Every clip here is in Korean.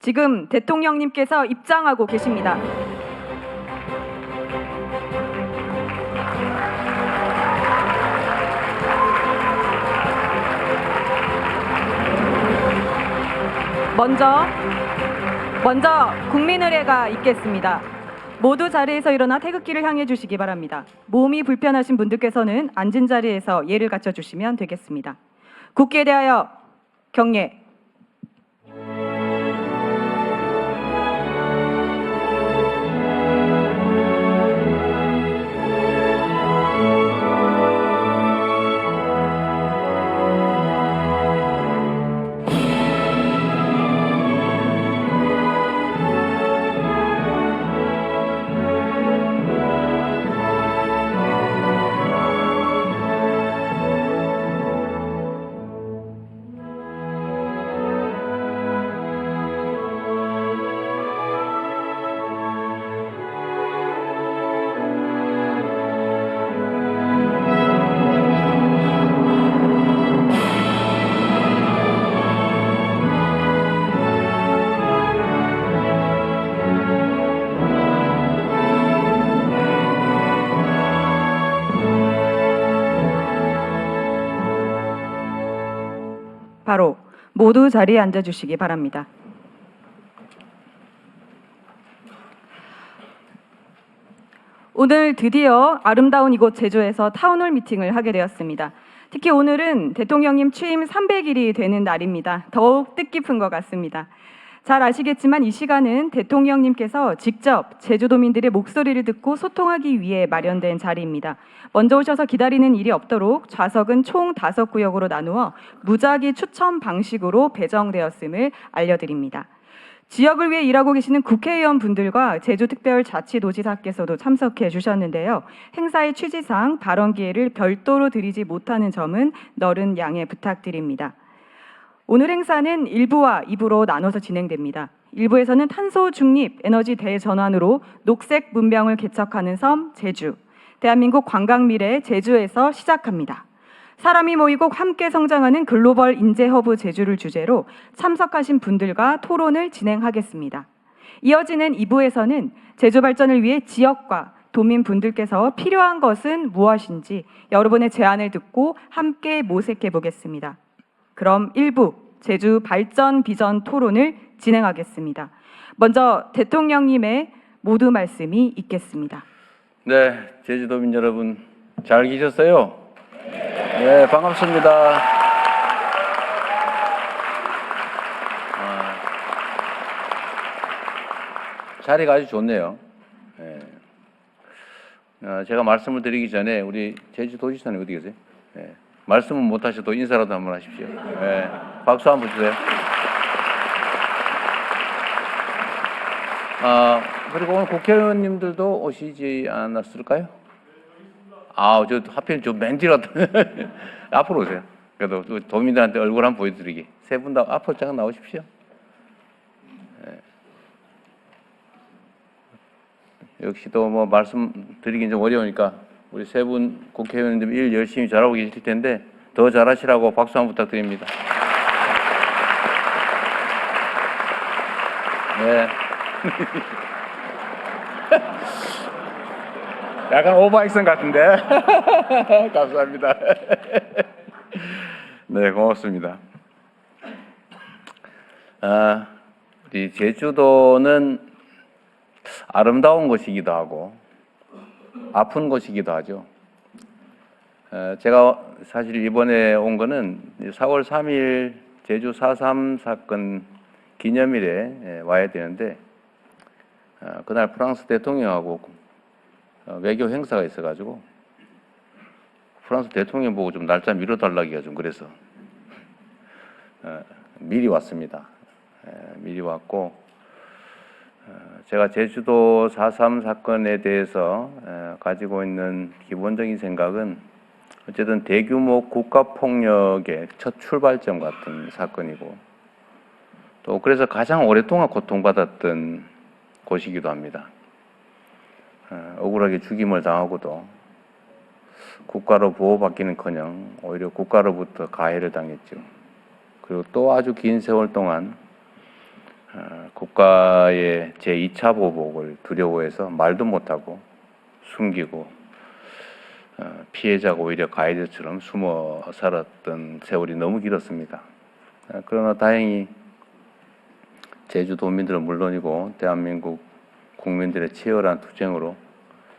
지금 대통령님께서 입장하고 계십니다. 먼저 국민의례가 있겠습니다. 모두 자리에서 일어나 태극기를 향해 주시기 바랍니다. 몸이 불편하신 분들께서는 앉은 자리에서 예를 갖춰 주시면 되겠습니다. 국기에 대하여 경례. 바로 모두 자리에 앉아주시기 바랍니다. 오늘 드디어 아름다운 이곳 제주에서 타운홀 미팅을 하게 되었습니다. 특히 오늘은 대통령님 취임 300일이 되는 날입니다. 더욱 뜻깊은 것 같습니다. 잘 아시겠지만 이 시간은 대통령님께서 직접 제주도민들의 목소리를 듣고 소통하기 위해 마련된 자리입니다. 먼저 오셔서 기다리는 일이 없도록 좌석은 총 5구역으로 나누어 무작위 추첨 방식으로 배정되었음을 알려드립니다. 지역을 위해 일하고 계시는 국회의원 분들과 제주특별자치도지사께서도 참석해 주셨는데요. 행사의 취지상 발언 기회를 별도로 드리지 못하는 점은 너른 양해 부탁드립니다. 오늘 행사는 1부와 2부로 나눠서 진행됩니다. 1부에서는 탄소 중립 에너지 대전환으로 녹색 문명을 개척하는 섬 제주, 대한민국 관광 미래 제주에서 시작합니다. 사람이 모이고 함께 성장하는 글로벌 인재 허브 제주를 주제로 참석하신 분들과 토론을 진행하겠습니다. 이어지는 2부에서는 제주 발전을 위해 지역과 도민분들께서 필요한 것은 무엇인지 여러분의 제안을 듣고 함께 모색해 보겠습니다. 그럼 1부 제주 발전 비전 토론을 진행하겠습니다. 먼저 대통령님의 모두 말씀이 있겠습니다. 네, 제주도민 여러분 잘 계셨어요? 네, 반갑습니다. 자리가 아주 좋네요. 네. 제가 말씀을 드리기 전에 우리 제주도지사님 어디 계세요? 네. 말씀은 못 하셔도 인사라도 한번 하십시오. 네. 박수 한번 주세요. 그리고 오늘 국회의원님들도 오시지 않았을까요? 저 하필 저 맨질 같은 앞으로 오세요. 그래도 도민들한테 얼굴 한번 보여드리기. 세 분 다 앞으로 잠깐 나오십시오. 네. 역시 또 뭐 말씀드리긴 좀 어려우니까 우리 세 분 국회의원님 일 열심히 잘하고 계실 텐데 더 잘하시라고 박수 한번 부탁드립니다. 네. 약간 오버액션 같은데. 감사합니다. 네, 고맙습니다. 우리 제주도는 아름다운 곳이기도 하고 아픈 곳이기도 하죠. 제가 사실 이번에 온 거는 4월 3일 제주 4.3 사건 기념일에 와야 되는데 그날 프랑스 대통령하고 외교 행사가 있어가지고 프랑스 대통령 보고 좀 날짜 미뤄달라기가 좀 그래서 미리 왔습니다. 미리 왔고 제가 제주도 4.3 사건에 대해서 가지고 있는 기본적인 생각은 어쨌든 대규모 국가폭력의 첫 출발점 같은 사건이고 또 그래서 가장 오랫동안 고통받았던 곳이기도 합니다. 억울하게 죽임을 당하고도 국가로 보호받기는커녕 오히려 국가로부터 가해를 당했죠. 그리고 또 아주 긴 세월 동안 국가의 제2차 보복을 두려워해서 말도 못하고 숨기고 피해자가 오히려 가해자처럼 숨어 살았던 세월이 너무 길었습니다. 그러나 다행히 제주도민들은 물론이고 대한민국 국민들의 치열한 투쟁으로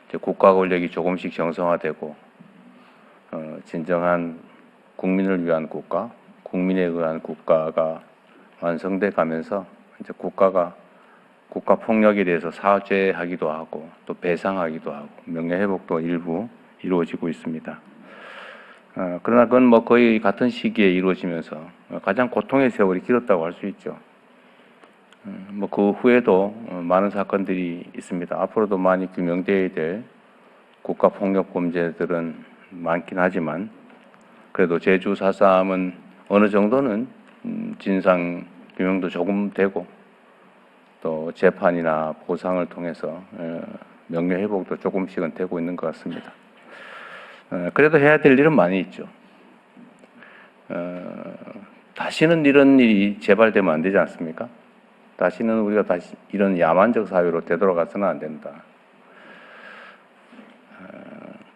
이제 국가 권력이 조금씩 정상화되고 진정한 국민을 위한 국가, 국민에 의한 국가가 완성돼 가면서 이제 국가가 국가 폭력에 대해서 사죄하기도 하고 또 배상하기도 하고 명예회복도 일부 이루어지고 있습니다. 그러나 그건 뭐 거의 같은 시기에 이루어지면서 가장 고통의 세월이 길었다고 할 수 있죠. 뭐 그 후에도 많은 사건들이 있습니다. 앞으로도 많이 규명되어야 될 국가 폭력 범죄들은 많긴 하지만 그래도 제주 4.3은 어느 정도는 진상 규명도 조금 되고 또 재판이나 보상을 통해서 명예회복도 조금씩은 되고 있는 것 같습니다. 그래도 해야 될 일은 많이 있죠. 다시는 이런 일이 재발되면 안 되지 않습니까? 다시는 우리가 다시 이런 야만적 사회로 되돌아가서는 안 된다.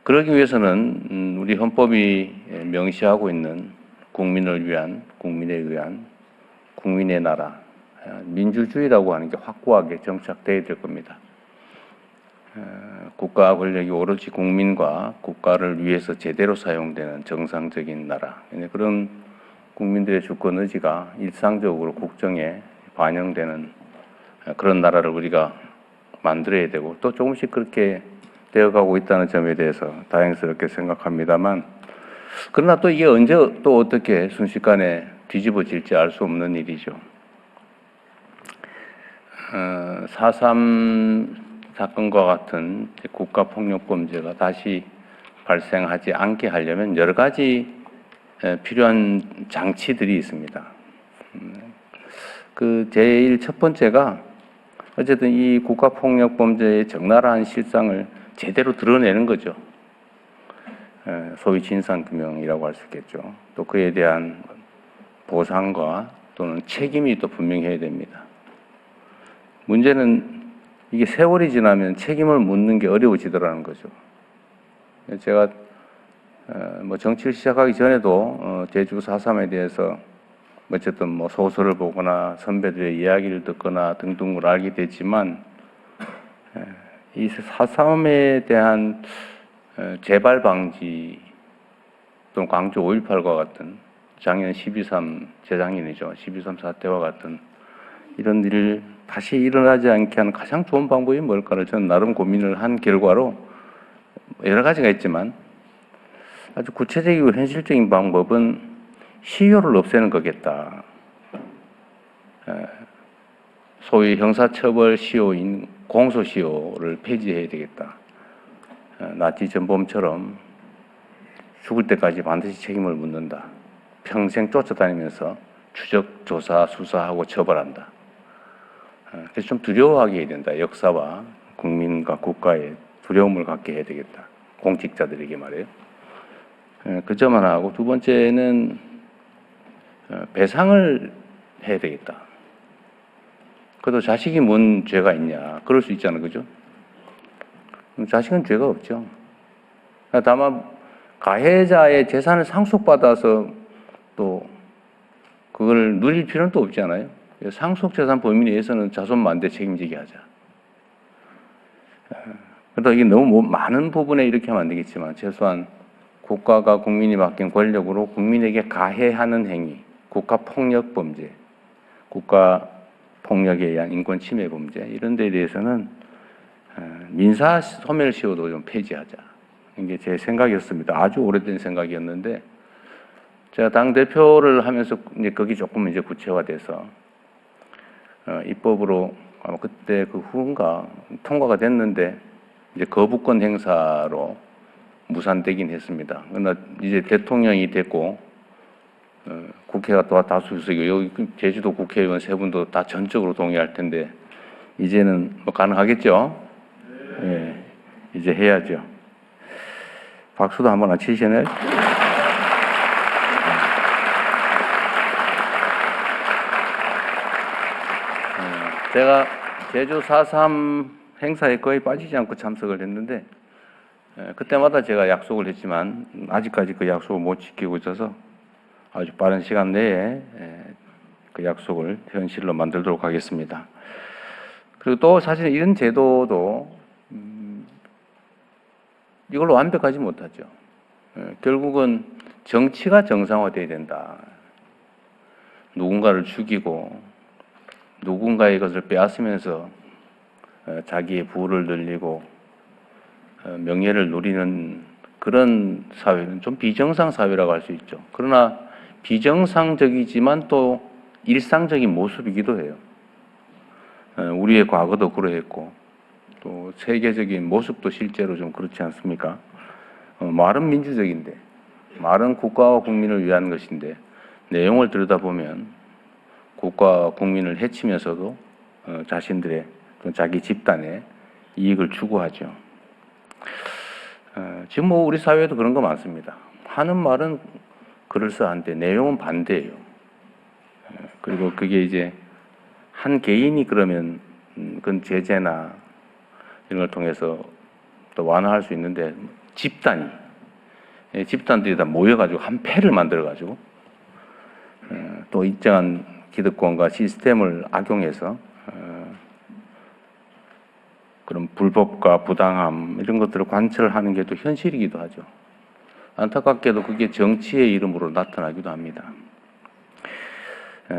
그러기 위해서는 우리 헌법이 명시하고 있는 국민을 위한, 국민에 의한, 국민의 나라, 민주주의라고 하는 게 확고하게 정착되어야 될 겁니다. 국가 권력이 오로지 국민과 국가를 위해서 제대로 사용되는 정상적인 나라, 그런 국민들의 주권 의지가 일상적으로 국정에 반영되는 그런 나라를 우리가 만들어야 되고 또 조금씩 그렇게 되어가고 있다는 점에 대해서 다행스럽게 생각합니다만, 그러나 또 이게 언제 또 어떻게 순식간에 뒤집어질지 알 수 없는 일이죠. 4.3 사건과 같은 국가폭력범죄가 다시 발생하지 않게 하려면 여러 가지 필요한 장치들이 있습니다. 그 제일 첫 번째가 어쨌든 이 국가폭력범죄의 적나라한 실상을 제대로 드러내는 거죠. 소위 진상규명이라고 할 수 있겠죠. 또 그에 대한 보상과 또는 책임이 또 분명히 해야 됩니다. 문제는 이게 세월이 지나면 책임을 묻는 게 어려워지더라는 거죠. 제가 뭐 정치를 시작하기 전에도 제주 4.3에 대해서 어쨌든 뭐 소설을 보거나 선배들의 이야기를 듣거나 등등을 알게 됐지만 이 4.3에 대한 재발 방지 또는 광주 5.18과 같은 작년 12.3 재작년이죠. 12.3 사태와 같은 이런 일을 다시 일어나지 않게 하는 가장 좋은 방법이 뭘까를 저는 나름 고민을 한 결과로 여러 가지가 있지만 아주 구체적이고 현실적인 방법은 시효를 없애는 거겠다. 소위 형사처벌 시효인 공소시효를 폐지해야 되겠다. 나치 전범처럼 죽을 때까지 반드시 책임을 묻는다. 평생 쫓아다니면서 추적, 조사, 수사하고 처벌한다. 그래서 좀 두려워하게 해야 된다. 역사와 국민과 국가에 두려움을 갖게 해야 되겠다. 공직자들에게 말이에요. 그 점 하나 하고 두 번째는 배상을 해야 되겠다. 그래도 자식이 뭔 죄가 있냐. 그럴 수 있잖아요. 그죠? 자식은 죄가 없죠. 다만 가해자의 재산을 상속받아서 또 그걸 누릴 필요는 또 없잖아요. 상속재산 범위 내에서는 자손만대 책임지게 하자. 그러다 이게 너무 많은 부분에 이렇게 하면 안 되겠지만 최소한 국가가 국민이 맡긴 권력으로 국민에게 가해하는 행위, 국가폭력범죄, 국가폭력에 의한 인권침해범죄 이런 데에 대해서는 민사소멸시효도 좀 폐지하자. 이게 제 생각이었습니다. 아주 오래된 생각이었는데 제가 당대표를 하면서 이제 거기 조금 이제 구체화돼서 입법으로 아마 그때 그 후인가 통과가 됐는데 이제 거부권 행사로 무산되긴 했습니다. 그러나 이제 대통령이 됐고 국회가 또 다수석이고 여기 제주도 국회의원 세 분도 다 전적으로 동의할 텐데 이제는 뭐 가능하겠죠? 네. 이제 해야죠. 박수도 한번 안 치시네. 제가 제주 4.3 행사에 거의 빠지지 않고 참석을 했는데 그때마다 제가 약속을 했지만 아직까지 그 약속을 못 지키고 있어서 아주 빠른 시간 내에 그 약속을 현실로 만들도록 하겠습니다. 그리고 또 사실 이런 제도도 이걸로 완벽하지 못하죠. 결국은 정치가 정상화돼야 된다. 누군가를 죽이고 누군가의 것을 빼앗으면서 자기의 부를 늘리고 명예를 누리는 그런 사회는 좀 비정상 사회라고 할 수 있죠. 그러나 비정상적이지만 또 일상적인 모습이기도 해요. 우리의 과거도 그러했고 또 세계적인 모습도 실제로 좀 그렇지 않습니까? 말은 민주적인데 말은 국가와 국민을 위한 것인데 내용을 들여다보면 국가와 국민을 해치면서도 자신들의 또 자기 집단의 이익을 추구하죠. 지금 뭐 우리 사회에도 그런 거 많습니다. 하는 말은 그럴싸한데 내용은 반대예요. 그리고 그게 이제 한 개인이 그러면 그건 제재나 이런 걸 통해서 또 완화할 수 있는데 집단들이 다 모여가지고 한 패를 만들어가지고 또 일정한 기득권과 시스템을 악용해서 그런 불법과 부당함 이런 것들을 관철하는 게 또 현실이기도 하죠. 안타깝게도 그게 정치의 이름으로 나타나기도 합니다.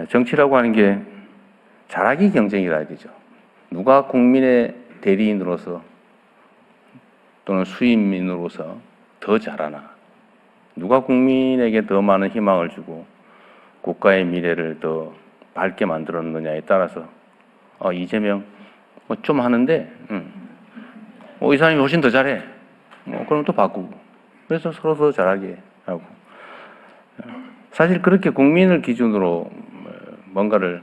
정치라고 하는 게 잘하기 경쟁이라 해야 되죠. 누가 국민의 대리인으로서 또는 수임민으로서 더 잘하나, 누가 국민에게 더 많은 희망을 주고 국가의 미래를 더 밝게 만들었느냐에 따라서 이재명 뭐 좀 하는데 이 사람이 훨씬 더 잘해. 그럼 또 바꾸고. 그래서 서로 더 잘하게 하고. 사실 그렇게 국민을 기준으로 뭔가를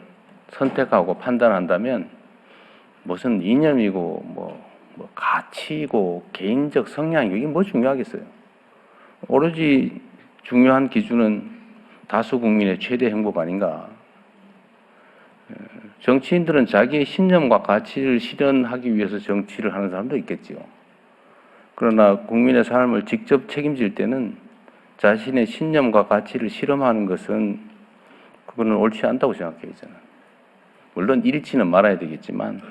선택하고 판단한다면 무슨 이념이고 뭐 가치고 개인적 성향이고 이게 뭐 중요하겠어요. 오로지 중요한 기준은 다수 국민의 최대 행복 아닌가. 정치인들은 자기의 신념과 가치를 실현하기 위해서 정치를 하는 사람도 있겠지요. 그러나 국민의 삶을 직접 책임질 때는 자신의 신념과 가치를 실험하는 것은 그거는 옳지 않다고 생각해요, 저는. 물론 잃지는 말아야 되겠지만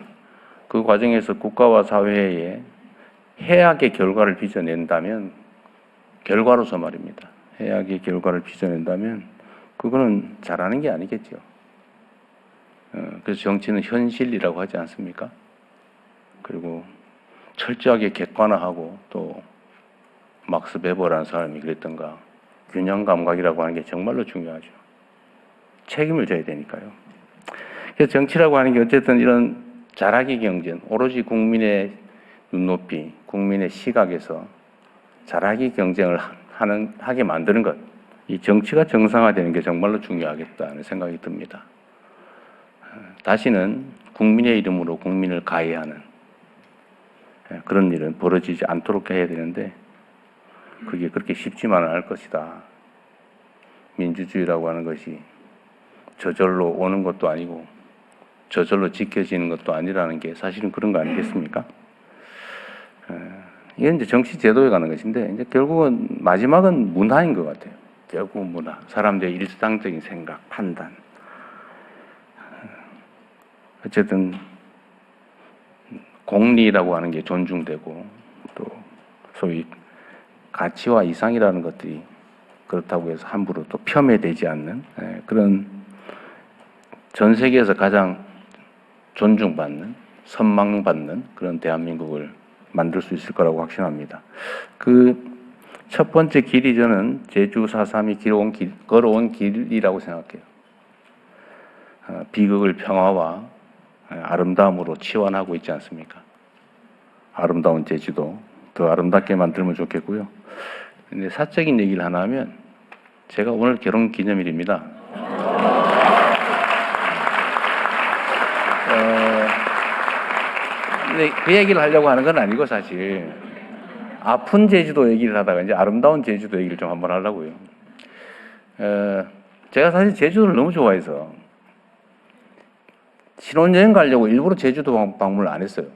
그 과정에서 국가와 사회에 해악의 결과를 빚어낸다면 결과로서 말입니다. 해악의 결과를 빚어낸다면 그거는 잘하는 게 아니겠죠. 그래서 정치는 현실이라고 하지 않습니까? 그리고 철저하게 객관화하고 또 막스 베버라는 사람이 그랬던가 균형 감각이라고 하는 게 정말로 중요하죠. 책임을 져야 되니까요. 그래서 정치라고 하는 게 어쨌든 이런 잘하기 경쟁, 오로지 국민의 눈높이, 국민의 시각에서 잘하기 경쟁을 하게 만드는 것, 이 정치가 정상화되는 게 정말로 중요하겠다는 생각이 듭니다. 다시는 국민의 이름으로 국민을 가해하는 그런 일은 벌어지지 않도록 해야 되는데 그게 그렇게 쉽지만은 않을 것이다. 민주주의라고 하는 것이 저절로 오는 것도 아니고 저절로 지켜지는 것도 아니라는 게 사실은 그런 거 아니겠습니까? 이게 이제 정치 제도에 가는 것인데 이제 결국은 마지막은 문화인 것 같아요. 결국은 문화, 사람들의 일상적인 생각, 판단. 어쨌든 공리라고 하는 게 존중되고 또 소위 가치와 이상이라는 것들이 그렇다고 해서 함부로 또 폄훼되지 않는 그런 전 세계에서 가장 존중받는, 선망받는 그런 대한민국을 만들 수 있을 거라고 확신합니다. 그 첫 번째 길이 저는 제주 4.3이 걸어온 길이라고 생각해요. 비극을 평화와 아름다움으로 치환하고 있지 않습니까? 아름다운 제주도 더 아름답게 만들면 좋겠고요. 근데 사적인 얘기를 하나 하면 제가 오늘 결혼 기념일입니다. 근데 그 얘기를 하려고 하는 건 아니고 사실 아픈 제주도 얘기를 하다가 이제 아름다운 제주도 얘기를 좀 한번 하려고요. 제가 사실 제주도를 너무 좋아해서 신혼여행 가려고 일부러 제주도 방문을 안 했어요.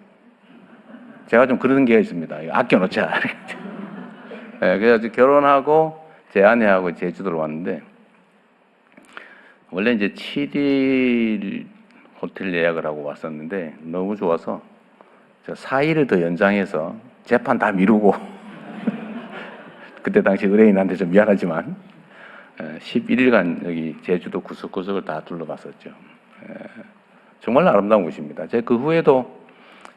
제가 좀 그런 게 있습니다. 아껴놓자. 네, 그래서 결혼하고 제 아내하고 제주도로 왔는데, 원래 이제 7일 호텔 예약을 하고 왔었는데 너무 좋아서 4일을 더 연장해서 재판 다 미루고 그때 당시 의뢰인한테 좀 미안하지만 11일간 여기 제주도 구석구석을 다 둘러봤었죠. 정말 아름다운 곳입니다. 제가 그 후에도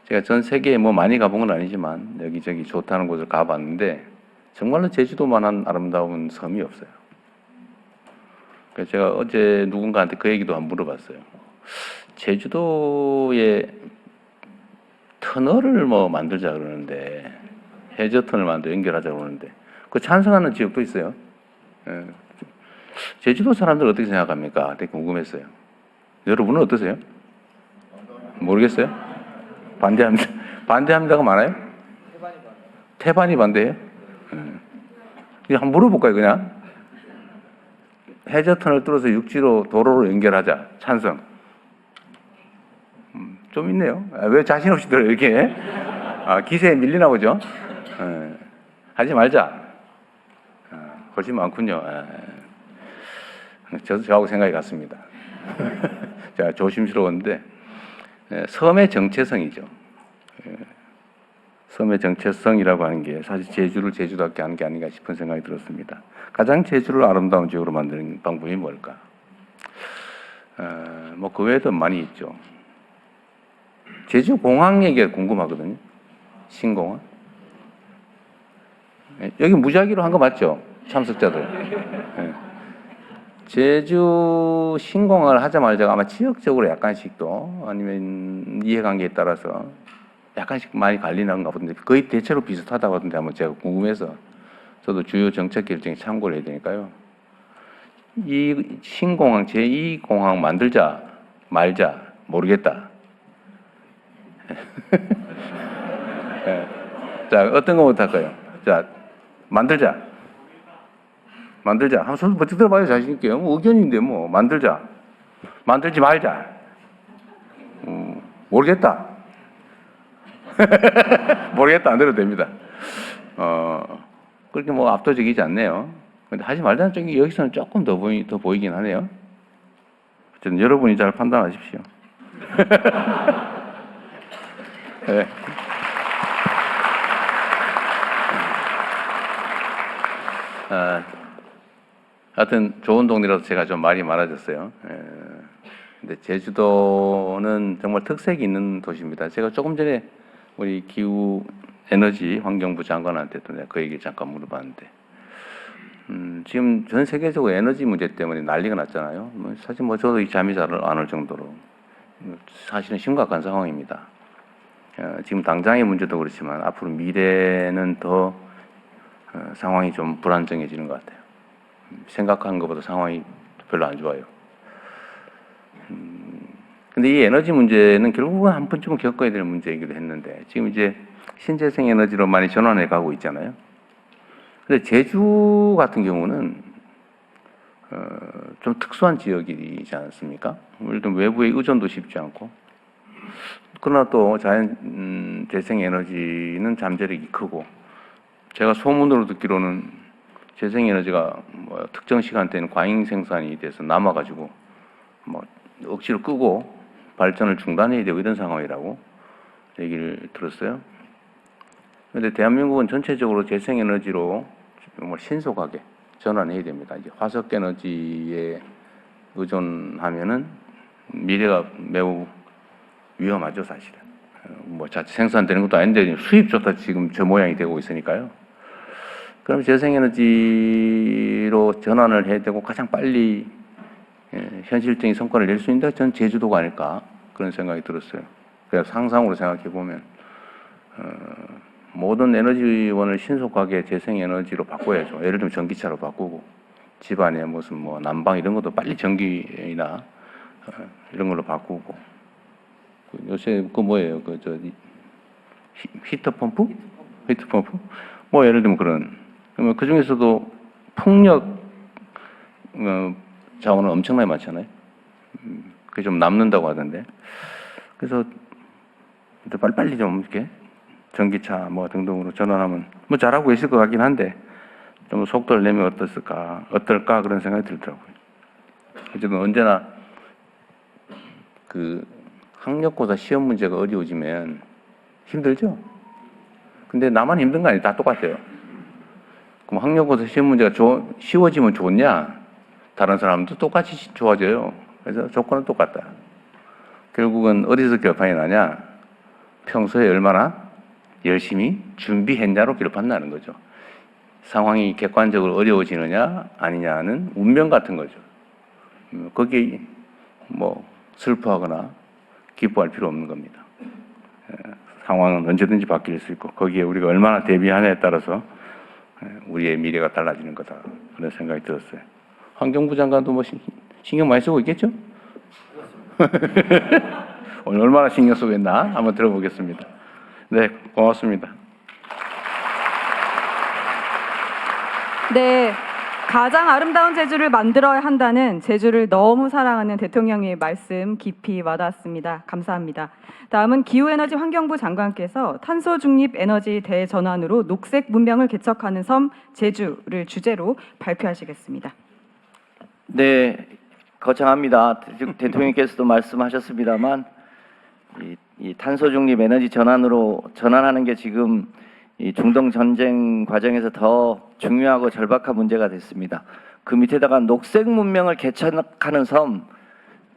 제가 전 세계에 뭐 많이 가본 건 아니지만 여기저기 좋다는 곳을 가봤는데 정말로 제주도만한 아름다운 섬이 없어요. 그래서 제가 어제 누군가한테 그 얘기도 한번 물어봤어요. 제주도에 터널을 뭐 만들자 그러는데, 해저터널 만들어 연결하자 그러는데 그 찬성하는 지역도 있어요. 제주도 사람들 어떻게 생각합니까? 되게 궁금했어요. 여러분은 어떠세요? 모르겠어요? 반대합니다가 많아요? 태반이 반대해요? 그냥 한번 물어볼까요, 그냥? 해저터널 뚫어서 육지로 도로로 연결하자. 찬성. 좀 있네요. 왜 자신 없이 들어요, 이렇게? 기세에 밀리나 보죠? 하지 말자. 훨씬 많군요. 저하고 생각이 같습니다. 제가 조심스러웠는데, 섬의 정체성이죠. 섬의 정체성이라고 하는 게 사실 제주를 제주답게 하는 게 아닌가 싶은 생각이 들었습니다. 가장 제주를 아름다운 지역으로 만드는 방법이 뭘까? 뭐 그 외에도 많이 있죠. 제주 공항 얘기가 궁금하거든요. 신공항. 여기 무작위로 한 거 맞죠? 참석자들. 제주 신공항을 하자마자 아마 지역적으로 약간씩 또 아니면 이해관계에 따라서 약간씩 많이 갈리는가 보던데 거의 대체로 비슷하다고 하던데 한번 제가 궁금해서 저도 주요 정책 결정에 참고를 해야 되니까요. 이 신공항 제2공항 만들자 말자 모르겠다. 네. 자, 어떤 거부터 할까요? 자, 만들자. 한번 손 버티 들어봐요, 자신있게. 의견인데 뭐 만들자. 만들지 말자. 모르겠다. 모르겠다 안 들어도 됩니다. 그렇게 뭐 압도적이지 않네요. 근데 하지 말자는 쪽이 여기서는 조금 더 보이긴 하네요. 어쨌든 여러분이 잘 판단하십시오. 네. 하여튼 좋은 동네라서 제가 좀 말이 많아졌어요. 근데 제주도는 정말 특색이 있는 도시입니다. 제가 조금 전에 우리 기후 에너지 환경부 장관한테도 내가 그 얘기 잠깐 물어봤는데, 지금 전 세계적으로 에너지 문제 때문에 난리가 났잖아요. 사실 뭐 저도 이 잠이 잘 안 올 정도로 사실은 심각한 상황입니다. 지금 당장의 문제도 그렇지만 앞으로 미래는 더 상황이 좀 불안정해지는 것 같아요. 생각하는 것보다 상황이 별로 안 좋아요. 근데 이 에너지 문제는 결국은 한 번쯤은 겪어야 될 문제이기도 했는데 지금 이제 신재생 에너지로 많이 전환해 가고 있잖아요. 근데 제주 같은 경우는 좀 특수한 지역이지 않습니까? 일단 외부의 의존도 쉽지 않고, 그러나 또 자연 재생 에너지는 잠재력이 크고, 제가 소문으로 듣기로는 재생 에너지가 뭐 특정 시간대는 과잉 생산이 돼서 남아가지고 뭐 억지로 끄고 발전을 중단해야 되고 이런 상황이라고 얘기를 들었어요. 그런데 대한민국은 전체적으로 재생 에너지로 뭐 신속하게 전환해야 됩니다. 이제 화석 에너지에 의존하면은 미래가 매우 위험하죠, 사실은. 뭐 자체 생산되는 것도 아닌데 수입조차 지금 저 모양이 되고 있으니까요. 그럼 재생에너지로 전환을 해야 되고 가장 빨리 현실적인 성과를 낼 수 있는 데가 전 제주도가 아닐까 그런 생각이 들었어요. 그래서 상상으로 생각해 보면 모든 에너지원을 신속하게 재생에너지로 바꿔야죠. 예를 들면 전기차로 바꾸고 집안에 무슨 뭐 난방 이런 것도 빨리 전기나 이런 걸로 바꾸고, 요새 그 뭐예요? 그 저 히터 펌프? 뭐 예를 들면 그러면 그 중에서도 풍력 자원은 엄청나게 많잖아요. 그게 좀 남는다고 하던데. 그래서 빨리빨리 좀 이렇게 전기차 뭐 등등으로 전환하면 뭐 잘하고 있을 것 같긴 한데 좀 속도를 내면 어떨까 그런 생각이 들더라고요. 어쨌든 언제나 그 학력고사 시험 문제가 어려워지면 힘들죠. 근데 나만 힘든 거 아니에요. 다 똑같아요. 그럼 학력고사 시험 문제가 쉬워지면 좋냐? 다른 사람도 똑같이 좋아져요. 그래서 조건은 똑같다. 결국은 어디서 결판이 나냐? 평소에 얼마나 열심히 준비했냐로 결판나는 거죠. 상황이 객관적으로 어려워지느냐 아니냐는 운명 같은 거죠. 거기에 뭐 슬퍼하거나 기뻐할 필요 없는 겁니다. 상황은 언제든지 바뀔 수 있고 거기에 우리가 얼마나 대비하느냐에 따라서 우리의 미래가 달라지는 거다 그런 생각이 들었어요. 환경부 장관도 뭐 신경 많이 쓰고 있겠죠? 오늘 얼마나 신경 쓰고 있나 한번 들어보겠습니다. 네, 고맙습니다. 네, 가장 아름다운 제주를 만들어야 한다는 제주를 너무 사랑하는 대통령의 말씀 깊이 와닿았습니다. 감사합니다. 다음은 기후에너지 환경부 장관께서 탄소 중립 에너지 대전환으로 녹색 문명을 개척하는 섬 제주를 주제로 발표하시겠습니다. 네, 거창합니다. 대통령께서도 말씀하셨습니다만 이 탄소 중립 에너지 전환으로 전환하는 게 지금 이 중동 전쟁 과정에서 더 중요하고 절박한 문제가 됐습니다. 그 밑에다가 녹색 문명을 개척하는 섬,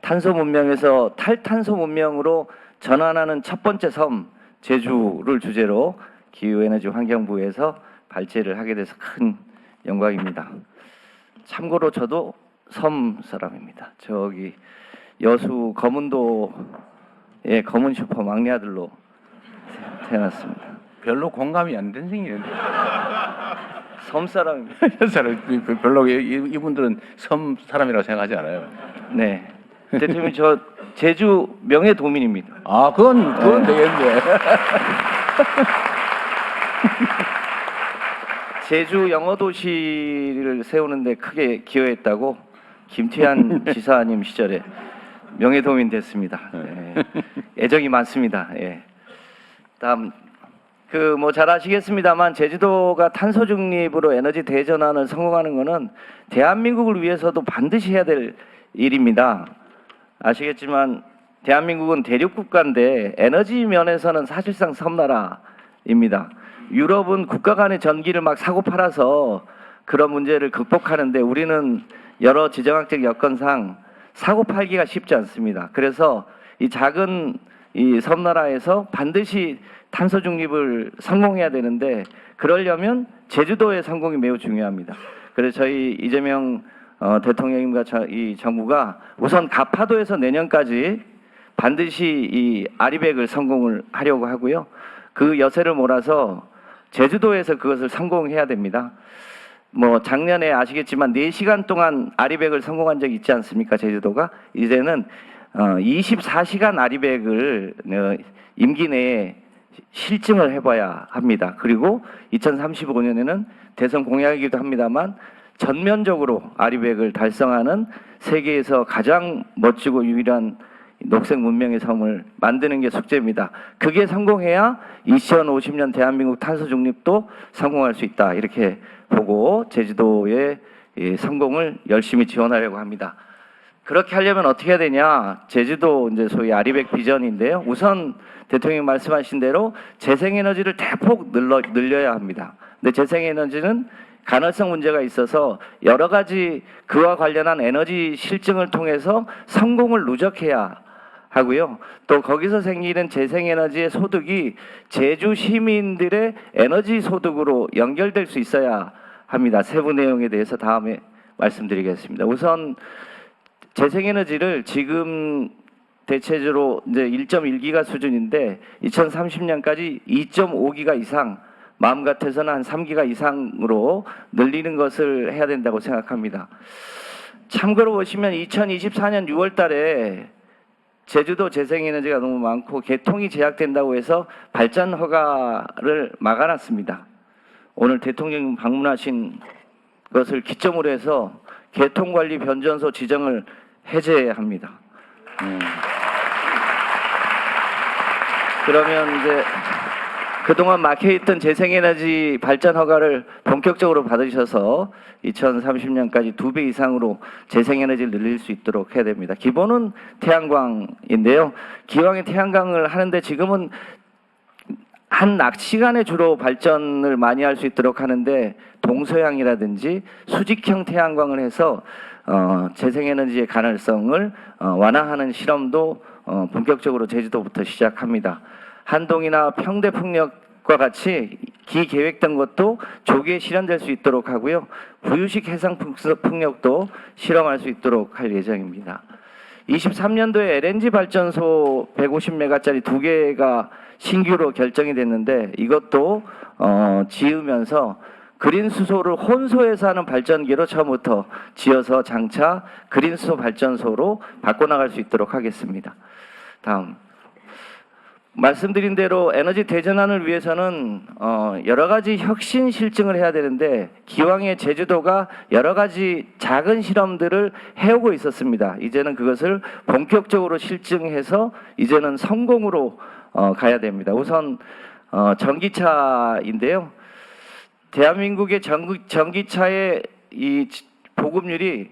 탄소 문명에서 탈탄소 문명으로 전환하는 첫 번째 섬 제주를 주제로 기후에너지 환경부에서 발제를 하게 돼서 큰 영광입니다. 참고로 저도 섬 사람입니다. 저기 여수 검은도의 검은 슈퍼 막내 아들로 태어났습니다. 별로 공감이 안 된 생이는데. 섬 사람입니다. 별로 이분들은 섬 사람이라고 생각하지 않아요. 네, 대통령님 저 제주 명예도민입니다. 아, 그건 되겠네. 제주 영어도시를 세우는데 크게 기여했다고 김태한 지사님 시절에 명예도민 됐습니다. 네. 애정이 많습니다. 예. 다음 뭐 잘 아시겠습니다만 제주도가 탄소 중립으로 에너지 대전환을 성공하는 것은 대한민국을 위해서도 반드시 해야 될 일입니다. 아시겠지만 대한민국은 대륙 국가인데 에너지 면에서는 사실상 섬나라입니다. 유럽은 국가 간의 전기를 막 사고 팔아서 그런 문제를 극복하는데 우리는 여러 지정학적 여건상 사고 팔기가 쉽지 않습니다. 그래서 이 작은 이 섬나라에서 반드시 탄소 중립을 성공해야 되는데 그러려면 제주도의 성공이 매우 중요합니다. 그래서 저희 이재명 대통령님과 이 정부가 우선 가파도에서 내년까지 반드시 이 아리백을 성공을 하려고 하고요. 그 여세를 몰아서 제주도에서 그것을 성공해야 됩니다. 뭐 작년에 아시겠지만 4시간 동안 아리백을 성공한 적이 있지 않습니까? 제주도가 이제는 24시간 아리백을 임기 내에 실증을 해봐야 합니다. 그리고 2035년에는 대선 공약이기도 합니다만 전면적으로 아리백을 달성하는 세계에서 가장 멋지고 유일한 녹색 문명의 섬을 만드는 게 숙제입니다. 그게 성공해야 2050년 대한민국 탄소 중립도 성공할 수 있다. 이렇게 보고 제주도의 성공을 열심히 지원하려고 합니다. 그렇게 하려면 어떻게 해야 되냐? 제주도 이제 소위 아리백 비전인데요. 우선 대통령이 말씀하신 대로 재생에너지를 대폭 늘려야 합니다. 근데 재생에너지는 간헐성 문제가 있어서 여러 가지 그와 관련한 에너지 실증을 통해서 성공을 누적해야 하고요. 또 거기서 생기는 재생에너지의 소득이 제주 시민들의 에너지 소득으로 연결될 수 있어야 합니다. 세부 내용에 대해서 다음에 말씀드리겠습니다. 우선 재생에너지를 지금 대체적으로 이제 1.1기가 수준인데 2030년까지 2.5기가 이상, 마음 같아서는 한 3기가 이상으로 늘리는 것을 해야 된다고 생각합니다. 참고로 보시면 2024년 6월 달에 제주도 재생에너지가 너무 많고 개통이 제약된다고 해서 발전 허가를 막아놨습니다. 오늘 대통령 방문하신 것을 기점으로 해서 개통관리 변전소 지정을 해제합니다. 그러면 이제 그동안 막혀있던 재생에너지 발전 허가를 본격적으로 받으셔서 2030년까지 2배 이상으로 재생에너지를 늘릴 수 있도록 해야 됩니다. 기본은 태양광인데요. 기왕에 태양광을 하는데 지금은 한 낮시간에 주로 발전을 많이 할 수 있도록 하는데 동서양이라든지 수직형 태양광을 해서 재생에너지의 가능성을 완화하는 실험도 본격적으로 제주도부터 시작합니다. 한동이나 평대풍력과 같이 기계획된 것도 조기에 실현될 수 있도록 하고요. 부유식 해상풍력도 실험할 수 있도록 할 예정입니다. 23년도에 LNG 발전소 150메가짜리 2개가 신규로 결정이 됐는데 이것도 지으면서 그린 수소를 혼소해서 하는 발전기로 처음부터 지어서 장차 그린 수소 발전소로 바꿔나갈 수 있도록 하겠습니다. 다음. 말씀드린 대로 에너지 대전환을 위해서는 여러 가지 혁신 실증을 해야 되는데 기왕에 제주도가 여러 가지 작은 실험들을 해오고 있었습니다. 이제는 그것을 본격적으로 실증해서 이제는 성공으로 가야 됩니다. 우선 전기차인데요. 대한민국의 전기차의 이 보급률이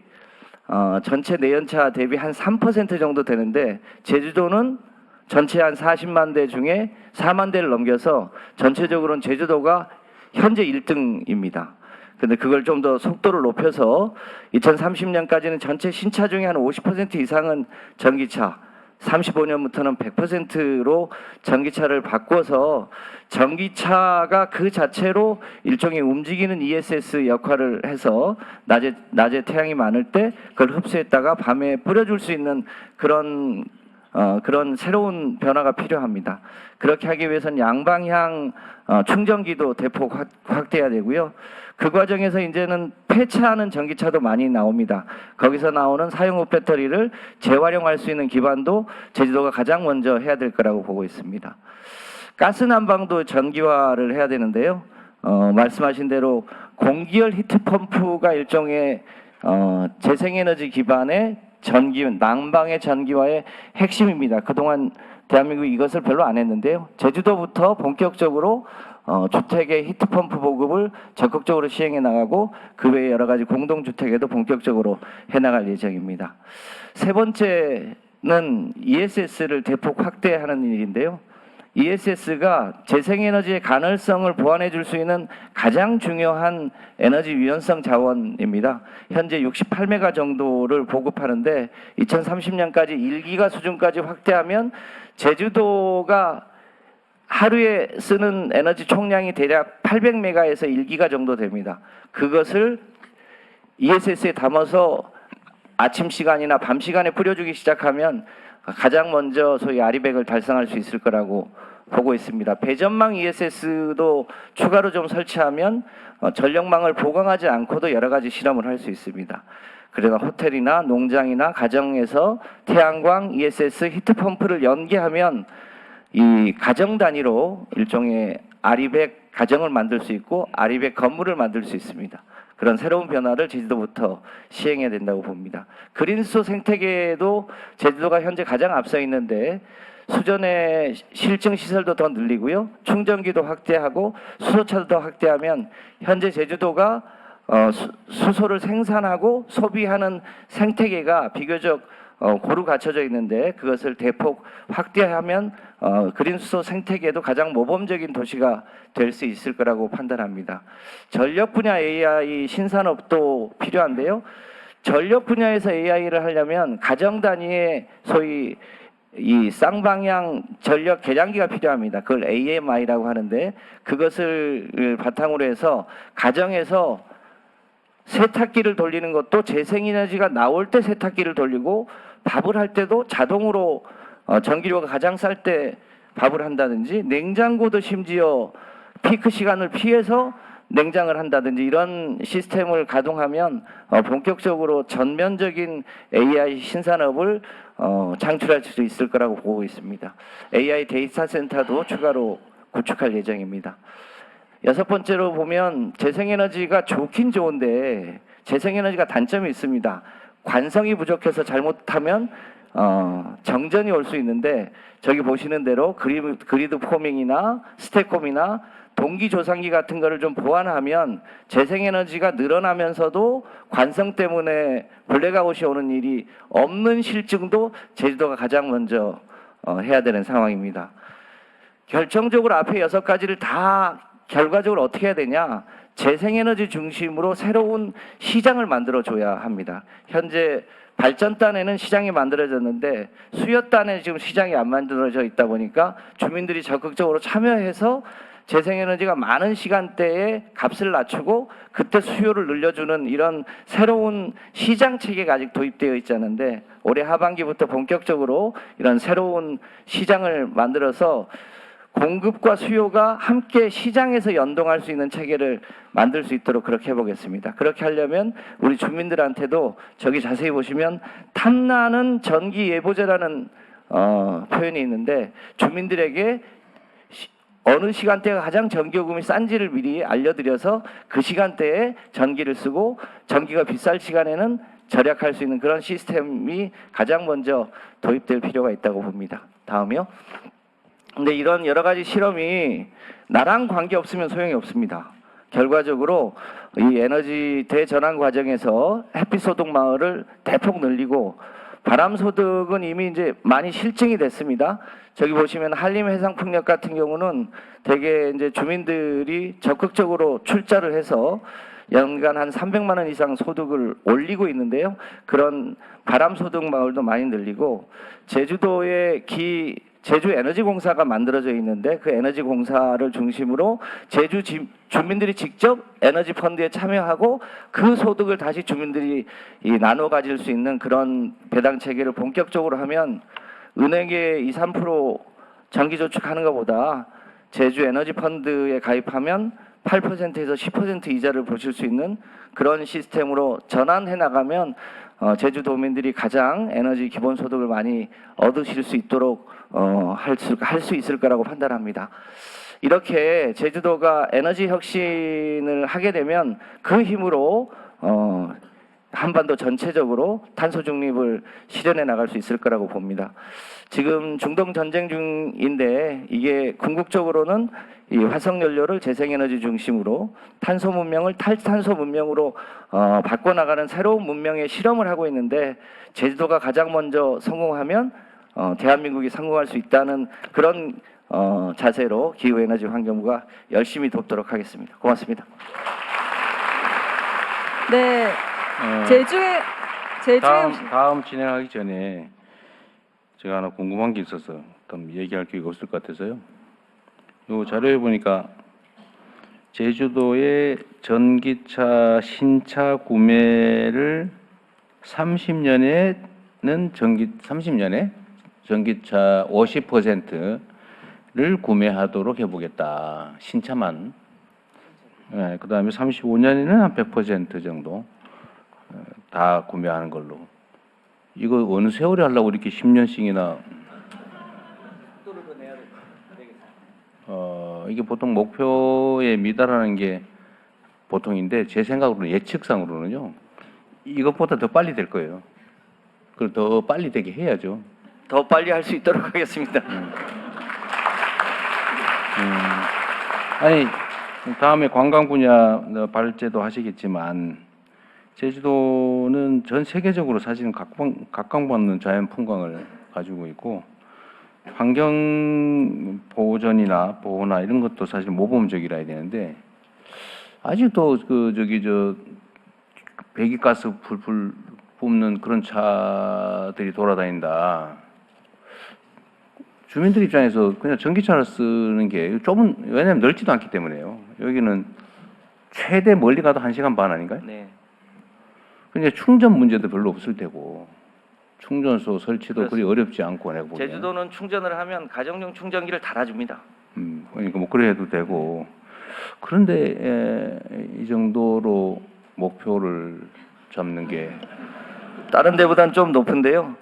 전체 내연차 대비 한 3% 정도 되는데 제주도는 전체 한 40만 대 중에 4만 대를 넘겨서 전체적으로는 제주도가 현재 1등입니다. 근데 그걸 좀 더 속도를 높여서 2030년까지는 전체 신차 중에 한 50% 이상은 전기차, 35년부터는 100%로 전기차를 바꿔서 전기차가 그 자체로 일종의 움직이는 ESS 역할을 해서 낮에 태양이 많을 때 그걸 흡수했다가 밤에 뿌려줄 수 있는 그런 새로운 변화가 필요합니다. 그렇게 하기 위해서는 양방향 충전기도 대폭 확대해야 되고요. 그 과정에서 이제는 폐차하는 전기차도 많이 나옵니다. 거기서 나오는 사용 후 배터리를 재활용할 수 있는 기반도 제주도가 가장 먼저 해야 될 거라고 보고 있습니다. 가스 난방도 전기화를 해야 되는데요. 말씀하신 대로 공기열 히트펌프가 일종의 재생에너지 기반의 난방의 전기화의 핵심입니다. 그동안 대한민국이 이것을 별로 안 했는데요. 제주도부터 본격적으로 주택의 히트펌프 보급을 적극적으로 시행해 나가고 그 외에 여러 가지 공동주택에도 본격적으로 해나갈 예정입니다. 세 번째는 ESS를 대폭 확대하는 일인데요. ESS가 재생에너지의 가능성을 보완해 줄 수 있는 가장 중요한 에너지 유연성 자원입니다. 현재 68메가 정도를 보급하는데 2030년까지 1기가 수준까지 확대하면 제주도가 하루에 쓰는 에너지 총량이 대략 800메가에서 1기가 정도 됩니다. 그것을 ESS에 담아서 아침 시간이나 밤 시간에 뿌려주기 시작하면 가장 먼저 소위 아리백을 달성할 수 있을 거라고 보고 있습니다. 배전망 ESS도 추가로 좀 설치하면 전력망을 보강하지 않고도 여러 가지 실험을 할 수 있습니다. 그러나 호텔이나 농장이나 가정에서 태양광 ESS 히트펌프를 연계하면 이 가정 단위로 일종의 아리백 가정을 만들 수 있고 아리백 건물을 만들 수 있습니다. 그런 새로운 변화를 제주도부터 시행해야 된다고 봅니다. 그린수소 생태계에도 제주도가 현재 가장 앞서 있는데 수전의 실증 시설도 더 늘리고요. 충전기도 확대하고 수소차도 더 확대하면 현재 제주도가 수소를 생산하고 소비하는 생태계가 비교적 고루 갖춰져 있는데 그것을 대폭 확대하면 그린수소 생태계도 가장 모범적인 도시가 될 수 있을 거라고 판단합니다. 전력 분야 AI 신산업도 필요한데요. 전력 분야에서 AI를 하려면 가정 단위의 소위 이 쌍방향 전력 계량기가 필요합니다. 그걸 AMI라고 하는데 그것을 바탕으로 해서 가정에서 세탁기를 돌리는 것도 재생에너지가 나올 때 세탁기를 돌리고 밥을 할 때도 자동으로 전기료가 가장 쌀 때 밥을 한다든지 냉장고도 심지어 피크 시간을 피해서 냉장을 한다든지 이런 시스템을 가동하면 본격적으로 전면적인 AI 신산업을 창출할 수 있을 거라고 보고 있습니다. AI 데이터 센터도 추가로 구축할 예정입니다. 여섯 번째로 보면 재생에너지가 좋긴 좋은데 재생에너지가 단점이 있습니다. 관성이 부족해서 잘못하면 정전이 올 수 있는데 저기 보시는 대로 그리드 포밍이나 스태콤이나 동기 조상기 같은 거를 좀 보완하면 재생에너지가 늘어나면서도 관성 때문에 블랙아웃이 오는 일이 없는 실증도 제주도가 가장 먼저 해야 되는 상황입니다. 결정적으로 앞에 6가지를 다 결과적으로 어떻게 해야 되냐? 재생에너지 중심으로 새로운 시장을 만들어줘야 합니다. 현재 발전단에는 시장이 만들어졌는데 수요단에 지금 시장이 안 만들어져 있다 보니까 주민들이 적극적으로 참여해서 재생에너지가 많은 시간대에 값을 낮추고 그때 수요를 늘려주는 이런 새로운 시장 체계가 아직 도입되어 있지 않은데 올해 하반기부터 본격적으로 이런 새로운 시장을 만들어서 공급과 수요가 함께 시장에서 연동할 수 있는 체계를 만들 수 있도록 그렇게 해보겠습니다. 그렇게 하려면 우리 주민들한테도 저기 자세히 보시면 탐나는 전기 예보제라는 표현이 있는데 주민들에게 어느 시간대가 가장 전기요금이 싼지를 미리 알려드려서 그 시간대에 전기를 쓰고 전기가 비쌀 시간에는 절약할 수 있는 그런 시스템이 가장 먼저 도입될 필요가 있다고 봅니다. 다음이요. 근데 이런 여러 가지 실험이 나랑 관계 없으면 소용이 없습니다. 결과적으로 이 에너지 대전환 과정에서 햇빛 소득 마을을 대폭 늘리고 바람 소득은 이미 이제 많이 실증이 됐습니다. 저기 보시면 한림 해상풍력 같은 경우는 대개 이제 주민들이 적극적으로 출자를 해서 연간 한 300만 원 이상 소득을 올리고 있는데요. 그런 바람 소득 마을도 많이 늘리고 제주도의 제주 에너지 공사가 만들어져 있는데 그 에너지 공사를 중심으로 제주 주민들이 직접 에너지 펀드에 참여하고 그 소득을 다시 주민들이 나눠 가질 수 있는 그런 배당 체계를 본격적으로 하면 은행에 2, 3% 장기 저축하는 것보다 제주 에너지 펀드에 가입하면 8%에서 10% 이자를 보실 수 있는 그런 시스템으로 전환해 나가면 제주도민들이 가장 에너지 기본소득을 많이 얻으실 수 있도록 할 수 있을 거라고 판단합니다. 이렇게 제주도가 에너지 혁신을 하게 되면 그 힘으로 한반도 전체적으로 탄소 중립을 실현해 나갈 수 있을 거라고 봅니다. 지금 중동 전쟁 중인데 이게 궁극적으로는 이 화석 연료를 재생에너지 중심으로 탄소 문명을 탈탄소 문명으로 바꿔나가는 새로운 문명의 실험을 하고 있는데 제주도가 가장 먼저 성공하면 대한민국이 성공할 수 있다는 그런 자세로 기후에너지 환경부가 열심히 돕도록 하겠습니다. 고맙습니다. 네, 제주에 다음 진행하기 전에 제가 하나 궁금한 게 있어서 좀 얘기할 기회가 없을 것 같아서요. 요 자료에 보니까 제주도의 전기차 신차 구매를 30년에 전기차 50%를 구매하도록 해보겠다. 신차만. 네, 그다음에 35년에는 한 100% 정도 다 구매하는 걸로. 이거 어느 세월에 하려고 이렇게 10년씩이나 이게 보통 목표에 미달하는 게 보통인데 제 생각으로는 예측상으로는요. 이것보다 더 빨리 될 거예요. 그리고 더 빨리 되게 해야죠. 더 빨리 할 수 있도록 하겠습니다. 아니 다음에 관광 분야 발제도 하시겠지만 제주도는 전 세계적으로 사실은 각광받는 자연 풍광을 가지고 있고 환경 보전이나 보호나 이런 것도 사실 모범적이라 해야 되는데 아직도 배기가스 풀 뿜는 그런 차들이 돌아다닌다. 주민들 입장에서 그냥 전기차를 쓰는 게 왜냐면 넓지도 않기 때문에요. 여기는 최대 멀리 가도 1시간 반 아닌가요? 네. 근데 충전 문제도 별로 없을 테고 충전소 설치도 그리 그렇습니다. 어렵지 않고 내가 보기에는. 제주도는 충전을 하면 가정용 충전기를 달아줍니다. 그러니까 뭐 그래도 되고 그런데 이 정도로 목표를 잡는 게 다른 데보다는 좀 높은데요.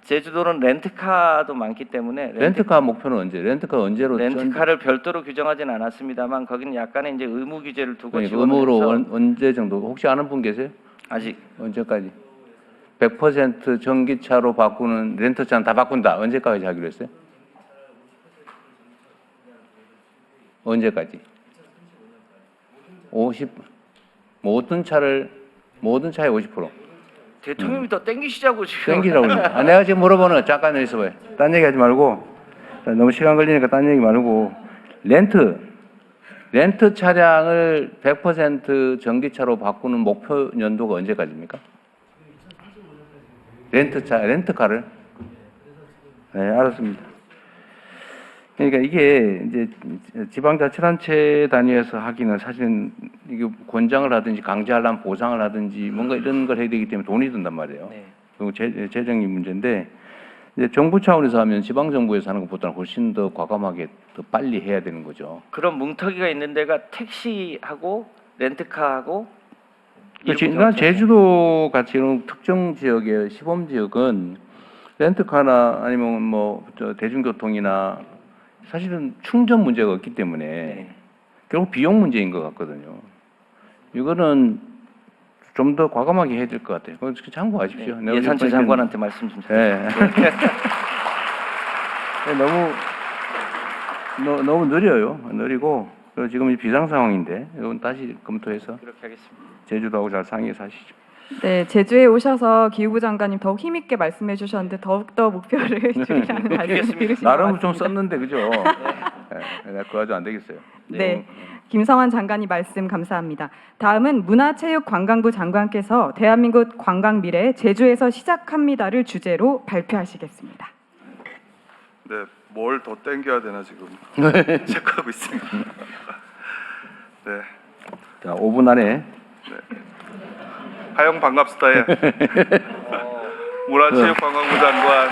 제주도는 렌트카도 많기 때문에 렌트카 목표는 언제? 렌트카 언제로? 렌트카를 별도로 규정하지는 않았습니다만 거기는 약간의 이제 의무 규제를 두고 그러니까 지원을 의무로 해서 언제 정도? 혹시 아는 분 계세요? 아직 언제까지? 100% 전기차로 바꾸는 렌터차는 다 바꾼다. 언제까지 하기로 했어요? 언제까지? 50 모든 차에 50%. 대통령이 더 땡기시자고 지금. 땡기라고. 내가 지금 물어보는 거 잠깐 있어봐요. 딴 얘기 하지 말고. 너무 시간 걸리니까 딴 얘기 말고. 렌트 차량을 100% 전기차로 바꾸는 목표 연도가 언제까지입니까? 렌트카를? 네, 알았습니다. 그러니까 이게 이제 지방자치단체 단위에서 하기는 사실은 이게 권장을 하든지 강제하려면 보상을 하든지 뭔가 이런 걸 해야 되기 때문에 돈이 든단 말이에요. 네. 그리고 재정이 문제인데 이제 정부 차원에서 하면 지방 정부에서 하는 것보다는 훨씬 더 과감하게 더 빨리 해야 되는 거죠. 그런 뭉터기가 있는 데가 택시하고 렌트카하고 그렇지. 이렇게 난 정책. 제주도 같이 이런 특정 지역의 시범 지역은 렌트카나 아니면 뭐 대중교통이나 사실은 충전 문제가 없기 때문에 네. 결국 비용 문제인 것 같거든요. 이거는 좀 더 과감하게 해야 될 것 같아요. 그건 참고하십시오. 네. 예산처 장관한테 말씀 좀 네. 너무 느려요. 느리고 그리고 지금 이 비상 상황인데 이건 다시 검토해서 그렇게 하겠습니다. 제주도하고 잘 상의해서 하시죠. 네, 제주에 오셔서 기후부 장관님 더욱 힘있게 말씀해 주셨는데 더욱더 목표를 줄이라는 말씀을 드리신 것 나름 좀 같습니다. 썼는데 그죠? 네, 그거 아주 안 되겠어요. 네, 김성환 장관님 말씀 감사합니다. 다음은 문화체육관광부 장관께서 대한민국 관광 미래 제주에서 시작합니다를 주제로 발표하시겠습니다. 네, 뭘 더 땡겨야 되나 지금 체크하고 있습니다. 네, 자, 5분 안에 하영 반갑스타의 문화체육관광부 장관.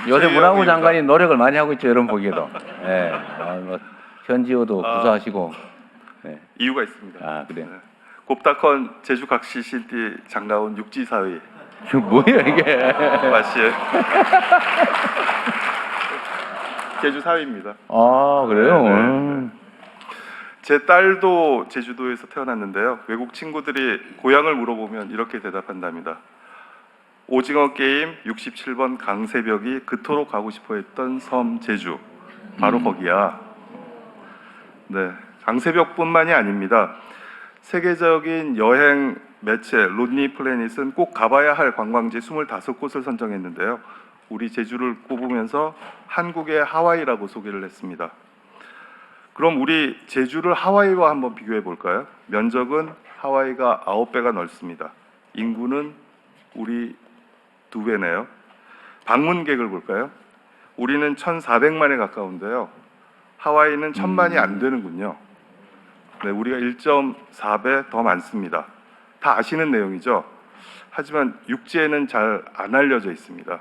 요새 문화부 최영입니다. 장관이 노력을 많이 하고 있죠. 여러분 보기에도. 네, 뭐 현지호도 구사하시고. 네. 이유가 있습니다. 아 그래. 네. 곱다컨 제주 각시 신띠 장나온 육지사위 이거 뭐야 이게? 마씨 제주 사위입니다. 아 그래요? 네. 제 딸도 제주도에서 태어났는데요. 외국 친구들이 고향을 물어보면 이렇게 대답한답니다. 오징어 게임 67번 강새벽이 그토록 가고 싶어했던 섬 제주 바로 거기야. 네, 강새벽뿐만이 아닙니다. 세계적인 여행 매체 론리 플래닛은 꼭 가봐야 할 관광지 25곳을 선정했는데요. 우리 제주를 꼽으면서 한국의 하와이라고 소개를 했습니다. 그럼 우리 제주를 하와이와 한번 비교해 볼까요? 면적은 하와이가 9배가 넓습니다. 인구는 우리 2배네요. 방문객을 볼까요? 우리는 1,400만에 가까운데요. 하와이는 1,000만이 안 되는군요. 네, 우리가 1.4배 더 많습니다. 다 아시는 내용이죠. 하지만 육지에는 잘 안 알려져 있습니다.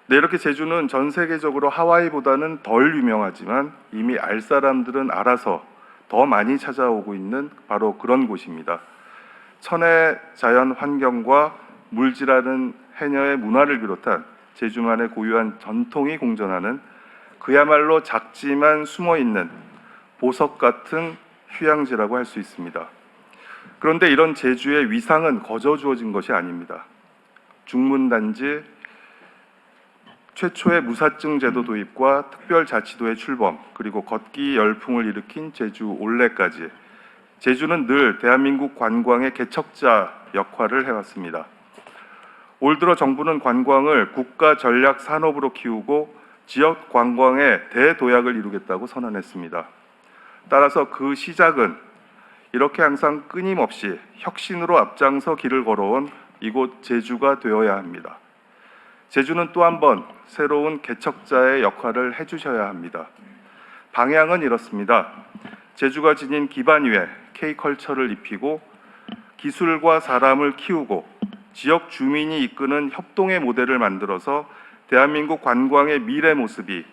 네, 이렇게 제주는 전 세계적으로 하와이보다는 덜 유명하지만 이미 알 사람들은 알아서 더 많이 찾아오고 있는 바로 그런 곳입니다. 천혜 자연 환경과 물질하는 해녀의 문화를 비롯한 제주만의 고유한 전통이 공존하는 그야말로 작지만 숨어있는 보석 같은 휴양지라고 할 수 있습니다. 그런데 이런 제주의 위상은 거저 주어진 것이 아닙니다. 중문단지 최초의 무사증 제도 도입과 특별자치도의 출범, 그리고 걷기 열풍을 일으킨 제주 올레까지 제주는 늘 대한민국 관광의 개척자 역할을 해왔습니다. 올 들어 정부는 관광을 국가 전략 산업으로 키우고 지역 관광의 대도약을 이루겠다고 선언했습니다. 따라서 그 시작은 이렇게 항상 끊임없이 혁신으로 앞장서 길을 걸어온 이곳 제주가 되어야 합니다. 제주는 또 한 번 새로운 개척자의 역할을 해주셔야 합니다. 방향은 이렇습니다. 제주가 지닌 기반 위에 K컬처를 입히고 기술과 사람을 키우고 지역 주민이 이끄는 협동의 모델을 만들어서 대한민국 관광의 미래 모습이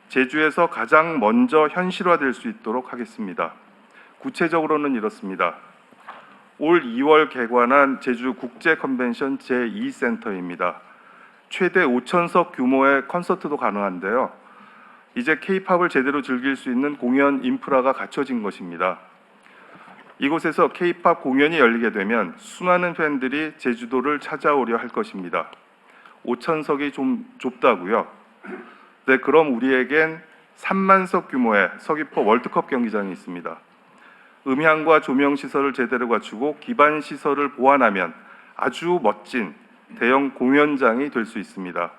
제주에서 가장 먼저 현실화될 수 있도록 하겠습니다. 구체적으로는 이렇습니다. 올 2월 개관한 제주 국제 컨벤션 제2센터입니다. 최대 5,000석 규모의 콘서트도 가능한데요. 이제 K-팝을 제대로 즐길 수 있는 공연 인프라가 갖춰진 것입니다. 이곳에서 K-팝 공연이 열리게 되면 수많은 팬들이 제주도를 찾아오려 할 것입니다. 5,000석이 좀 좁다고요? 네, 그럼 우리에겐 3만석 규모의 서귀포 월드컵 경기장이 있습니다. 음향과 조명 시설을 제대로 갖추고 기반 시설을 보완하면 아주 멋진 대형 공연장이 될 수 있습니다.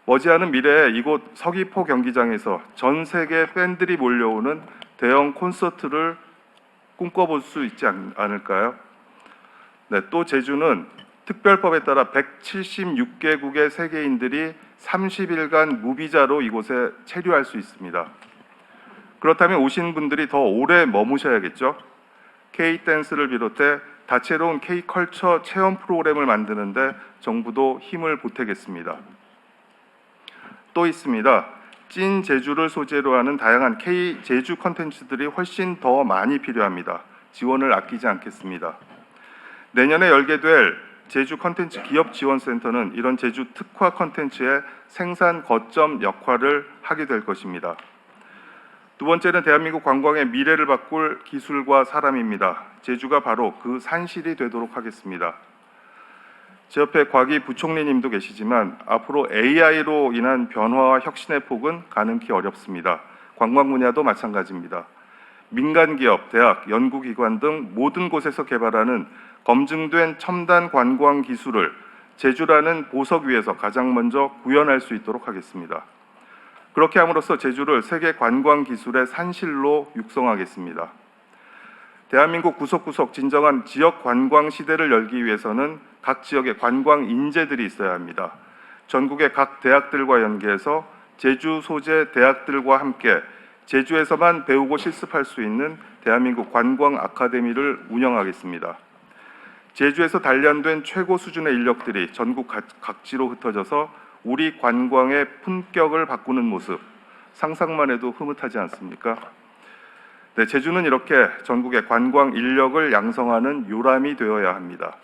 머지않은 미래에 이곳 서귀포 경기장에서 전 세계 팬들이 몰려오는 대형 콘서트를 꿈꿔볼 수 있지 않을까요? 네, 또 제주는 특별법에 따라 176개국의 세계인들이 30일간 무비자로 이곳에 체류할 수 있습니다. 그렇다면 오신 분들이 더 오래 머무셔야겠죠? K-댄스를 비롯해 다채로운 K-컬처 체험 프로그램을 만드는데 정부도 힘을 보태겠습니다. 또 있습니다. 찐 제주를 소재로 하는 다양한 K-제주 컨텐츠들이 훨씬 더 많이 필요합니다. 지원을 아끼지 않겠습니다. 내년에 열게 될 제주 컨텐츠 기업 지원센터는 이런 제주 특화 컨텐츠의 생산 거점 역할을 하게 될 것입니다. 두 번째는 대한민국 관광의 미래를 바꿀 기술과 사람입니다. 제주가 바로 그 산실이 되도록 하겠습니다. 제 옆에 곽이 부총리님도 계시지만 앞으로 AI로 인한 변화와 혁신의 폭은 가늠키 어렵습니다. 관광 분야도 마찬가지입니다. 민간 기업, 대학, 연구기관 등 모든 곳에서 개발하는 검증된 첨단 관광 기술을 제주라는 보석 위에서 가장 먼저 구현할 수 있도록 하겠습니다. 그렇게 함으로써 제주를 세계 관광 기술의 산실로 육성하겠습니다. 대한민국 구석구석 진정한 지역 관광 시대를 열기 위해서는 각 지역에 관광 인재들이 있어야 합니다. 전국의 각 대학들과 연계해서 제주 소재 대학들과 함께 제주에서만 배우고 실습할 수 있는 대한민국 관광 아카데미를 운영하겠습니다. 제주에서 단련된 최고 수준의 인력들이 전국 각지로 흩어져서 우리 관광의 품격을 바꾸는 모습, 상상만 해도 흐뭇하지 않습니까? 네, 제주는 이렇게 전국의 관광 인력을 양성하는 요람이 되어야 합니다.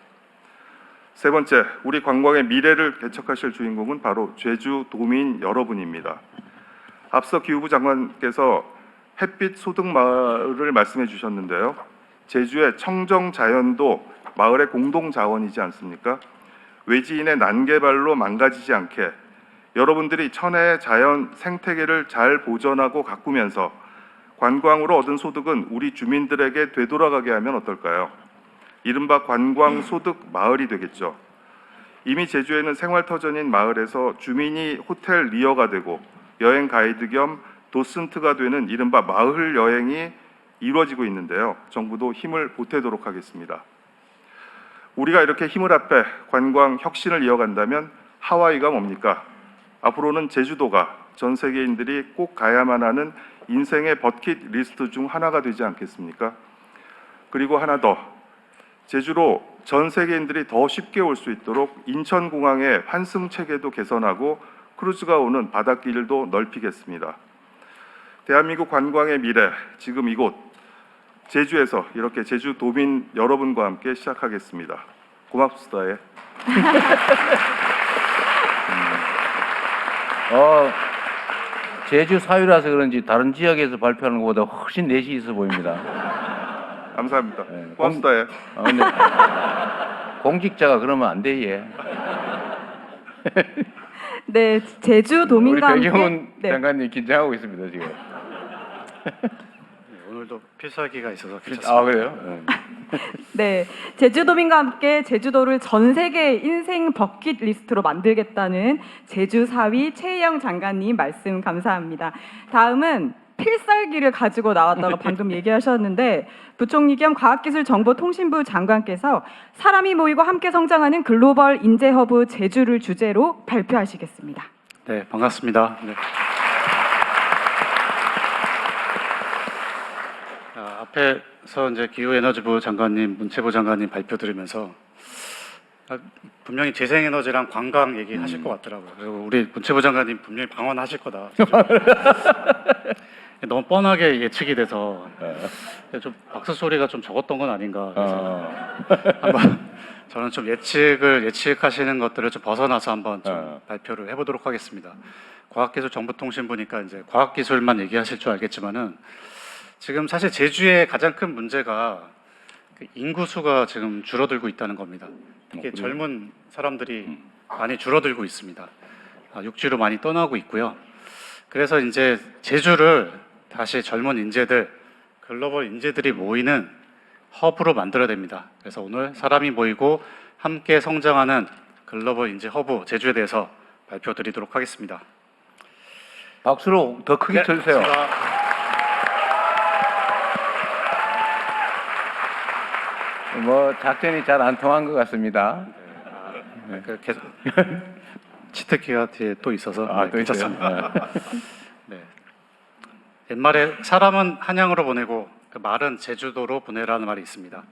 세 번째, 우리 관광의 미래를 개척하실 주인공은 바로 제주도민 여러분입니다. 앞서 기후부 장관께서 햇빛 소득 마을을 말씀해 주셨는데요. 제주의 청정 자연도 마을의 공동 자원이지 않습니까? 외지인의 난개발로 망가지지 않게 여러분들이 천혜의 자연 생태계를 잘 보존하고 가꾸면서 관광으로 얻은 소득은 우리 주민들에게 되돌아가게 하면 어떨까요? 이른바 관광 소득 마을이 되겠죠. 이미 제주에는 생활터전인 마을에서 주민이 호텔 리어가 되고 여행 가이드 겸 도슨트가 되는 이른바 마을 여행이 이루어지고 있는데요. 정부도 힘을 보태도록 하겠습니다. 우리가 이렇게 힘을 합해 관광 혁신을 이어간다면 하와이가 뭡니까? 앞으로는 제주도가 전 세계인들이 꼭 가야만 하는 인생의 버킷 리스트 중 하나가 되지 않겠습니까? 그리고 하나 더, 제주로 전 세계인들이 더 쉽게 올 수 있도록 인천공항의 환승 체계도 개선하고 크루즈가 오는 바닷길도 넓히겠습니다. 대한민국 관광의 미래, 지금 이곳 제주에서 이렇게 제주도민 여러분과 함께 시작하겠습니다. 고맙습니다. 예. 제주 사유라서 그런지 다른 지역에서 발표하는 것보다 훨씬 내시 있어 보입니다. 감사합니다. 네, 고맙습니다. 예. 근데 공직자가 그러면 안 돼, 예. 네, 제주도민과 우리 백영훈 함께 네. 장관님 긴장하고 있습니다 지금. 오늘도 필살기가 있어서 괜찮습니다. 아 그래요? 네, 제주도민과 함께 제주도를 전 세계 인생 버킷리스트로 만들겠다는 제주사위 최희영 장관님 말씀 감사합니다. 다음은 필살기를 가지고 나왔다고 방금 얘기하셨는데 부총리 겸 과학기술정보통신부 장관께서 사람이 모이고 함께 성장하는 글로벌 인재허브 제주를 주제로 발표하시겠습니다. 네, 반갑습니다. 네. 앞에서 이제 기후에너지부 장관님, 문체부 장관님 발표 들으면서 분명히 재생에너지랑 관광 얘기하실 것 같더라고요. 그리고 우리 문체부 장관님 분명히 방언하실 거다. 너무 뻔하게 예측이 돼서 좀 박수 소리가 좀 적었던 건 아닌가. 그래서 한번 저는 좀 예측하시는 것들을 좀 벗어나서 한번 좀 발표를 해보도록 하겠습니다. 과학기술정보통신부니까 이제 과학기술만 얘기하실 줄 알겠지만은 지금 사실 제주의 가장 큰 문제가 인구 수가 지금 줄어들고 있다는 겁니다. 특히 그래요? 젊은 사람들이 많이 줄어들고 있습니다. 육지로 많이 떠나고 있고요. 그래서 이제 제주를 다시 젊은 인재들, 글로벌 인재들이 모이는 허브로 만들어야 됩니다. 그래서 오늘 사람이 모이고 함께 성장하는 글로벌 인재 허브 제주에 대해서 발표드리도록 하겠습니다. 박수로 더 크게 쳐주세요. 뭐 작전이 잘 안 통한 것 같습니다. 치트키가 뒤에 또 있어서 또 있어요? 괜찮습니다. 네. 옛말에 사람은 한양으로 보내고 그 말은 제주도로 보내라는 말이 있습니다.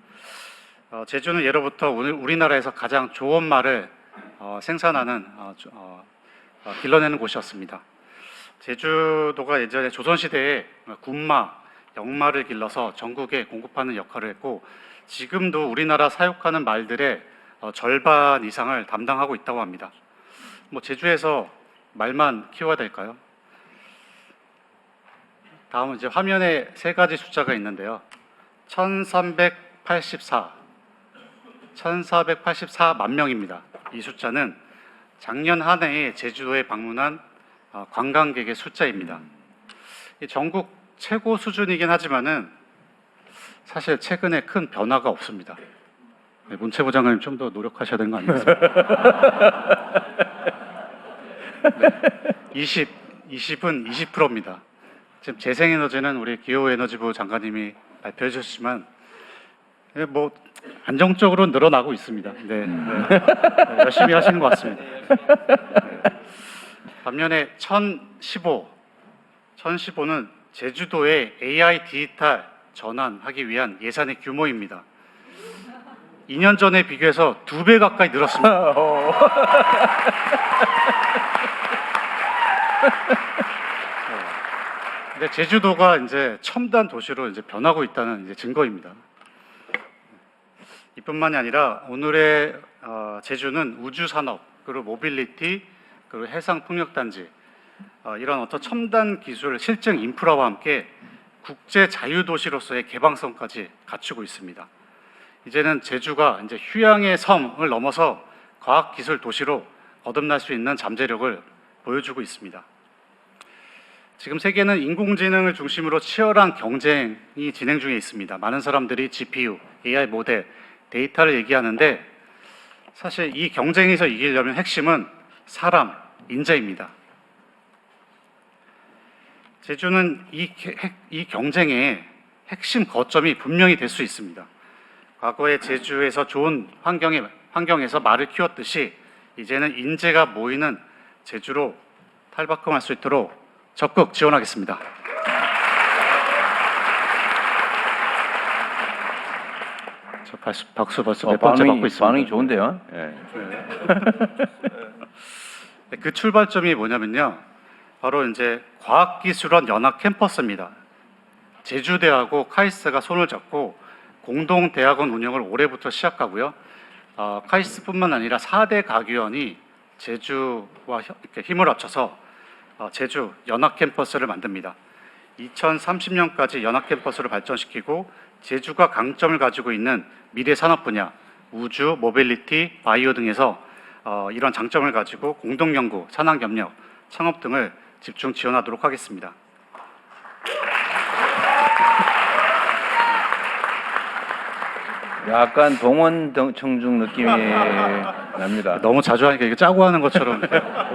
제주는 예로부터 우리나라에서 가장 좋은 말을 생산하는 길러내는 곳이었습니다. 제주도가 예전에 조선시대에 군마, 영마를 길러서 전국에 공급하는 역할을 했고 지금도 우리나라 사육하는 말들의 절반 이상을 담당하고 있다고 합니다. 뭐 제주에서 말만 키워야 될까요? 다음은 이제 화면에 세 가지 숫자가 있는데요. 1484만 명입니다. 이 숫자는 작년 한 해에 제주도에 방문한 관광객의 숫자입니다. 전국 최고 수준이긴 하지만은 사실 최근에 큰 변화가 없습니다. 네, 문체부 장관님 좀 더 노력하셔야 되는 거 아니겠습니까? 네, 20은 20%입니다. 지금 재생에너지는 우리 기후에너지부 장관님이 발표해 주셨지만 뭐 안정적으로 늘어나고 있습니다. 네, 열심히 하시는 것 같습니다. 네. 반면에 1015는 제주도의 AI 디지털 전환하기 위한 예산의 규모입니다. 2년 전에 비교해서 2배 가까이 늘었습니다. 근데 제주도가 이제 첨단 도시로 이제 변하고 있다는 이제 증거입니다. 이뿐만이 아니라 오늘의 제주는 우주 산업, 그리고 모빌리티, 그리고 해상 풍력 단지 이런 어떤 첨단 기술, 실증 인프라와 함께 국제 자유 도시로서의 개방성까지 갖추고 있습니다. 이제는 제주가 이제 휴양의 섬을 넘어서 과학 기술 도시로 거듭날 수 있는 잠재력을 보여주고 있습니다. 지금 세계는 인공지능을 중심으로 치열한 경쟁이 진행 중에 있습니다. 많은 사람들이 GPU, AI 모델, 데이터를 얘기하는데 사실 이 경쟁에서 이기려면 핵심은 사람, 인재입니다. 제주는 이 경쟁의 핵심 거점이 분명히 될 수 있습니다. 과거에 제주에서 좋은 환경에서 말을 키웠듯이 이제는 인재가 모이는 제주로 탈바꿈할 수 있도록 적극 지원하겠습니다. 저 박수 벌써 몇 번째 받고 있습니다. 반응이 좋은데요? 예. 네, 그 출발점이 뭐냐면요. 바로 이제 과학기술원 연합 캠퍼스입니다. 제주대하고 카이스트가 손을 잡고 공동 대학원 운영을 올해부터 시작하고요. 카이스트뿐만 아니라 4대 가교원이 제주와 이렇게 힘을 합쳐서 제주 연합 캠퍼스를 만듭니다. 2030년까지 연합 캠퍼스를 발전시키고 제주가 강점을 가지고 있는 미래 산업 분야, 우주, 모빌리티, 바이오 등에서 이런 장점을 가지고 공동 연구, 산학 협력, 창업 등을 집중 지원하도록 하겠습니다. 약간 동원 청중 느낌이 납니다. 너무 자주 하니까 이게 짜고 하는 것처럼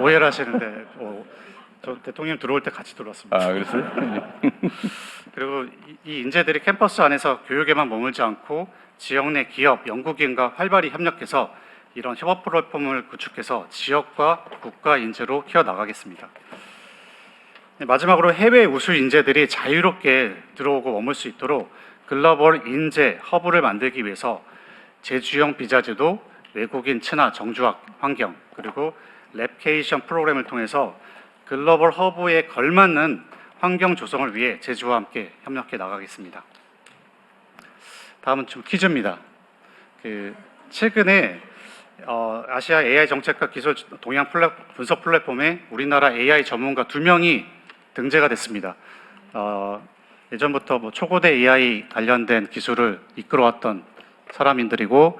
오해를 하시는데 저 대통령 들어올 때 같이 들어왔습니다. 아, 그랬어요? 그리고 이 인재들이 캠퍼스 안에서 교육에만 머물지 않고 지역 내 기업, 연구기관과 활발히 협력해서 이런 협업 플랫폼을 구축해서 지역과 국가 인재로 키워나가겠습니다. 네, 마지막으로 해외 우수 인재들이 자유롭게 들어오고 머물 수 있도록 글로벌 인재 허브를 만들기 위해서 제주형 비자제도, 외국인 친화 정주학 환경, 그리고 랩케이션 프로그램을 통해서 글로벌 허브에 걸맞는 환경 조성을 위해 제주와 함께 협력해 나가겠습니다. 다음은 좀 퀴즈입니다. 최근에 아시아 AI 정책과 기술 동향 분석 플랫폼에 우리나라 AI 전문가 2명이 등재가 됐습니다. 예전부터 뭐 초고대 AI 관련된 기술을 이끌어왔던 사람인들이고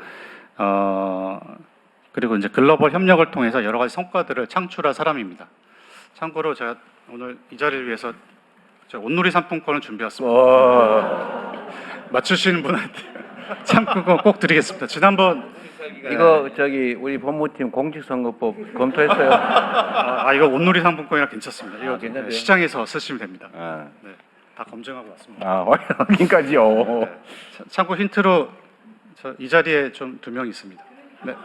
그리고 이제 글로벌 협력을 통해서 여러 가지 성과들을 창출한 사람입니다. 참고로 제가 오늘 이 자리를 위해서 제가 온누리 상품권을 준비했습니다. 맞추시는 분한테 상품권 꼭 드리겠습니다. 지난번 이거 저기 우리 법무팀 공직선거법 검토했어요? 이거 온누리 상품권이라 괜찮습니다. 이거 괜찮대요? 시장에서 쓰시면 됩니다. 아, 네, 다 검증하고 왔습니다. 확인까지요. 참고 힌트로 이 자리에 좀 2명 있습니다. 네.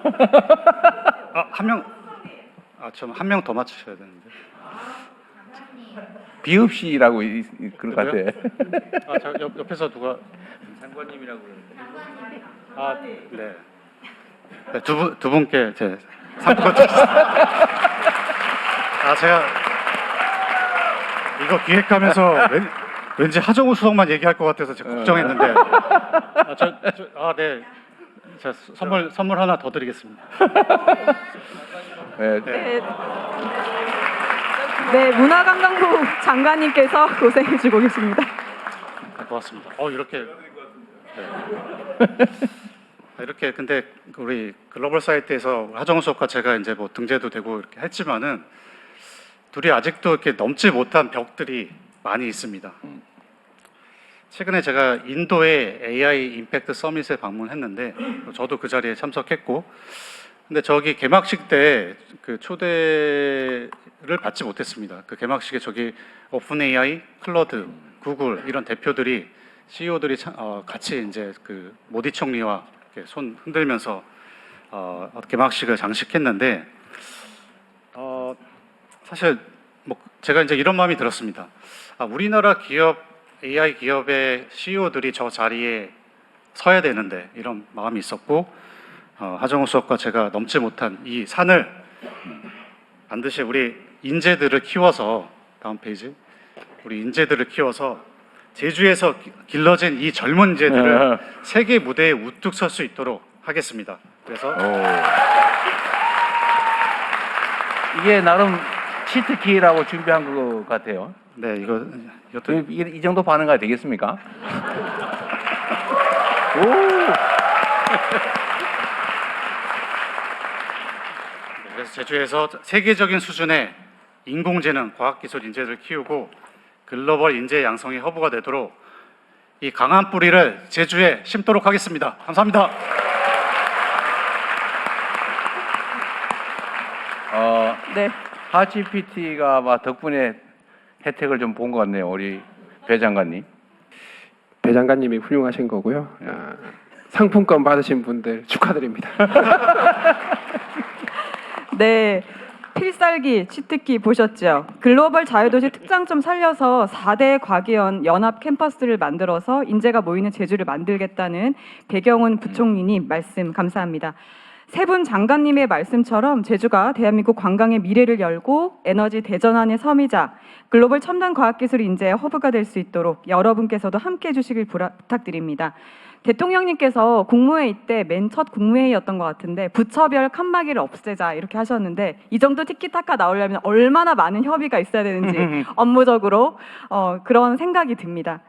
한 명, 좀 한 명 더 맞추셔야 되는데. 비읍시라고 그런 것 누구요? 같아. 저 옆에서 누가 장관님이라고 그러는데. 네. 네, 두 분께 제 상품권 드리겠습니다. 제가 이거 기획하면서 왠지 하정우 수석만 얘기할 것 같아서 제가 걱정했는데 네. 제가 선물 하나 더 드리겠습니다. 네. 네, 문화관광부 장관님께서 고생해주고 계십니다. 고맙습니다. 이렇게 이렇게 근데 우리 글로벌 사이트에서 하정우 수석과 제가 이제 뭐 등재도 되고 이렇게 했지만은 둘이 아직도 이렇게 넘지 못한 벽들이 많이 있습니다. 최근에 제가 인도의 AI 임팩트 서밋에 방문했는데 저도 그 자리에 참석했고, 근데 저기 개막식 때 그 초대를 받지 못했습니다. 그 개막식에 저기 오픈 AI, 클로드, 구글 이런 대표들이 CEO들이 같이 이제 그 모디 총리와 이렇게 손 흔들면서 개막식을 장식했는데 사실 뭐 제가 이제 이런 마음이 들었습니다. 우리나라 기업 AI 기업의 CEO들이 저 자리에 서야 되는데 이런 마음이 있었고 하정우 수석과 제가 넘지 못한 이 산을 반드시 우리 인재들을 키워서 다음 페이지 우리 인재들을 키워서 제주에서 길러진 이 젊은 인재들을 세계 무대에 우뚝 설 수 있도록 하겠습니다. 그래서 이게 나름 치트키라고 준비한 것 같아요. 네, 이거 이 정도 반응가 되겠습니까? 그래서 제주에서 세계적인 수준의 인공지능, 과학기술 인재를 키우고 글로벌 인재 양성의 허브가 되도록 이 강한 뿌리를 제주에 심도록 하겠습니다. 감사합니다. 네, 하치PT가 막 덕분에 혜택을 좀 본 것 같네요, 우리 배 장관님. 배 장관님이 훌륭하신 거고요. 상품권 받으신 분들 축하드립니다. 네. 필살기, 치트키 보셨죠? 글로벌 자유도시 특장점 살려서 4대 과기원 연합 캠퍼스를 만들어서 인재가 모이는 제주를 만들겠다는 배경훈 부총리님 말씀 감사합니다. 세 분 장관님의 말씀처럼 제주가 대한민국 관광의 미래를 열고 에너지 대전환의 섬이자 글로벌 첨단 과학기술 인재의 허브가 될 수 있도록 여러분께서도 함께해 주시길 부탁드립니다. 대통령님께서 국무회의 때 맨 첫 국무회의였던 것 같은데 부처별 칸막이를 없애자 이렇게 하셨는데 이 정도 티키타카 나오려면 얼마나 많은 협의가 있어야 되는지 업무적으로 그런 생각이 듭니다.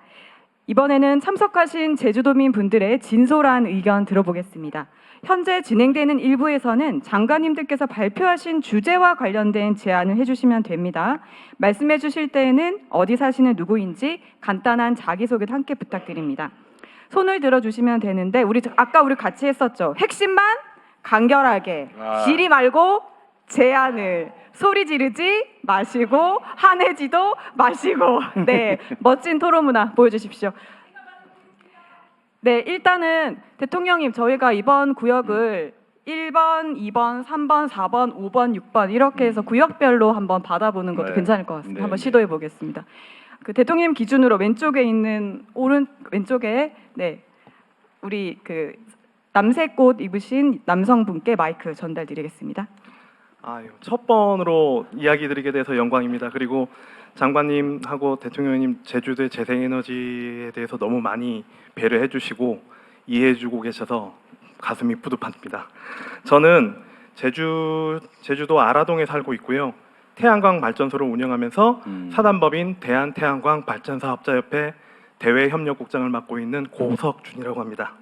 이번에는 참석하신 제주도민 분들의 진솔한 의견 들어보겠습니다. 현재 진행되는 일부에서는 장관님들께서 발표하신 주제와 관련된 제안을 해주시면 됩니다. 말씀해 주실 때에는 어디 사시는 누구인지 간단한 자기소개도 함께 부탁드립니다. 손을 들어주시면 되는데 아까 우리 같이 했었죠. 핵심만 간결하게 지리 말고 제안을 소리 지르지 마시고 화내지도 마시고 네 멋진 토론 문화 보여주십시오. 네, 일단은 대통령님 저희가 이번 구역을 1번, 2번, 3번, 4번, 5번, 6번 이렇게 해서 구역별로 한번 받아보는 것도 네. 괜찮을 것 같습니다. 네, 한번 네. 시도해 보겠습니다. 그 대통령 기준으로 왼쪽에 있는 왼쪽에 네 우리 그 남색 옷 입으신 남성분께 마이크 전달드리겠습니다. 첫 번으로 이야기 드리게 돼서 영광입니다. 그리고 장관님하고 대통령님 제주도의 재생에너지에 대해서 너무 많이 배려해 주시고 이해해 주고 계셔서 가슴이 뿌듯합니다. 저는 제주도 아라동에 살고 있고요. 태양광 발전소를 운영하면서 사단법인 대한태양광 발전사업자협회 대외협력국장을 맡고 있는 고석준이라고 합니다.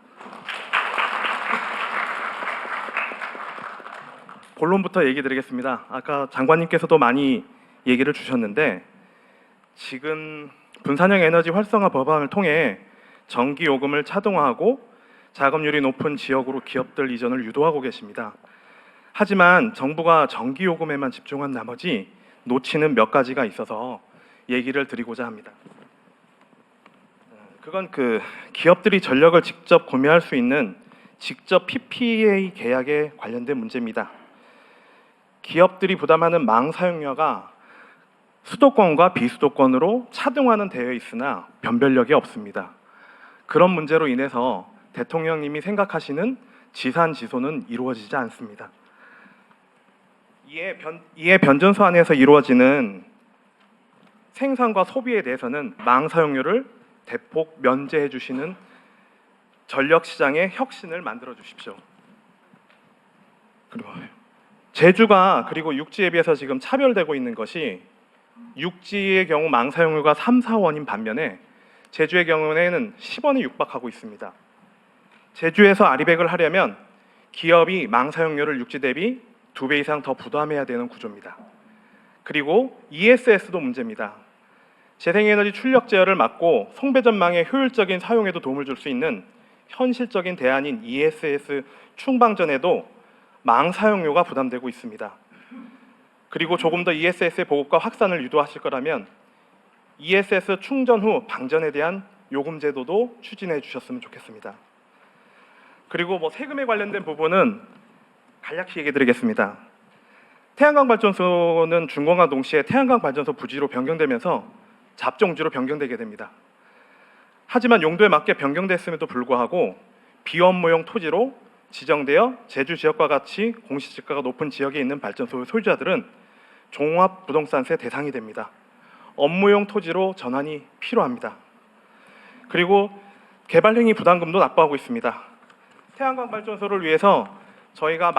본론부터 얘기 드리겠습니다. 아까 장관님께서도 많이 얘기를 주셨는데 지금 분산형 에너지 활성화 법안을 통해 전기 요금을 차등화하고 자금률이 높은 지역으로 기업들 이전을 유도하고 계십니다. 하지만 정부가 전기 요금에만 집중한 나머지 놓치는 몇 가지가 있어서 얘기를 드리고자 합니다. 그건 기업들이 전력을 직접 구매할 수 있는 직접 PPA 계약에 관련된 문제입니다. 기업들이 부담하는 망 사용료가 수도권과 비수도권으로 차등화는 되어 있으나 변별력이 없습니다. 그런 문제로 인해서 대통령님이 생각하시는 지산지소는 이루어지지 않습니다. 이에 변전소 안에서 이루어지는 생산과 소비에 대해서는 망 사용료를 대폭 면제해 주시는 전력 시장의 혁신을 만들어 주십시오. 그리고 제주가 그리고 육지에 비해서 지금 차별되고 있는 것이 육지의 경우 망 사용료가 3, 4원인 반면에 제주의 경우에는 10원에 육박하고 있습니다. 제주에서 아리백을 하려면 기업이 망 사용료를 육지 대비 2배 이상 더 부담해야 되는 구조입니다. 그리고 ESS도 문제입니다. 재생에너지 출력 제어를 막고 송배전망의 효율적인 사용에도 도움을 줄 수 있는 현실적인 대안인 ESS 충방전에도 망 사용료가 부담되고 있습니다. 그리고 조금 더 ESS의 보급과 확산을 유도하실 거라면 ESS 충전 후 방전에 대한 요금 제도도 추진해 주셨으면 좋겠습니다. 그리고 세금에 관련된 부분은 간략히 얘기 드리겠습니다. 태양광 발전소는 준공과 동시에 태양광 발전소 부지로 변경되면서 잡종지로 변경되게 됩니다. 하지만 용도에 맞게 변경됐음에도 불구하고 비업무용 토지로 지정되어 제주 지역과 같이 공시지가가 높은 지역에 있는 발전소 소유자들은 종합부동산세 대상이 됩니다. 업무용 토지로 전환이 필요합니다. 그리고 개발행위 부담금도 납부하고 있습니다. 태양광 발전소를 위해서 저희가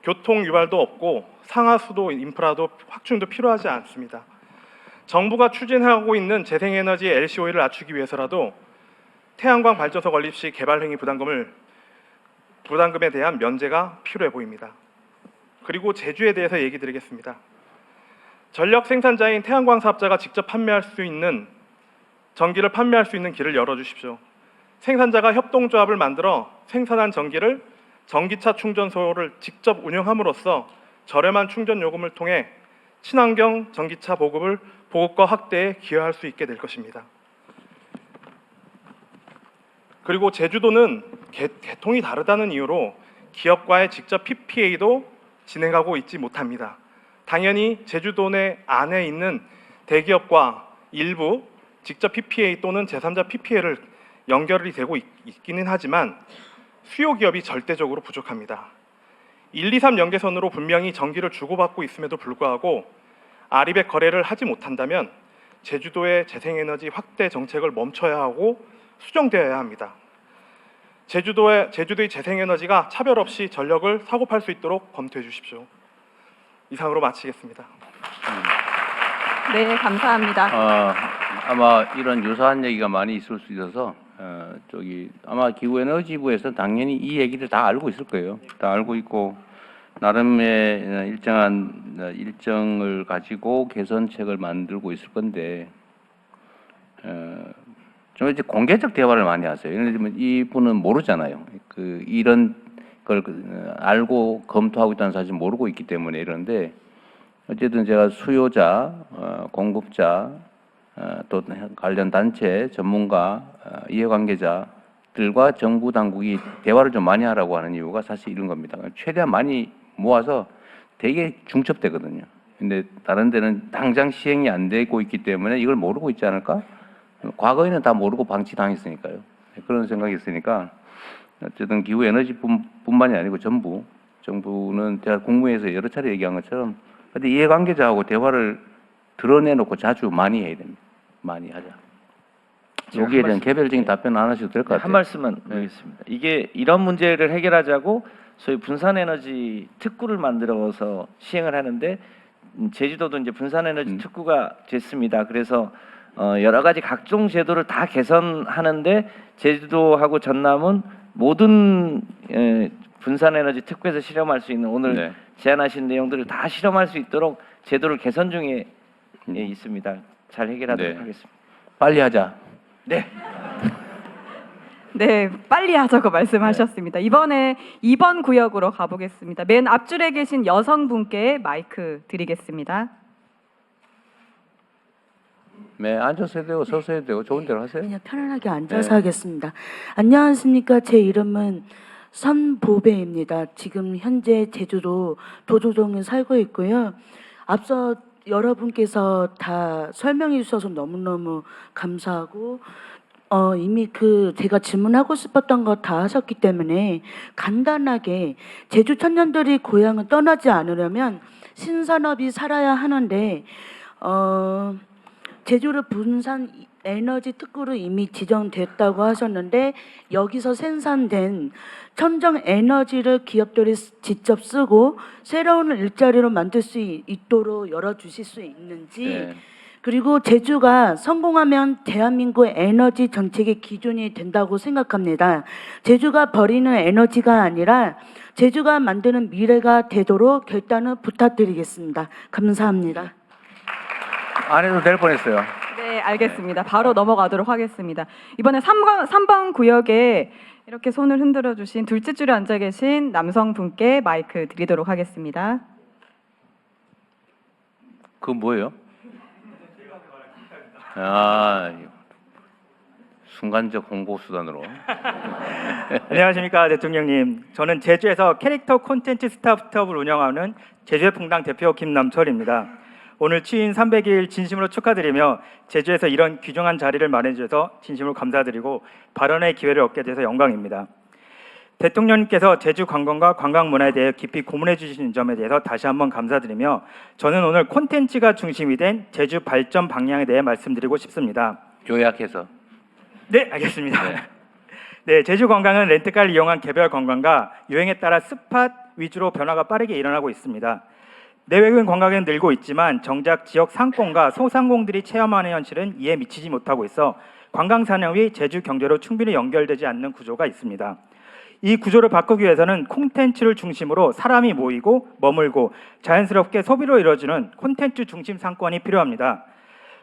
교통 유발도 없고 상하수도 인프라도 확충도 필요하지 않습니다. 정부가 추진하고 있는 재생에너지 LCOE를 낮추기 위해서라도 태양광 발전소 건립 시 개발행위 부담금에 대한 면제가 필요해 보입니다. 그리고 제주에 대해서 얘기 드리겠습니다. 전력 생산자인 태양광 사업자가 직접 판매할 수 있는 전기를 판매할 수 있는 길을 열어주십시오. 생산자가 협동조합을 만들어 생산한 전기를 전기차 충전소를 직접 운영함으로써 저렴한 충전 요금을 통해 친환경 전기차 보급과 확대에 기여할 수 있게 될 것입니다. 그리고 제주도는 계통이 다르다는 이유로 기업과의 직접 PPA도 진행하고 있지 못합니다. 당연히 제주도 내 안에 있는 대기업과 일부 직접 PPA 또는 제3자 PPA를 연결이 되고 있기는 하지만 수요 기업이 절대적으로 부족합니다. 1, 2, 3 연계선으로 분명히 전기를 주고받고 있음에도 불구하고 아리백 거래를 하지 못한다면 제주도의 재생에너지 확대 정책을 멈춰야 하고 수정되어야 합니다. 제주도의 재생에너지가 차별 없이 전력을 사고 팔 수 있도록 검토해 주십시오. 이상으로 마치겠습니다. 네, 감사합니다. 아마 이런 유사한 얘기가 많이 있을 수 있어서 아마 기후에너지부에서 당연히 이 얘기를 다 알고 있을 거예요. 다 알고 있고 나름의 일정한 일정을 가지고 개선책을 만들고 있을 건데 좀 이제 공개적 대화를 많이 하세요. 예를 들면 이분은 모르잖아요. 이런 걸 알고 검토하고 있다는 사실 모르고 있기 때문에 이런데 어쨌든 제가 수요자, 공급자, 또 관련 단체, 전문가, 이해관계자들과 정부 당국이 대화를 좀 많이 하라고 하는 이유가 사실 이런 겁니다. 최대한 많이 모아서 되게 중첩되거든요. 근데 다른 데는 당장 시행이 안 되고 있기 때문에 이걸 모르고 있지 않을까? 과거에는 다 모르고 방치당했으니까요. 그런 생각이 있으니까 어쨌든 기후에너지뿐만이 아니고 정부는 제가 국무회의에서 여러 차례 얘기한 것처럼 근데 이해관계자하고 대화를 드러내놓고 자주 많이 해야 됩니다. 많이 하자. 여기에 대한 개별적인 답변 안 하셔도 될 것 같아요. 한 말씀만 드리겠습니다. 이게 이런 문제를 해결하자고 소위 분산에너지 특구를 만들어서 시행을 하는데 제주도도 이제 분산에너지 특구가 됐습니다. 그래서 여러 가지 각종 제도를 다 개선하는데 제주도하고 전남은 모든 분산에너지 특구에서 실험할 수 있는 오늘 네. 제안하신 내용들을 다 실험할 수 있도록 제도를 개선 중에 있습니다. 잘 해결하도록 네. 하겠습니다. 빨리 하자. 네. 네, 빨리 하자고 말씀하셨습니다. 이번에 2번 구역으로 가보겠습니다. 맨 앞줄에 계신 여성분께 마이크 드리겠습니다. 네, 앉아서 해도 되고 서서 해도 되고 좋은 대로 하세요. 그냥 편안하게 앉아서 네. 하겠습니다. 안녕하십니까. 제 이름은 선보배입니다. 지금 현재 제주도 도조동에 살고 있고요. 앞서 여러분께서 다 설명해 주셔서 너무너무 감사하고 이미 제가 질문하고 싶었던 거 다 하셨기 때문에 간단하게 제주 청년들이 고향을 떠나지 않으려면 신산업이 살아야 하는데 제주를 분산 에너지 특구로 이미 지정됐다고 하셨는데 여기서 생산된 천정 에너지를 기업들이 직접 쓰고 새로운 일자리로 만들 수 있도록 열어주실 수 있는지 네. 그리고 제주가 성공하면 대한민국의 에너지 정책의 기준이 된다고 생각합니다. 제주가 버리는 에너지가 아니라 제주가 만드는 미래가 되도록 결단을 부탁드리겠습니다. 감사합니다. 안 해도 될 뻔했어요. 네, 알겠습니다. 바로 넘어가도록 하겠습니다. 이번에 3번 구역에 이렇게 손을 흔들어 주신 둘째 줄에 앉아 계신 남성분께 마이크 드리도록 하겠습니다. 그건 뭐예요? 아, 순간적 홍보 수단으로. 안녕하십니까 대통령님. 저는 제주에서 캐릭터 콘텐츠 스타트업을 운영하는 제주의 풍당 대표 김남철입니다. 오늘 취임 300일 진심으로 축하드리며 제주에서 이런 귀중한 자리를 마련해 주셔서 진심으로 감사드리고 발언의 기회를 얻게 돼서 영광입니다. 대통령님께서 제주 관광과 관광 문화에 대해 깊이 고문해 주신 점에 대해서 다시 한번 감사드리며 저는 오늘 콘텐츠가 중심이 된 제주 발전 방향에 대해 말씀드리고 싶습니다. 요약해서. 네, 알겠습니다. 네. 네, 제주 관광은 렌트카를 이용한 개별 관광과 유행에 따라 스팟 위주로 변화가 빠르게 일어나고 있습니다. 내외국인 관광은 늘고 있지만 정작 지역 상권과 소상공들이 체험하는 현실은 이에 미치지 못하고 있어 관광 산업이 제주 경제로 충분히 연결되지 않는 구조가 있습니다. 이 구조를 바꾸기 위해서는 콘텐츠를 중심으로 사람이 모이고 머물고 자연스럽게 소비로 이루어지는 콘텐츠 중심 상권이 필요합니다.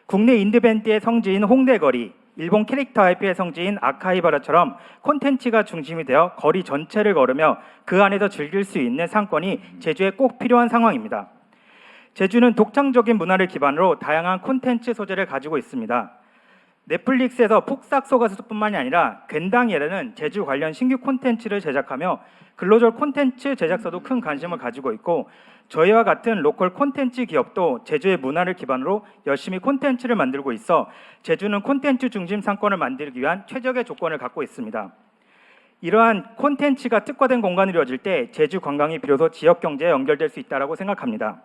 국내 인디밴드의 성지인 홍대거리, 일본 캐릭터 IP의 성지인 아카이바라처럼 콘텐츠가 중심이 되어 거리 전체를 걸으며 그 안에서 즐길 수 있는 상권이 제주에 꼭 필요한 상황입니다. 제주는 독창적인 문화를 기반으로 다양한 콘텐츠 소재를 가지고 있습니다. 넷플릭스에서 폭삭 속가수뿐만이 아니라 괜당이라는 제주 관련 신규 콘텐츠를 제작하며 글로벌 콘텐츠 제작사도 큰 관심을 가지고 있고 저희와 같은 로컬 콘텐츠 기업도 제주의 문화를 기반으로 열심히 콘텐츠를 만들고 있어 제주는 콘텐츠 중심 상권을 만들기 위한 최적의 조건을 갖고 있습니다. 이러한 콘텐츠가 특화된 공간이 이루어질 때 제주 관광이 비로소 지역 경제에 연결될 수 있다고 생각합니다.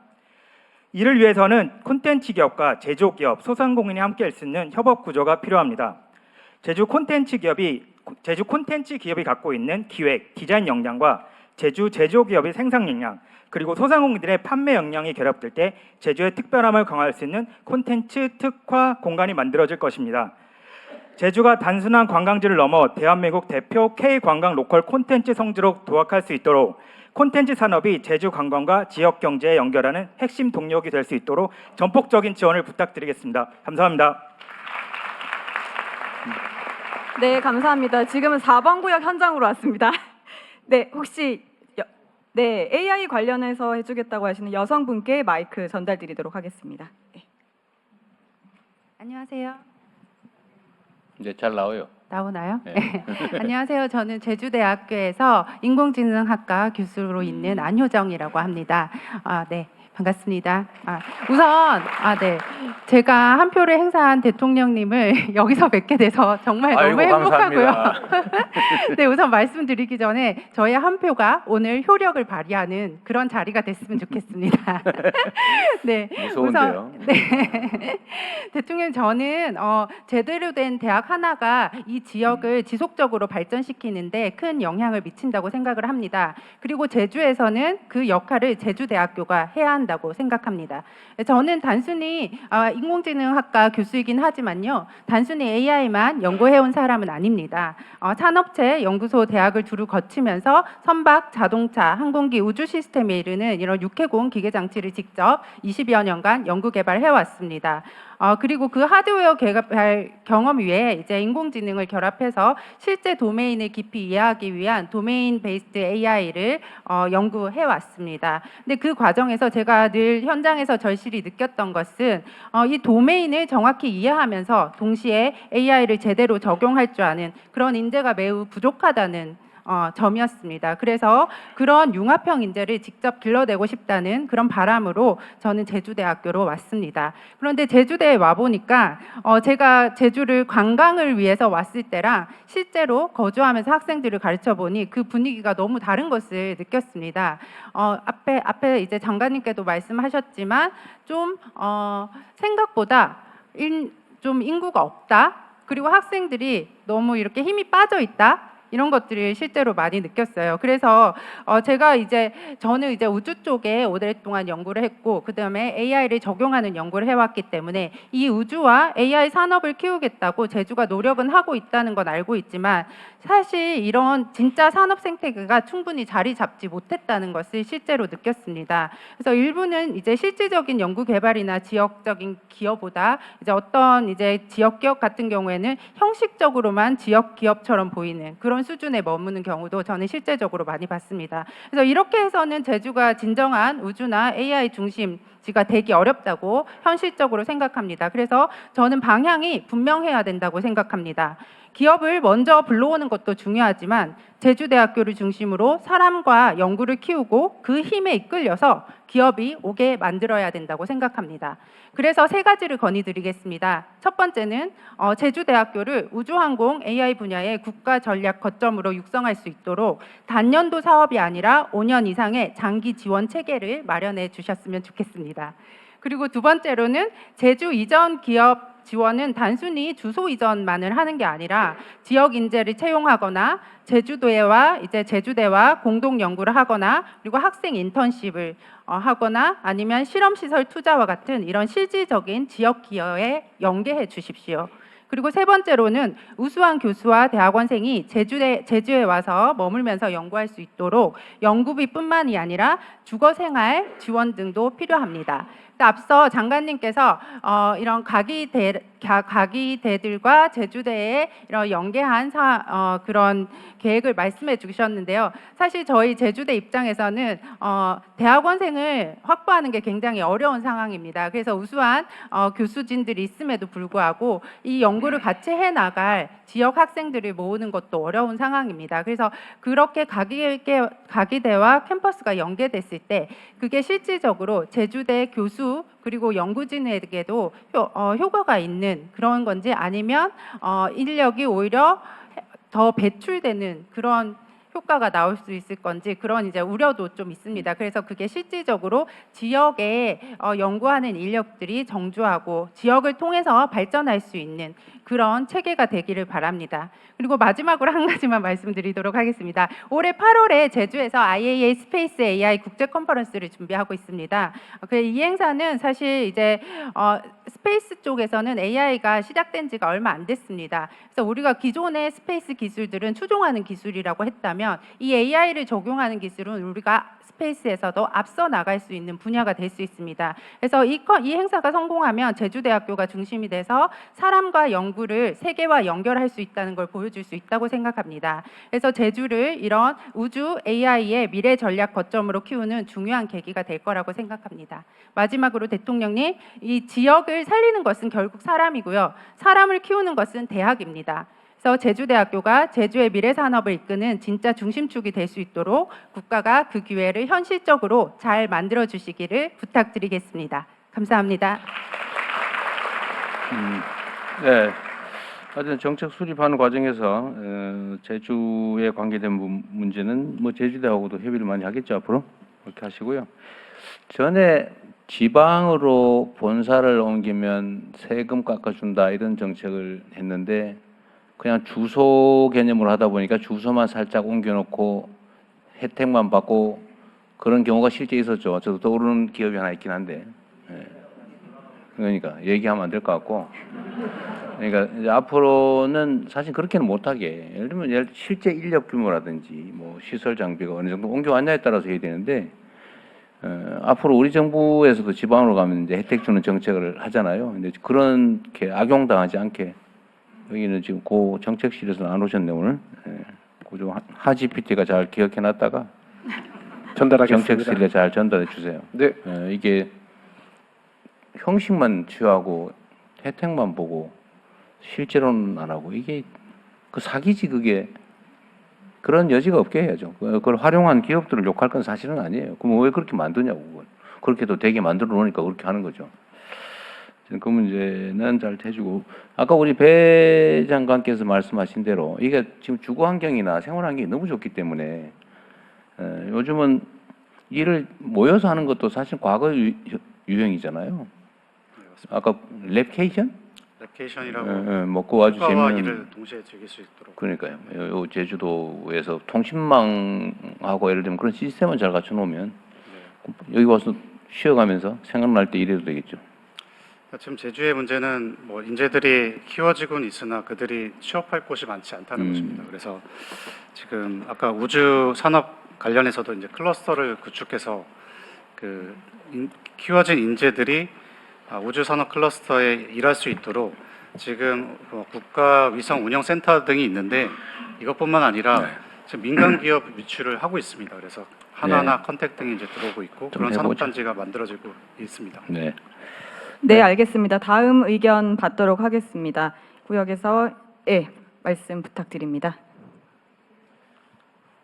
이를 위해서는 콘텐츠 기업과 제조기업, 소상공인이 함께 할 수 있는 협업 구조가 필요합니다. 제주 콘텐츠 기업이 갖고 있는 기획, 디자인 역량과 제주 제조기업의 생산 역량, 그리고 소상공인들의 판매 역량이 결합될 때 제주의 특별함을 강화할 수 있는 콘텐츠 특화 공간이 만들어질 것입니다. 제주가 단순한 관광지를 넘어 대한민국 대표 K-관광 로컬 콘텐츠 성지로 도약할 수 있도록 콘텐츠 산업이 제주 관광과 지역 경제에 연결하는 핵심 동력이 될 수 있도록 전폭적인 지원을 부탁드리겠습니다. 감사합니다. 네, 감사합니다. 지금은 4번 구역 현장으로 왔습니다. 네, 혹시 네, AI 관련해서 해주겠다고 하시는 여성분께 마이크 전달드리도록 하겠습니다. 네. 안녕하세요. 이제 잘 나와요. 나오나요? 네. 안녕하세요. 저는 제주대학교에서 인공지능학과 교수로 있는 안효정이라고 합니다. 네. 반갑습니다. 네. 제가 한 표를 행사한 대통령님을 여기서 뵙게 돼서 정말 너무 행복하고요. 네, 우선 말씀드리기 전에 저의 한 표가 오늘 효력을 발휘하는 그런 자리가 됐으면 좋겠습니다. 네, 무서운데요. 네. 대통령 저는 제대로 된 대학 하나가 이 지역을 지속적으로 발전시키는데 큰 영향을 미친다고 생각을 합니다. 그리고 제주에서는 그 역할을 제주대학교가 해야 하는 한다고 생각합니다. 저는 단순히 인공지능학과 교수이긴 하지만요, 단순히 AI만 연구해온 사람은 아닙니다. 산업체, 연구소, 대학을 두루 거치면서 선박, 자동차, 항공기, 우주 시스템에 이르는 이런 육해공 기계장치를 직접 20여 년간 연구 개발해 왔습니다. 그리고 그 하드웨어 개발 경험 위에 이제 인공지능을 결합해서 실제 도메인을 깊이 이해하기 위한 도메인 베이스드 AI를 연구해 왔습니다. 근데 그 과정에서 제가 늘 현장에서 절실히 느꼈던 것은 이 도메인을 정확히 이해하면서 동시에 AI를 제대로 적용할 줄 아는 그런 인재가 매우 부족하다는 점이었습니다. 그래서 그런 융합형 인재를 직접 길러내고 싶다는 그런 바람으로 저는 제주대학교로 왔습니다. 그런데 제주대에 와 보니까 제가 제주를 관광을 위해서 왔을 때랑 실제로 거주하면서 학생들을 가르쳐 보니 그 분위기가 너무 다른 것을 느꼈습니다. 앞에 이제 장관님께도 말씀하셨지만 좀 생각보다 좀 인구가 없다. 그리고 학생들이 너무 이렇게 힘이 빠져 있다. 이런 것들을 실제로 많이 느꼈어요. 그래서 저는 이제 우주 쪽에 오랫동안 연구를 했고 그다음에 AI를 적용하는 연구를 해왔기 때문에 이 우주와 AI 산업을 키우겠다고 제주가 노력은 하고 있다는 건 알고 있지만 사실 이런 진짜 산업 생태계가 충분히 자리 잡지 못했다는 것을 실제로 느꼈습니다. 그래서 일부는 이제 실질적인 연구 개발이나 지역적인 기여보다 이제 어떤 이제 지역 기업 같은 경우에는 형식적으로만 지역 기업처럼 보이는 그런 수준에 머무는 경우도 저는 실제적으로 많이 봤습니다. 그래서 이렇게 해서는 제주가 진정한 우주나 AI 중심지가 되기 어렵다고 현실적으로 생각합니다. 그래서 저는 방향이 분명해야 된다고 생각합니다. 기업을 먼저 불러오는 것도 중요하지만 제주대학교를 중심으로 사람과 연구를 키우고 그 힘에 이끌려서 기업이 오게 만들어야 된다고 생각합니다. 그래서 세 가지를 건의드리겠습니다. 첫 번째는 제주대학교를 우주항공 AI 분야의 국가 전략 거점으로 육성할 수 있도록 단년도 사업이 아니라 5년 이상의 장기 지원 체계를 마련해 주셨으면 좋겠습니다. 그리고 두 번째로는 제주 이전 기업 지원은 단순히 주소 이전만을 하는 게 아니라 지역 인재를 채용하거나 제주대와 공동 연구를 하거나 그리고 학생 인턴십을 하거나 아니면 실험시설 투자와 같은 이런 실질적인 지역 기여에 연계해 주십시오. 그리고 세 번째로는 우수한 교수와 대학원생이 제주에 와서 머물면서 연구할 수 있도록 연구비뿐만이 아니라 주거생활 지원 등도 필요합니다. 앞서 장관님께서 이런 가기대들과 제주대에 이런 연계한 그런 계획을 말씀해 주셨는데요. 사실 저희 제주대 입장에서는 대학원생을 확보하는 게 굉장히 어려운 상황입니다. 그래서 우수한 교수진들이 있음에도 불구하고 이 연구를 같이 해나갈 지역 학생들을 모으는 것도 어려운 상황입니다. 그래서 그렇게 가기대와 캠퍼스가 연계됐을 때 그게 실질적으로 제주대 교수 그리고 연구진에게도 효과가 있는 그런 건지 아니면 인력이 오히려 더 배출되는 그런 효과가 나올 수 있을 건지 그런 이제 우려도 좀 있습니다. 그래서 그게 실질적으로 지역에 연구하는 인력들이 정주하고 지역을 통해서 발전할 수 있는 그런 체계가 되기를 바랍니다. 그리고 마지막으로 한 가지만 말씀드리도록 하겠습니다. 올해 8월에 제주에서 IAA 스페이스 AI 국제 컨퍼런스를 준비하고 있습니다. 이 행사는 사실 이제 스페이스 쪽에서는 AI가 시작된 지가 얼마 안 됐습니다. 그래서 우리가 기존의 스페이스 기술들은 추종하는 기술이라고 했다면 이 AI를 적용하는 기술은 우리가 스페이스에서도 앞서 나갈 수 있는 분야가 될 수 있습니다. 그래서 이 행사가 성공하면 제주대학교가 중심이 돼서 사람과 연구를 세계와 연결할 수 있다는 걸 보여줄 수 있다고 생각합니다. 그래서 제주를 이런 우주 AI의 미래 전략 거점으로 키우는 중요한 계기가 될 거라고 생각합니다. 마지막으로 대통령님, 이 지역을 살리는 것은 결국 사람이고요. 사람을 키우는 것은 대학입니다. 그래서 제주대학교가 제주의 미래 산업을 이끄는 진짜 중심축이 될 수 있도록 국가가 그 기회를 현실적으로 잘 만들어 주시기를 부탁드리겠습니다. 감사합니다. 네. 하여튼 정책 수립하는 과정에서 제주에 관계된 문제는 뭐 제주대하고도 협의를 많이 하겠죠 앞으로 그렇게 하시고요. 전에 지방으로 본사를 옮기면 세금 깎아준다 이런 정책을 했는데 그냥 주소 개념으로 하다 보니까 주소만 살짝 옮겨놓고 혜택만 받고 그런 경우가 실제 있었죠. 저도 떠오르는 기업이 하나 있긴 한데. 예. 그러니까 얘기하면 안 될 것 같고. 그러니까 이제 앞으로는 사실 그렇게는 못하게, 예를 들면 실제 인력 규모라든지 뭐 시설 장비가 어느 정도 옮겨왔냐에 따라서 해야 되는데, 앞으로 우리 정부에서도 지방으로 가면 이제 혜택 주는 정책을 하잖아요. 근데 그렇게 악용당하지 않게, 여기는 지금 고 정책실에서는 안 오셨네 오늘. 그좀 하지 PT가 잘 기억해놨다가 전달하겠습니다. 정책실에 잘 전달해 주세요. 네. 이게 형식만 취하고 혜택만 보고 실제로는 안 하고, 이게 그 사기지. 그게 그런 여지가 없게 해야죠. 그걸 활용한 기업들을 욕할 건 사실은 아니에요. 그럼 왜 그렇게 만드냐고. 그걸 그렇게도 되게 만들어 놓으니까 그렇게 하는 거죠. 그 문제는 잘 해주고, 아까 우리 배 장관께서 말씀하신 대로 이게 지금 주거 환경이나 생활 환경이 너무 좋기 때문에 요즘은 일을 모여서 하는 것도 사실 과거 유행이잖아요. 아까 랩케이션? 랩케이션이라고 먹고 아주 휴가와 재밌는. 일을 동시에 즐길 수 있도록. 그러니까요. 요 제주도에서 통신망하고 예를 들면 그런 시스템을 잘 갖춰 놓으면 여기 와서 쉬어가면서 생각날 때 일해도 되겠죠. 지금 제주의 문제는 뭐 인재들이 키워지고는 있으나 그들이 취업할 곳이 많지 않다는 것입니다. 그래서 지금 아까 우주 산업 관련해서도 이제 클러스터를 구축해서 그 키워진 인재들이 우주 산업 클러스터에 일할 수 있도록 지금 국가 위성 운영 센터 등이 있는데, 이것뿐만 아니라 지금 민간 기업 유치를 하고 있습니다. 그래서 하나하나 컨택 등이 이제 들어오고 있고 그런 산업 단지가 만들어지고 있습니다. 네. 네, 알겠습니다. 다음 의견 받도록 하겠습니다. 구역에서 말씀 부탁드립니다.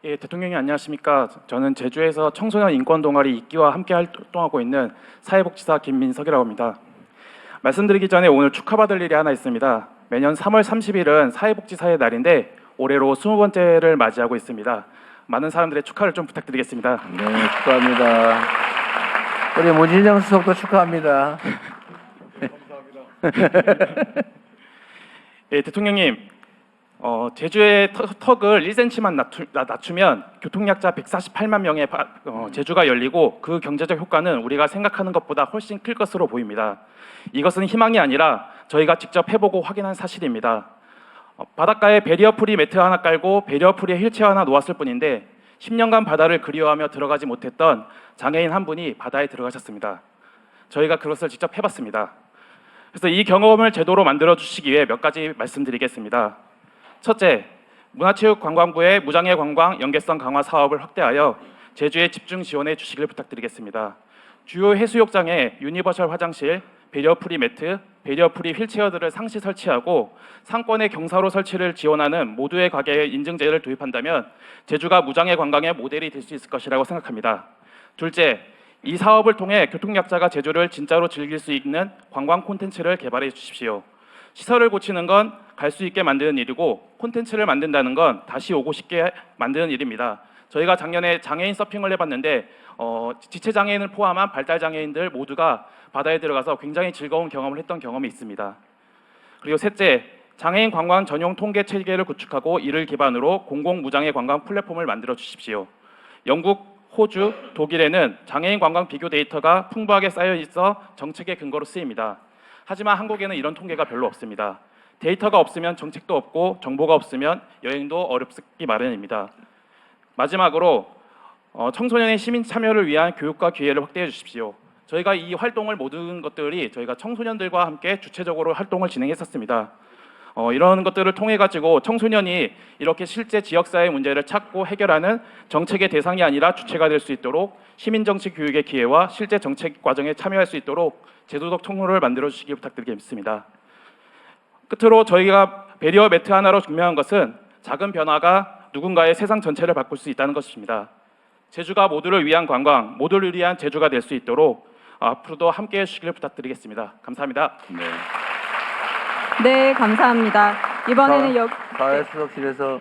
예, 대통령님 안녕하십니까? 저는 제주에서 청소년 인권 동아리 이끼와 함께 활동하고 있는 사회복지사 김민석이라고 합니다. 말씀드리기 전에 오늘 축하받을 일이 하나 있습니다. 매년 3월 30일은 사회복지사의 날인데 올해로 20번째를 맞이하고 있습니다. 많은 사람들의 축하를 좀 부탁드리겠습니다. 네, 축하합니다. 우리 문진영 수석도 축하합니다. 예, 대통령님, 제주의 턱을 1cm만 낮추면 교통약자 148만 명의 제주가 열리고 그 경제적 효과는 우리가 생각하는 것보다 훨씬 클 것으로 보입니다. 이것은 희망이 아니라 저희가 직접 해보고 확인한 사실입니다. 바닷가에 베리어프리 매트 하나 깔고 베리어프리에 휠체어 하나 놓았을 뿐인데 10년간 바다를 그리워하며 들어가지 못했던 장애인 한 분이 바다에 들어가셨습니다. 저희가 그것을 직접 해봤습니다. 그래서 이 경험을 제도로 만들어 주시기 위해 몇 가지 말씀드리겠습니다. 첫째, 문화체육관광부의 무장애 관광 연계성 강화 사업을 확대하여 제주에 집중 지원해 주시길 부탁드리겠습니다. 주요 해수욕장에 유니버셜 화장실, 베리어프리 매트, 베리어프리 휠체어들을 상시 설치하고 상권의 경사로 설치를 지원하는 모두의 가게 인증제를 도입한다면 제주가 무장애 관광의 모델이 될 수 있을 것이라고 생각합니다. 둘째, 이 사업을 통해 교통약자가 제주를 진짜로 즐길 수 있는 관광 콘텐츠를 개발해 주십시오. 시설을 고치는 건 갈 수 있게 만드는 일이고 콘텐츠를 만든다는 건 다시 오고 싶게 만드는 일입니다. 저희가 작년에 장애인 서핑을 해봤는데 지체장애인을 포함한 발달장애인들 모두가 바다에 들어가서 굉장히 즐거운 경험을 했던 경험이 있습니다. 그리고 셋째, 장애인 관광 전용 통계 체계를 구축하고 이를 기반으로 공공무장애 관광 플랫폼을 만들어 주십시오. 영국, 호주, 독일에는 장애인 관광 비교 데이터가 풍부하게 쌓여 있어 정책의 근거로 쓰입니다. 하지만 한국에는 이런 통계가 별로 없습니다. 데이터가 없으면 정책도 없고 정보가 없으면 여행도 어렵기 마련입니다. 마지막으로 청소년의 시민 참여를 위한 교육과 기회를 확대해 주십시오. 저희가 이 활동을 모든 것들이 저희가 청소년들과 함께 주체적으로 활동을 진행했었습니다. 이런 것들을 통해 가지고 청소년이 이렇게 실제 지역사회 문제를 찾고 해결하는 정책의 대상이 아니라 주체가 될 수 있도록 시민정치 교육의 기회와 실제 정책 과정에 참여할 수 있도록 제도적 통로를 만들어 주시기 부탁드리겠습니다. 끝으로 저희가 베리어 매트 하나로 증명한 것은 작은 변화가 누군가의 세상 전체를 바꿀 수 있다는 것입니다. 제주가 모두를 위한 관광, 모두를 위한 제주가 될 수 있도록 앞으로도 함께해 주시길 부탁드리겠습니다. 감사합니다. 네, 감사합니다. 이번에는 사회수석실에서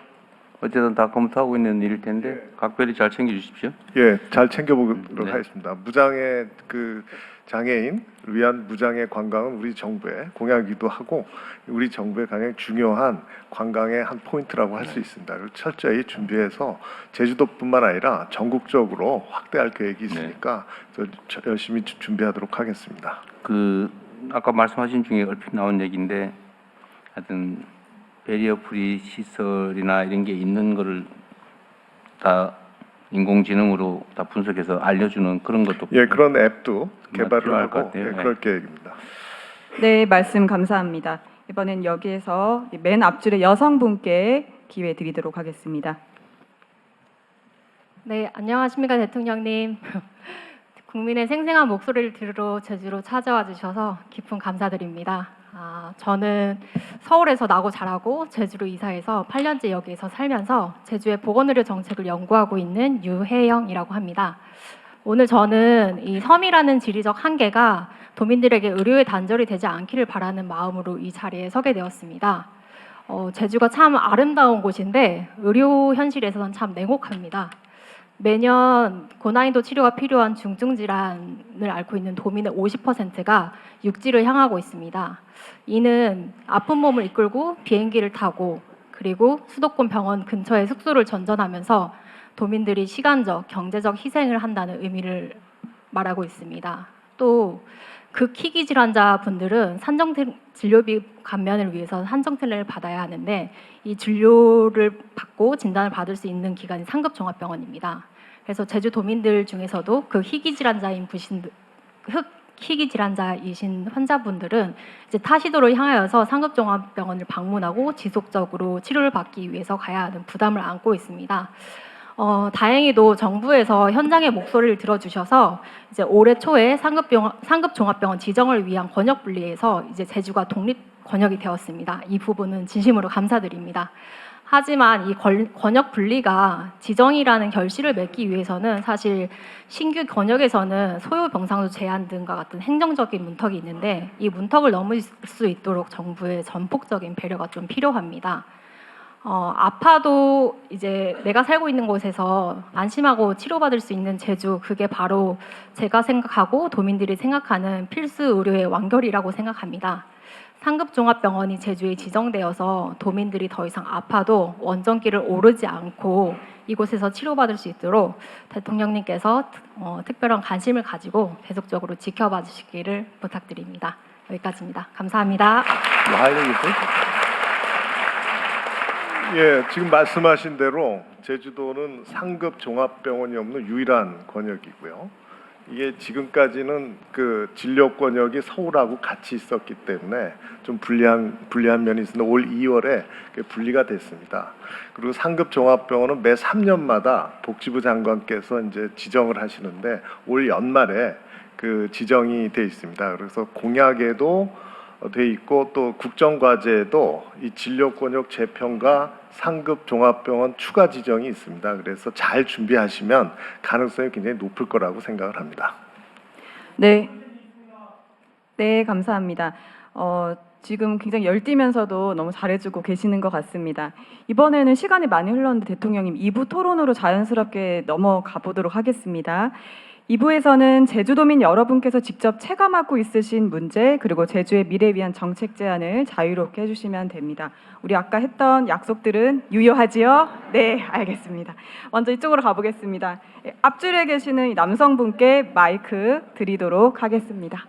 어쨌든 다 검토하고 있는 일일 텐데 각별히 잘 챙겨주십시오. 예, 잘 챙겨보도록 네. 하겠습니다. 무장애 그 장애인을 위한 무장애 관광은 우리 정부의 공약이기도 하고 우리 정부의 가장 중요한 관광의 한 포인트라고 할 수 있습니다. 그리고 철저히 준비해서 제주도뿐만 아니라 전국적으로 확대할 계획이 있으니까 열심히 준비하도록 하겠습니다. 그 아까 말씀하신 중에 얼핏 나온 얘기인데 하여튼 베리어 프리 시설이나 이런 게 있는 거를 다 인공지능으로 다 분석해서 알려주는 그런 것도 예, 그런 앱도 개발을 필요할 것 하고 같아요. 예, 그럴 계획입니다. 네, 말씀 감사합니다. 이번엔 여기에서 맨 앞줄의 여성분께 기회 드리도록 하겠습니다. 네, 안녕하십니까 대통령님. 국민의 생생한 목소리를 들으러 제주로 찾아와 주셔서 깊은 감사드립니다. 저는 서울에서 나고 자라고 제주로 이사해서 8년째 여기에서 살면서 제주의 보건의료 정책을 연구하고 있는 유혜영이라고 합니다. 오늘 저는 이 섬이라는 지리적 한계가 도민들에게 의료의 단절이 되지 않기를 바라는 마음으로 이 자리에 서게 되었습니다. 제주가 참 아름다운 곳인데 의료 현실에서는 참 냉혹합니다. 매년 고난이도 치료가 필요한 중증 질환을 앓고 있는 도민의 50%가 육지를 향하고 있습니다. 이는 아픈 몸을 이끌고 비행기를 타고 그리고 수도권 병원 근처에 숙소를 전전하면서 도민들이 시간적, 경제적 희생을 한다는 의미를 말하고 있습니다. 또 극희귀 질환자 분들은 진료비 감면을 위해서 한정텔레를 받아야 하는데 이 진료를 받고 진단을 받을 수 있는 기관이 상급종합병원입니다. 그래서 제주 도민들 중에서도 그 희귀 질환자이신 환자분들은 이제 타시도를 향하여서 상급종합병원을 방문하고 지속적으로 치료를 받기 위해서 가야 하는 부담을 안고 있습니다. 다행히도 정부에서 현장의 목소리를 들어주셔서 이제 올해 초에 상급종합병원 지정을 위한 권역 분리에서 이제 제주가 독립 권역이 되었습니다. 이 부분은 진심으로 감사드립니다. 하지만 이 권역 분리가 지정이라는 결실을 맺기 위해서는 사실 신규 권역에서는 소요 병상수 제한 등과 같은 행정적인 문턱이 있는데 이 문턱을 넘을 수 있도록 정부의 전폭적인 배려가 좀 필요합니다. 아파도 이제 내가 살고 있는 곳에서 안심하고 치료받을 수 있는 제주, 그게 바로 제가 생각하고 도민들이 생각하는 필수 의료의 완결이라고 생각합니다. 상급종합병원이 제주에 지정되어서 도민들이 더 이상 아파도 원정길을 오르지 않고 이곳에서 치료받을 수 있도록 대통령님께서 특별한 관심을 가지고 계속적으로 지켜봐 주시기를 부탁드립니다. 여기까지입니다. 감사합니다. 뭐 할 얘기 있어요? 예, 지금 말씀하신 대로 제주도는 상급 종합병원이 없는 유일한 권역이고요. 이게 지금까지는 그 진료 권역이 서울하고 같이 있었기 때문에 좀 불리한 면이 있습니다. 올 2월에 분리가 됐습니다. 그리고 상급 종합병원은 매 3년마다 복지부 장관께서 이제 지정을 하시는데 올 연말에 그 지정이 돼 있습니다. 그래서 공약에도 돼 있고 또 국정과제에도 이 진료 권역 재편과 상급 종합병원 추가 지정이 있습니다. 그래서 잘 준비하시면 가능성이 굉장히 높을 거라고 생각을 합니다. 네, 네, 감사합니다. 지금 굉장히 열띠면서도 너무 잘해주고 계시는 것 같습니다. 이번에는 시간이 많이 흘렀는데 대통령님 2부 토론으로 자연스럽게 넘어가 보도록 하겠습니다. 2부에서는 제주도민 여러분께서 직접 체감하고 있으신 문제 그리고 제주의 미래 위한 정책 제안을 자유롭게 해주시면 됩니다. 우리 아까 했던 약속들은 유효하지요? 네, 알겠습니다. 먼저 이쪽으로 가보겠습니다. 앞줄에 계시는 이 남성분께 마이크 드리도록 하겠습니다.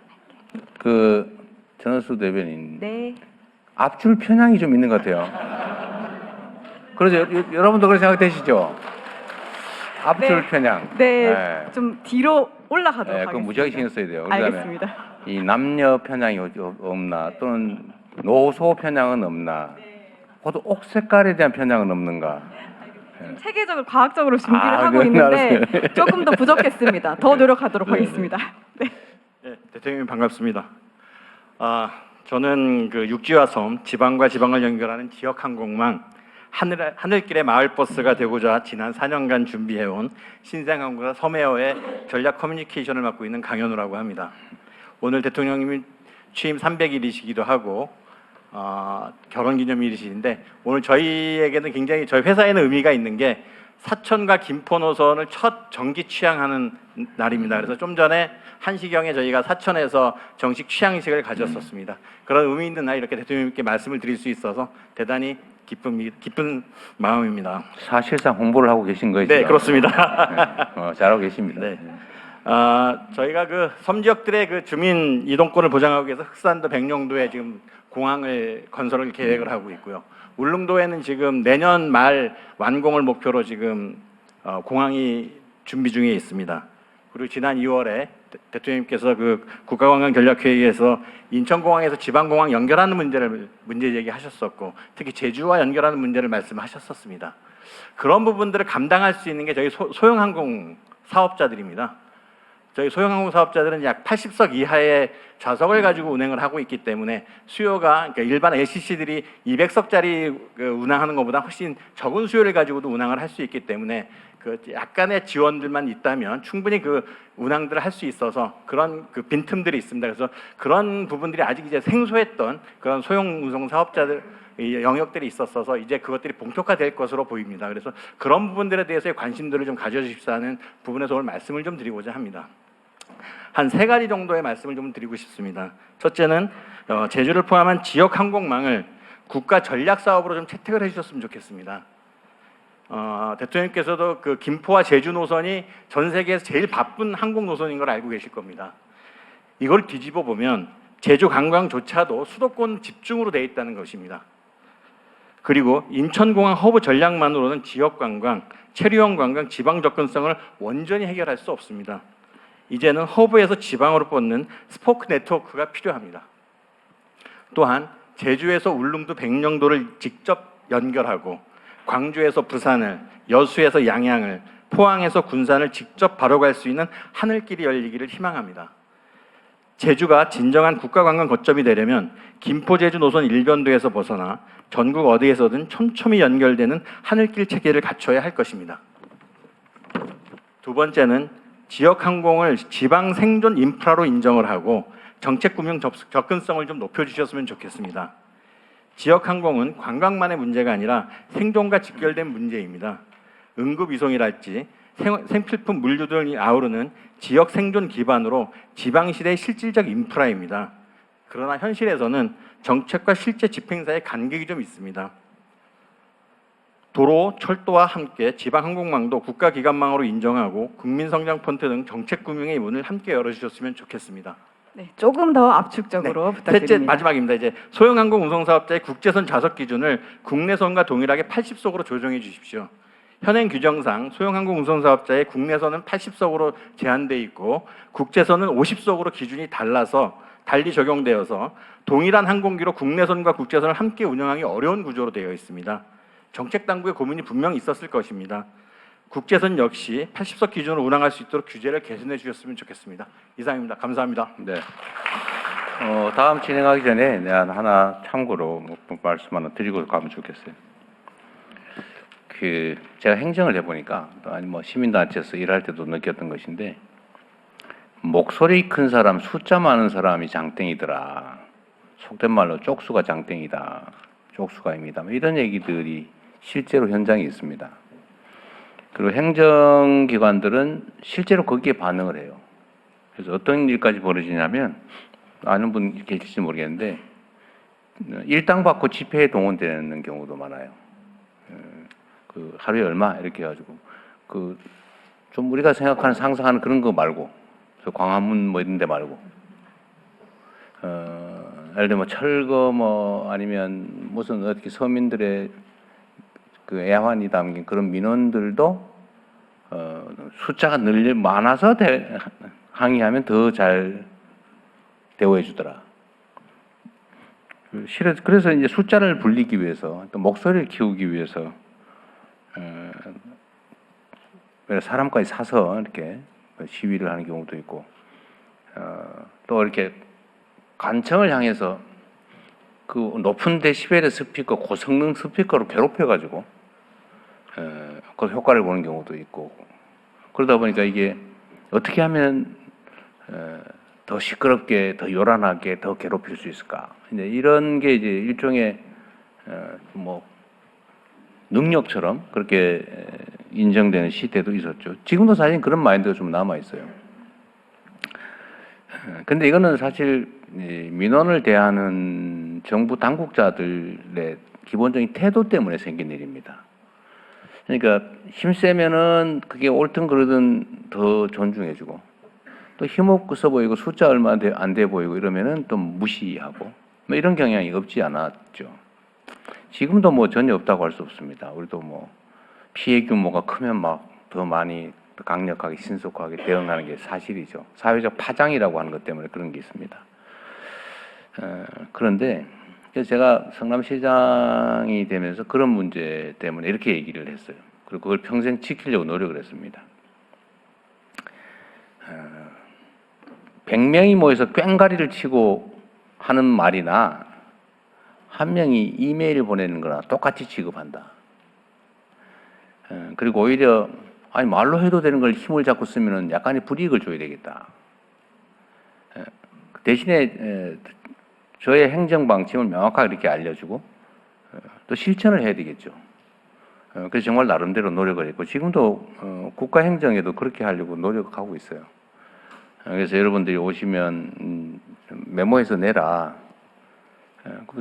그 전원수 대변인 네. 앞줄 편향이 좀 있는 것 같아요. 그러죠? 여러분도 그렇게 생각되시죠? 앞줄 네. 편향. 네, 좀 뒤로 올라가도록 그건 하겠습니다. 무지하게 신경 써야 돼요. 그다음에 알겠습니다. 이 남녀 편향이 없나 또는 노소 편향은 없나 그것도 옥 색깔에 대한 편향은 없는가. 체계적으로 과학적으로 준비를 하고 그건 있는데 알았어요. 조금 더 부족했습니다. 더 노력하도록 하겠습니다. 네. 네, 대통령님 반갑습니다. 저는 그 육지와 섬, 지방과 지방을 연결하는 지역 항공망 하늘길의 마을버스가 되고자 지난 4년간 준비해온 신생항공사 섬에어의 전략 커뮤니케이션을 맡고 있는 강현우라고 합니다. 오늘 대통령님이 취임 300일이시기도 하고 결혼기념일이신데 오늘 저희에게는 굉장히 저희 회사에는 의미가 있는 게 사천과 김포 노선을 첫 정기 취항하는 날입니다. 그래서 좀 전에 1시경에 저희가 사천에서 정식 취항식을 가졌었습니다. 그런 의미 있는 날 이렇게 대통령님께 말씀을 드릴 수 있어서 대단히 기쁜 마음입니다. 사실상 홍보를 하고 계신 거예요. 네, 지금? 그렇습니다. 네. 잘하고 계십니다. 네. 저희가 그 섬 지역들의 그 주민 이동권을 보장하기 위해서 흑산도 백령도에 지금 공항을 건설을 계획을 하고 있고요. 울릉도에는 지금 내년 말 완공을 목표로 지금 공항이 준비 중에 있습니다. 그리고 지난 2월에 대통령님께서 그 국가관광전략회의에서 인천공항에서 지방공항 연결하는 문제 제기하셨었고 특히 제주와 연결하는 문제를 말씀하셨었습니다. 그런 부분들을 감당할 수 있는 게 저희 소형항공 사업자들입니다. 저희 소형항공 사업자들은 약 80석 이하의 좌석을 가지고 운행을 하고 있기 때문에 수요가 그러니까 일반 LCC들이 200석짜리 운항하는 것보다 훨씬 적은 수요를 가지고도 운항을 할 수 있기 때문에 그 약간의 지원들만 있다면 충분히 그 운항들을 할 수 있어서 그런 그 빈틈들이 있습니다. 그래서 그런 부분들이 아직 이제 생소했던 그런 소형 운송 사업자들 영역들이 있었어서 이제 그것들이 본격화될 것으로 보입니다. 그래서 그런 부분들에 대해서의 관심들을 좀 가져주십사 하는 부분에서 오늘 말씀을 좀 드리고자 합니다. 한 3가지 정도의 말씀을 좀 드리고 싶습니다. 첫째는 제주를 포함한 지역 항공망을 국가 전략 사업으로 좀 채택을 해주셨으면 좋겠습니다. 대통령께서도 그 김포와 제주 노선이 전 세계에서 제일 바쁜 항공 노선인 걸 알고 계실 겁니다. 이걸 뒤집어 보면 제주 관광조차도 수도권 집중으로 되어 있다는 것입니다. 그리고 인천공항 허브 전략만으로는 지역 관광, 체류형 관광, 지방 접근성을 완전히 해결할 수 없습니다. 이제는 허브에서 지방으로 뻗는 스포크 네트워크가 필요합니다. 또한 제주에서 울릉도 백령도를 직접 연결하고 광주에서 부산을, 여수에서 양양을, 포항에서 군산을 직접 바로 갈 수 있는 하늘길이 열리기를 희망합니다. 제주가 진정한 국가관광 거점이 되려면 김포 제주 노선 일변도에서 벗어나 전국 어디에서든 촘촘히 연결되는 하늘길 체계를 갖춰야 할 것입니다. 두 번째는 지역 항공을 지방 생존 인프라로 인정을 하고 정책 금융 접근성을 좀 높여주셨으면 좋겠습니다. 지역 항공은 관광만의 문제가 아니라 생존과 직결된 문제입니다. 응급 이송이랄지 생필품 물류 등이 아우르는 지역 생존 기반으로 지방시대의 실질적 인프라입니다. 그러나 현실에서는 정책과 실제 집행 사이에 간격이 좀 있습니다. 도로, 철도와 함께 지방항공망도 국가기관망으로 인정하고 국민성장펀드 등 정책금융의 문을 함께 열어주셨으면 좋겠습니다. 네, 조금 더 압축적으로 부탁드립니다. 셋째, 마지막입니다. 이제 소형항공 운송사업자의 국제선 좌석 기준을 국내선과 동일하게 80석으로 조정해 주십시오. 현행 규정상 소형항공 운송사업자의 국내선은 80석으로 제한돼 있고 국제선은 50석으로 기준이 달리 적용되어서 동일한 항공기로 국내선과 국제선을 함께 운영하기 어려운 구조로 되어 있습니다. 정책 당국의 고민이 분명히 있었을 것입니다. 국제선 역시 80석 기준으로 운항할 수 있도록 규제를 개선해 주셨으면 좋겠습니다. 이상입니다. 감사합니다. 네. 다음 진행하기 전에 내가 하나 참고로 말씀 하나 드리고 가면 좋겠어요. 제가 행정을 해보니까 아니 시민단체에서 일할 때도 느꼈던 것인데 목소리 큰 사람, 숫자 많은 사람이 장땡이더라. 속된 말로 쪽수가 장땡이다. 쪽수가입니다. 이런 얘기들이 실제로 현장에 있습니다. 그리고 행정기관들은 실제로 거기에 반응을 해요. 그래서 어떤 일까지 벌어지냐면 아는 분 계실지 모르겠는데 일당 받고 집회에 동원되는 경우도 많아요. 그 하루에 얼마 이렇게 해가지고 좀 우리가 생각하는 상상하는 그런 거 말고 광화문 이런 데 말고 예를 들면 철거 아니면 무슨 어떻게 서민들의 그 애환이 담긴 그런 민원들도 숫자가 많아서 항의하면 더 잘 대우해 주더라. 그래서 이제 숫자를 불리기 위해서 또 목소리를 키우기 위해서 사람까지 사서 이렇게 시위를 하는 경우도 있고 또 이렇게 관청을 향해서 그 높은 데시벨의 스피커, 고성능 스피커로 괴롭혀가지고 그 효과를 보는 경우도 있고 그러다 보니까 이게 어떻게 하면 더 시끄럽게, 더 요란하게, 더 괴롭힐 수 있을까? 이제 이런 게 이제 일종의 뭐 능력처럼 그렇게 인정되는 시대도 있었죠. 지금도 사실 그런 마인드가 좀 남아 있어요. 근데 이거는 사실 민원을 대하는 정부 당국자들의 기본적인 태도 때문에 생긴 일입니다. 그러니까 힘 세면은 그게 옳든 그러든 더 존중해주고, 또 힘없어 보이고 숫자 얼마 안 돼 보이고 이러면은 또 무시하고, 뭐 이런 경향이 없지 않았죠. 지금도 뭐 전혀 없다고 할 수 없습니다. 우리도 뭐 피해 규모가 크면 막 더 많이 더 강력하게 신속하게 대응하는 게 사실이죠. 사회적 파장이라고 하는 것 때문에 그런 게 있습니다. 그런데 그래서 제가 성남시장이 되면서 그런 문제 때문에 이렇게 얘기를 했어요. 그리고 그걸 평생 지키려고 노력을 했습니다. 100명이 모여서 꽹가리를 치고 하는 말이나 한 명이 이메일을 보내는 거나 똑같이 취급한다. 그리고 오히려 아니 말로 해도 되는 걸 힘을 잡고 쓰면은 약간의 불이익을 줘야 되겠다. 대신에 저의 행정 방침을 명확하게 이렇게 알려주고 또 실천을 해야 되겠죠. 그래서 정말 나름대로 노력을 했고 지금도 국가 행정에도 그렇게 하려고 노력하고 있어요. 그래서 여러분들이 오시면 메모해서 내라.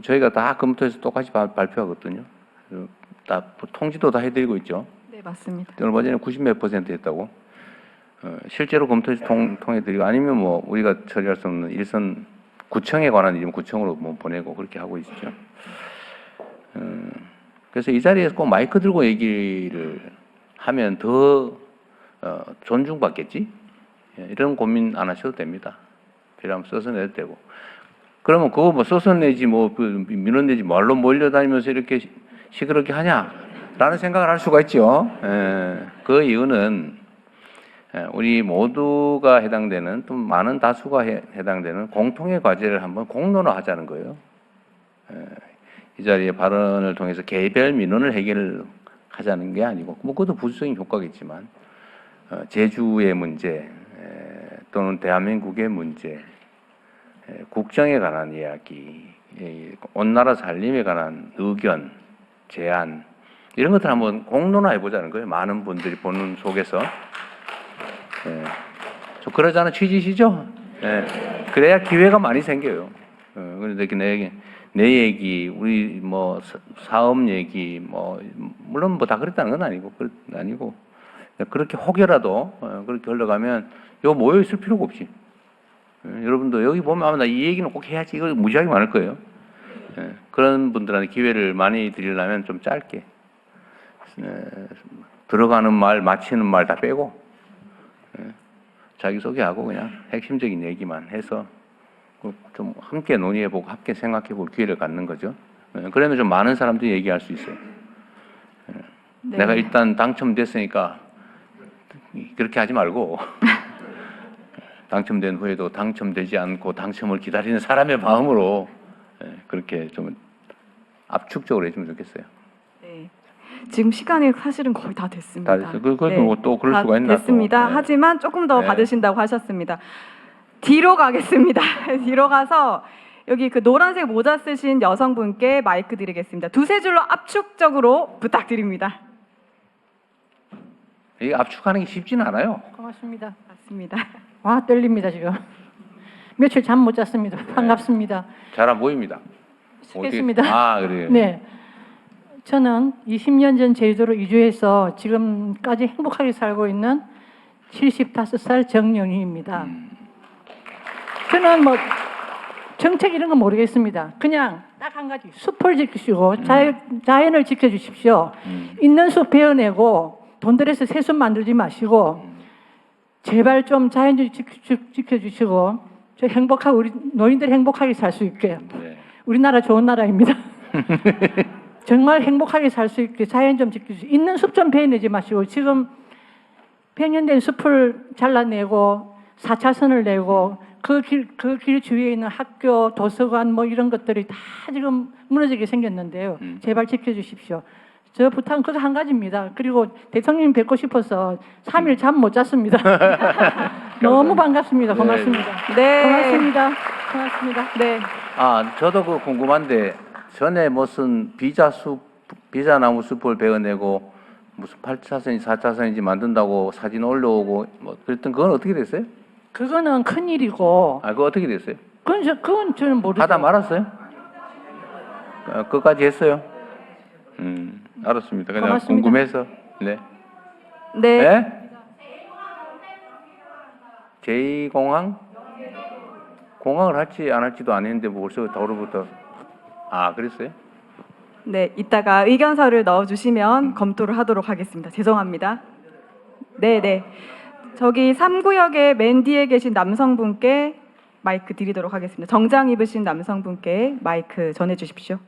저희가 다 검토해서 똑같이 발표하거든요. 다 통지도 다 해드리고 있죠. 네, 맞습니다. 얼마 전에 90몇 % 했다고. 실제로 검토해서 통해드리고 아니면 뭐 우리가 처리할 수 없는 일선 구청에 관한 일이면 구청으로 뭐 보내고 그렇게 하고 있죠. 그래서 이 자리에서 꼭 마이크 들고 얘기를 하면 더 존중받겠지? 이런 고민 안 하셔도 됩니다. 필요하면 써서 내도 되고. 그러면 그거 뭐 써서 내지 뭐 민원 내지 말로 몰려다니면서 이렇게 시끄럽게 하냐라는 생각을 할 수가 있죠. 그 이유는 우리 모두가 해당되는 또 많은 다수가 해당되는 공통의 과제를 한번 공론화하자는 거예요. 이 자리에 발언을 통해서 개별 민원을 해결하자는 게 아니고 뭐 그것도 부수적인 효과겠지만 제주의 문제 또는 대한민국의 문제, 국정에 관한 이야기, 온 나라 살림에 관한 의견, 제안 이런 것들 한번 공론화해 보자는 거예요. 많은 분들이 보는 속에서. 좀 그러자는 취지시죠? 그래야 기회가 많이 생겨요. 그런데 내 얘기, 우리 뭐 사업 얘기, 뭐 물론 뭐 다 그랬다는 건 아니고 그렇게 혹여라도 그렇게 흘러가면 요 모여 있을 필요가 없이 여러분도 여기 보면 아마 나 이 얘기는 꼭 해야지 이거 무지하게 많을 거예요. 그런 분들한테 기회를 많이 드리려면 좀 짧게 들어가는 말, 마치는 말 다 빼고 자기소개하고 그냥 핵심적인 얘기만 해서 좀 함께 논의해보고 함께 생각해볼 기회를 갖는 거죠. 그러면 좀 많은 사람들이 얘기할 수 있어요. 네. 내가 일단 당첨됐으니까 그렇게 하지 말고 당첨된 후에도 당첨되지 않고 당첨을 기다리는 사람의 마음으로 그렇게 좀 압축적으로 해주면 좋겠어요. 네. 지금 시간이 사실은 거의 다 됐습니다. 다 됐어요. 그것도 뭐 또 그럴 다 수가 있나 됐습니다. 또. 네. 하지만 조금 더 네. 받으신다고 하셨습니다. 뒤로 가겠습니다. 뒤로 가서 여기 그 노란색 모자 쓰신 여성분께 마이크 드리겠습니다. 두세 줄로 압축적으로 부탁드립니다. 이게 압축하는 게 쉽지는 않아요. 고맙습니다. 맞습니다. 와 떨립니다 지금. 며칠 잠 못 잤습니다. 반갑습니다. 잘 안 보입니다. 쓰겠습니다. 그래요. 네. 저는 20년 전 제주도로 이주해서 지금까지 행복하게 살고 있는 75살 정영희입니다. 저는 뭐 정책 이런 거 모르겠습니다. 그냥 딱 한 가지 숲을 지키시고 자연을 지켜주십시오. 있는 숲 베어내고 돈 들여서 새숲 만들지 마시고 제발 좀 자연 좀 지켜주시고 저 행복하고 우리 노인들 행복하게 살 수 있게. 네. 우리나라 좋은 나라입니다. 정말 행복하게 살 수 있게 자연 좀 지켜주시고 있는 숲 좀 베어내지 마시고 지금 폐년된 숲을 잘라내고 4차선을 내고 그 길 주위에 있는 학교, 도서관 뭐 이런 것들이 다 지금 무너지게 생겼는데요. 제발 지켜주십시오. 저 부탁은 그거 한 가지입니다. 그리고 대통령 뵙고 싶어서 3일 잠 못 잤습니다. 너무 반갑습니다. 네. 고맙습니다. 네. 고맙습니다. 고맙습니다. 네. 아, 저도 그 궁금한데 전에 무슨 비자나무 숲을 베어내고 무슨 8차선인지 4차선인지 만든다고 사진 올려오고 뭐 그랬던 그건 어떻게 됐어요? 그거는 큰 일이고 아, 그거 어떻게 됐어요? 그건 저는 모르죠. 하다 말았어요? 끝까지 했어요? 알았습니다. 그냥 고맙습니다. 궁금해서. 네. 네. 네? 제2공항? 공항을 할지 안 할지도 안 했는데 뭐 벌써 다오르부터 아, 그랬어요? 네, 이따가 의견서를 넣어주시면 검토를 하도록 하겠습니다. 죄송합니다. 네, 네. 저기 3구역의 맨 뒤에 계신 남성분께 마이크 드리도록 하겠습니다. 정장 입으신 남성분께 마이크 전해주십시오.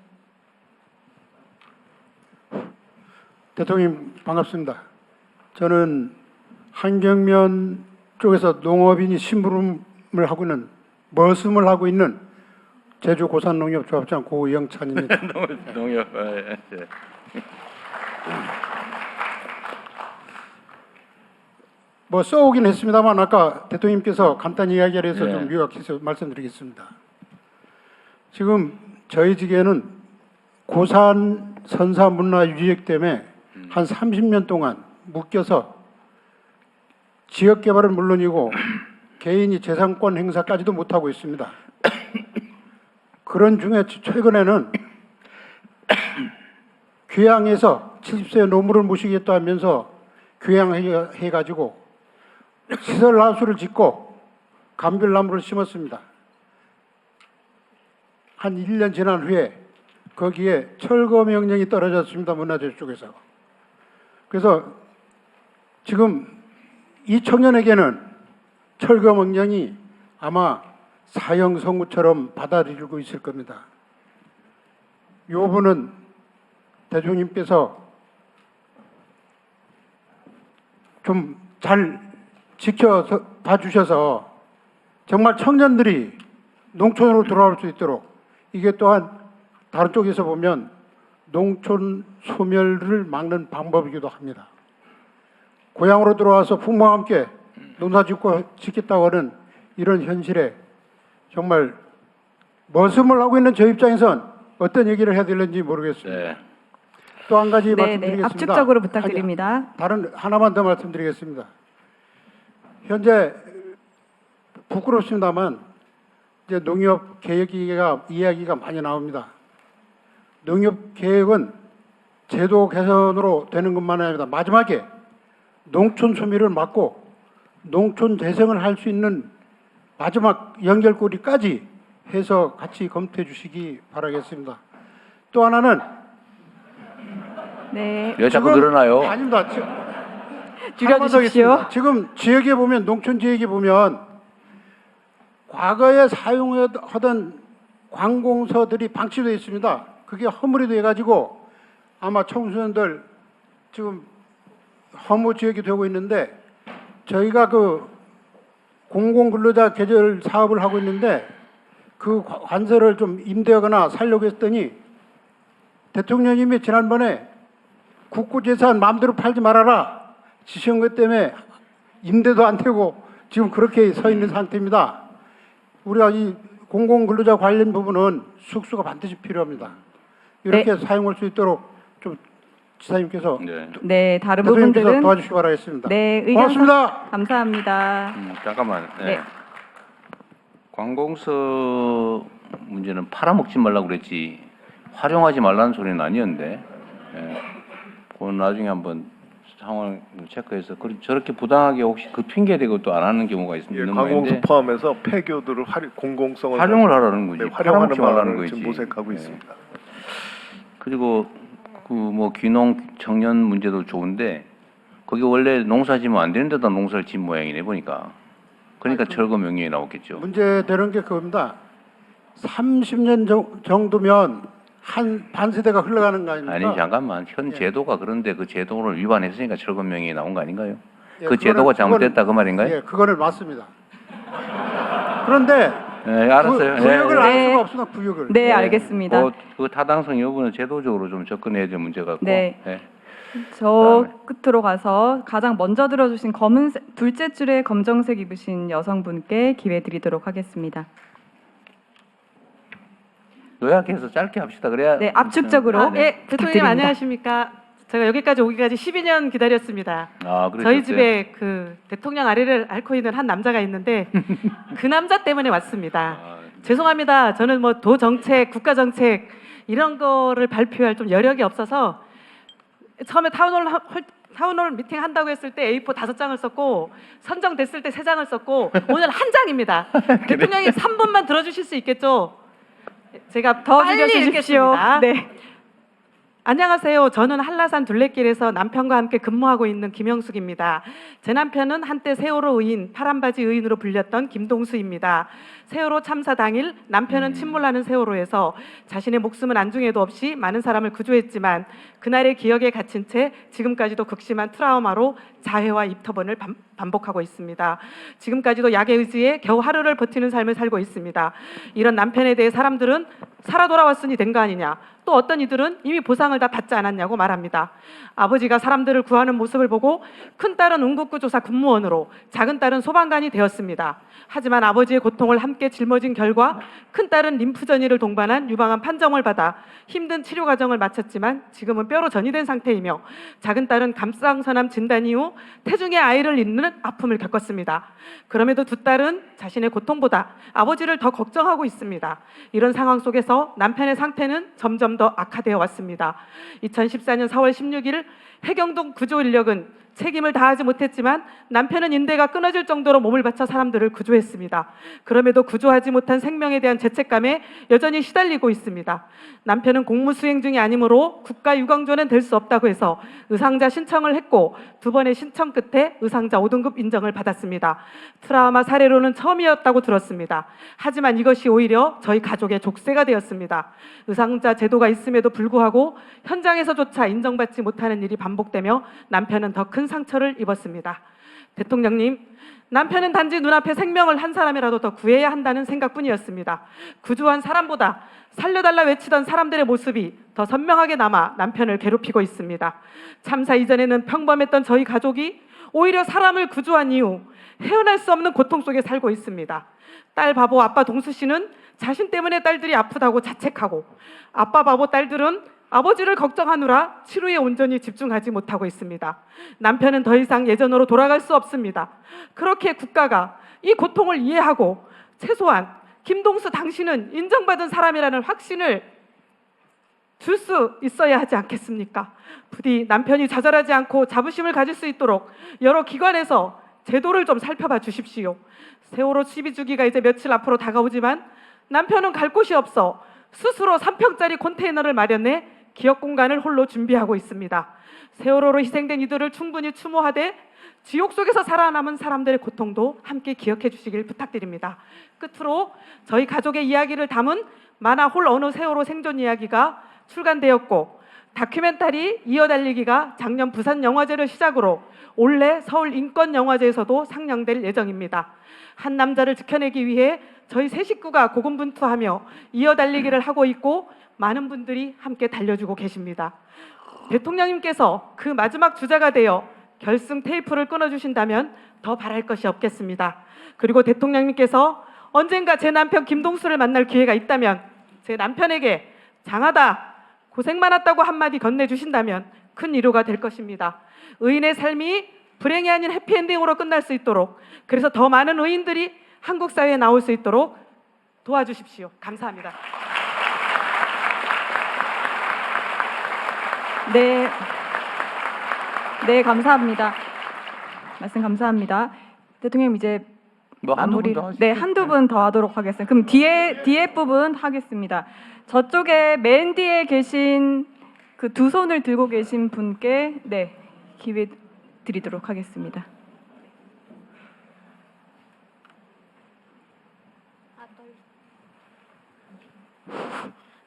대통령 반갑습니다. 저는 한경면 쪽에서 농업인이 심부름을 하고 있는 머슴을 하고 있는 제주 고산농협조합장 고영찬입니다. 농협. 예. 뭐 써오긴 했습니다만 아까 대통령께서 간단히 이야기를 해서 네. 좀 요약해서 말씀드리겠습니다. 지금 저희 지계는 고산 선사 문화 유지역 때문에 한 30년 동안 묶여서 지역 개발은 물론이고 개인이 재산권 행사까지도 못하고 있습니다. 그런 중에 최근에는 귀향해서 70세 노무를 모시겠다 하면서 귀향해가지고 시설하수를 짓고 감귤나무를 심었습니다. 한 1년 지난 후에 거기에 철거 명령이 떨어졌습니다. 문화재 쪽에서. 그래서 지금 이 청년에게는 철거 명령이 아마 사형 선고처럼 받아들이고 있을 겁니다. 이 부분은 대통령께서 좀 잘 지켜서 봐주셔서 정말 청년들이 농촌으로 돌아올 수 있도록 이게 또한 다른 쪽에서 보면 농촌 소멸을 막는 방법이기도 합니다. 고향으로 돌아와서 부모와 함께 농사 짓겠다고 하는 이런 현실에 정말 머슴을 하고 있는 저 입장에선 어떤 얘기를 해야 될는지 모르겠습니다. 네. 또 한 가지 네, 네. 말씀드리겠습니다. 압축적으로 부탁드립니다. 다른 하나만 더 말씀드리겠습니다. 현재 부끄럽습니다만 이제 농협 개혁 이야기가 많이 나옵니다. 농협 개혁은 제도 개선으로 되는 것만 아니라 마지막에 농촌 소멸을 막고 농촌 재생을 할 수 있는 마지막 연결고리까지 해서 같이 검토해 주시기 바라겠습니다. 또 하나는 네. 왜 자꾸 지금- 늘어나요? 아닙니다. 줄여주십시오. 하겠습니다. 지금 지역에 보면 농촌 지역에 보면 과거에 사용하던 관공서들이 방치되어 있습니다. 그게 허물이 돼가지고 아마 청소년들 지금 허무 지역이 되고 있는데 저희가 그 공공근로자 계절 사업을 하고 있는데 그 관서를 좀 임대하거나 살려고 했더니 대통령님이 지난번에 국고재산 마음대로 팔지 말아라 지시한 것 때문에 임대도 안 되고 지금 그렇게 서 있는 상태입니다. 우리가 이 공공근로자 관련 부분은 숙소가 반드시 필요합니다. 이렇게 사용할 수 있도록 좀 지사님께서 네, 다른 대통령께서 부분들은 도와주시기 바라겠습니다. 네, 고맙습니다. 감사합니다. 잠깐만. 네. 네. 관공서 문제는 팔아먹지 말라고 그랬지 활용하지 말라는 소리는 아니었는데 그건 나중에 한번 상황을 체크해서 저렇게 부당하게 혹시 그 핑계 대고 또 안 하는 경우가 있는 관공서 모양인데 포함해서 폐교들을 공공성을 활용을 하라는 거지 네, 활용하는 팔아먹지 말라는 말을 거지. 지금 모색하고 네. 있습니다. 그리고 그 뭐 귀농 청년 문제도 좋은데 거기 원래 농사 지면 안 되는 데다 농사를 진 모양이네 보니까. 그러니까 철거 명령이 나왔겠죠. 문제되는 게 그겁니다. 30년 정도면 한 반세대가 흘러가는 거 아닙니까? 아니 잠깐만 현 제도가 그런데 그 제도를 위반했으니까 철거 명령이 나온 거 아닌가요? 예, 그 제도가 잘못됐다 그 말인가요? 예, 그거는 맞습니다. 그런데 네, 알았어요. 구역을 알 네. 수가 없습니다. 구역을. 네, 알겠습니다. 그 타당성 여부는 제도적으로 좀 접근해야 될 문제 같고. 네. 저 그다음에. 끝으로 가서 가장 먼저 들어주신 검은색 둘째 줄에 검정색 입으신 여성분께 기회 드리도록 하겠습니다. 요약해서 짧게 합시다. 그래야 네, 압축적으로 네. 대통령님 부탁드립니다. 안녕하십니까? 제가 여기까지 오기까지 12년 기다렸습니다. 그러셨어요? 저희 집에 그 대통령 아래를 앓고 있는 한 남자가 있는데 그 남자 때문에 왔습니다. 죄송합니다. 저는 뭐 도 정책, 국가 정책 이런 거를 발표할 좀 여력이 없어서 처음에 타운홀 미팅 한다고 했을 때 A4 5장을 썼고 선정됐을 때 3장을 썼고 오늘 한 장입니다. 대통령이 3분만 들어주실 수 있겠죠? 제가 더 빨리 줄여주십시오. 읽겠습니다. 네. 안녕하세요. 저는 한라산 둘레길에서 남편과 함께 근무하고 있는 김영숙입니다. 제 남편은 한때 세월호 의인, 파란바지 의인으로 불렸던 김동수입니다. 세월호 참사 당일 남편은 침몰하는 세월호에서 자신의 목숨은 안중에도 없이 많은 사람을 구조했지만 그날의 기억에 갇힌 채 지금까지도 극심한 트라우마로 자해와 입터번을 반복하고 있습니다. 지금까지도 약에 의지해 겨우 하루를 버티는 삶을 살고 있습니다. 이런 남편에 대해 사람들은 살아 돌아왔으니 된 거 아니냐, 또 어떤 이들은 이미 보상을 다 받지 않았냐고 말합니다. 아버지가 사람들을 구하는 모습을 보고 큰딸은 운국구조사 군무원으로, 작은 딸은 소방관이 되었습니다. 하지만 아버지의 고통을 함께 짊어진 결과 큰딸은 림프전이를 동반한 유방암 판정을 받아 힘든 치료 과정을 마쳤지만 지금은 뼈로 전이된 상태이며, 작은 딸은 갑상선암 진단 이후 태중의 아이를 잃는 아픔을 겪었습니다. 그럼에도 두 딸은 자신의 고통보다 아버지를 더 걱정하고 있습니다. 이런 상황 속에서 남편의 상태는 점점 더 악화되어 왔습니다. 2014년 4월 16일 해경동 구조 인력은 책임을 다하지 못했지만 남편은 인대가 끊어질 정도로 몸을 바쳐 사람들을 구조했습니다. 그럼에도 구조하지 못한 생명에 대한 죄책감에 여전히 시달리고 있습니다. 남편은 공무 수행 중이 아니므로 국가 유공조는 될 수 없다고 해서 의상자 신청을 했고 2번의 신청 끝에 의상자 5등급 인정을 받았습니다. 트라우마 사례로는 처음이었다고 들었습니다. 하지만 이것이 오히려 저희 가족의 족쇄가 되었습니다. 의상자 제도가 있음에도 불구하고 현장에서조차 인정받지 못하는 일이 반복되며 남편은 더 큰 상처를 입었습니다. 대통령님, 남편은 단지 눈앞에 생명을 한 사람이라도 더 구해야 한다는 생각뿐이었습니다. 구조한 사람보다 살려달라 외치던 사람들의 모습이 더 선명하게 남아 남편을 괴롭히고 있습니다. 참사 이전에는 평범했던 저희 가족이 오히려 사람을 구조한 이후 헤어날 수 없는 고통 속에 살고 있습니다. 딸 바보 아빠 동수 씨는 자신 때문에 딸들이 아프다고 자책하고, 아빠 바보 딸들은 아버지를 걱정하느라 치료에 온전히 집중하지 못하고 있습니다. 남편은 더 이상 예전으로 돌아갈 수 없습니다. 그렇게 국가가 이 고통을 이해하고 최소한 김동수 당신은 인정받은 사람이라는 확신을 줄 수 있어야 하지 않겠습니까? 부디 남편이 좌절하지 않고 자부심을 가질 수 있도록 여러 기관에서 제도를 좀 살펴봐 주십시오. 세월호 12주기가 이제 며칠 앞으로 다가오지만 남편은 갈 곳이 없어 스스로 3평짜리 컨테이너를 마련해 기억 공간을 홀로 준비하고 있습니다. 세월호로 희생된 이들을 충분히 추모하되 지옥 속에서 살아남은 사람들의 고통도 함께 기억해 주시길 부탁드립니다. 끝으로 저희 가족의 이야기를 담은 만화 홀 어느 세월호 생존 이야기가 출간되었고, 다큐멘터리 이어달리기가 작년 부산 영화제를 시작으로 올해 서울 인권영화제에서도 상영될 예정입니다. 한 남자를 지켜내기 위해 저희 세 식구가 고군분투하며 이어달리기를 하고 있고 많은 분들이 함께 달려주고 계십니다. 대통령님께서 그 마지막 주자가 되어 결승 테이프를 끊어주신다면 더 바랄 것이 없겠습니다. 그리고 대통령님께서 언젠가 제 남편 김동수를 만날 기회가 있다면 제 남편에게 장하다, 고생 많았다고 한마디 건네주신다면 큰 위로가 될 것입니다. 의인의 삶이 불행이 아닌 해피엔딩으로 끝날 수 있도록, 그래서 더 많은 의인들이 한국 사회에 나올 수 있도록 도와주십시오. 감사합니다. 네, 감사합니다. 말씀 감사합니다. 대통령 이제 마무리. 네, 한두 분 더 하도록 하겠습니다. 그럼 뒤에 부분 하겠습니다. 저쪽에 맨 뒤에 계신 그 두 손을 들고 계신 분께 기회 드리도록 하겠습니다.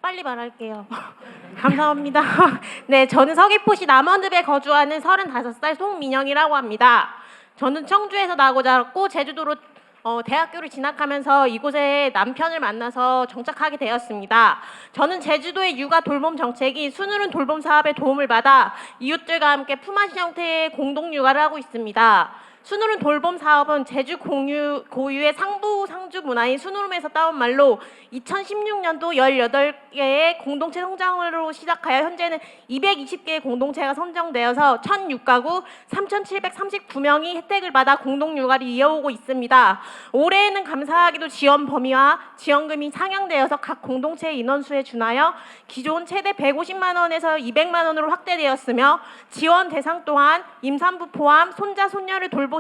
빨리 말할게요. 감사합니다. 네, 저는 서귀포시 남원읍에 거주하는 35살 송민영이라고 합니다. 저는 청주에서 나고 자랐고 제주도로 대학교를 진학하면서 이곳에 남편을 만나서 정착하게 되었습니다. 저는 제주도의 육아 돌봄 정책이 순우른 돌봄 사업에 도움을 받아 이웃들과 함께 품앗이 형태의 공동 육아를 하고 있습니다. 순우름 돌봄 사업은 제주 고유의 상부 상주 문화인 순우름에서 따온 말로 2016년도 18개의 공동체 성장으로 시작하여 현재는 220개의 공동체가 선정되어서 1,006가구 3,739명이 혜택을 받아 공동 육아를 이어오고 있습니다. 올해에는 감사하게도 지원 범위와 지원금이 상향되어서 각 공동체의 인원수에 준하여 기존 최대 150만 원에서 200만 원으로 확대되었으며 지원 대상 또한 임산부 포함 손자 손녀를 돌보시는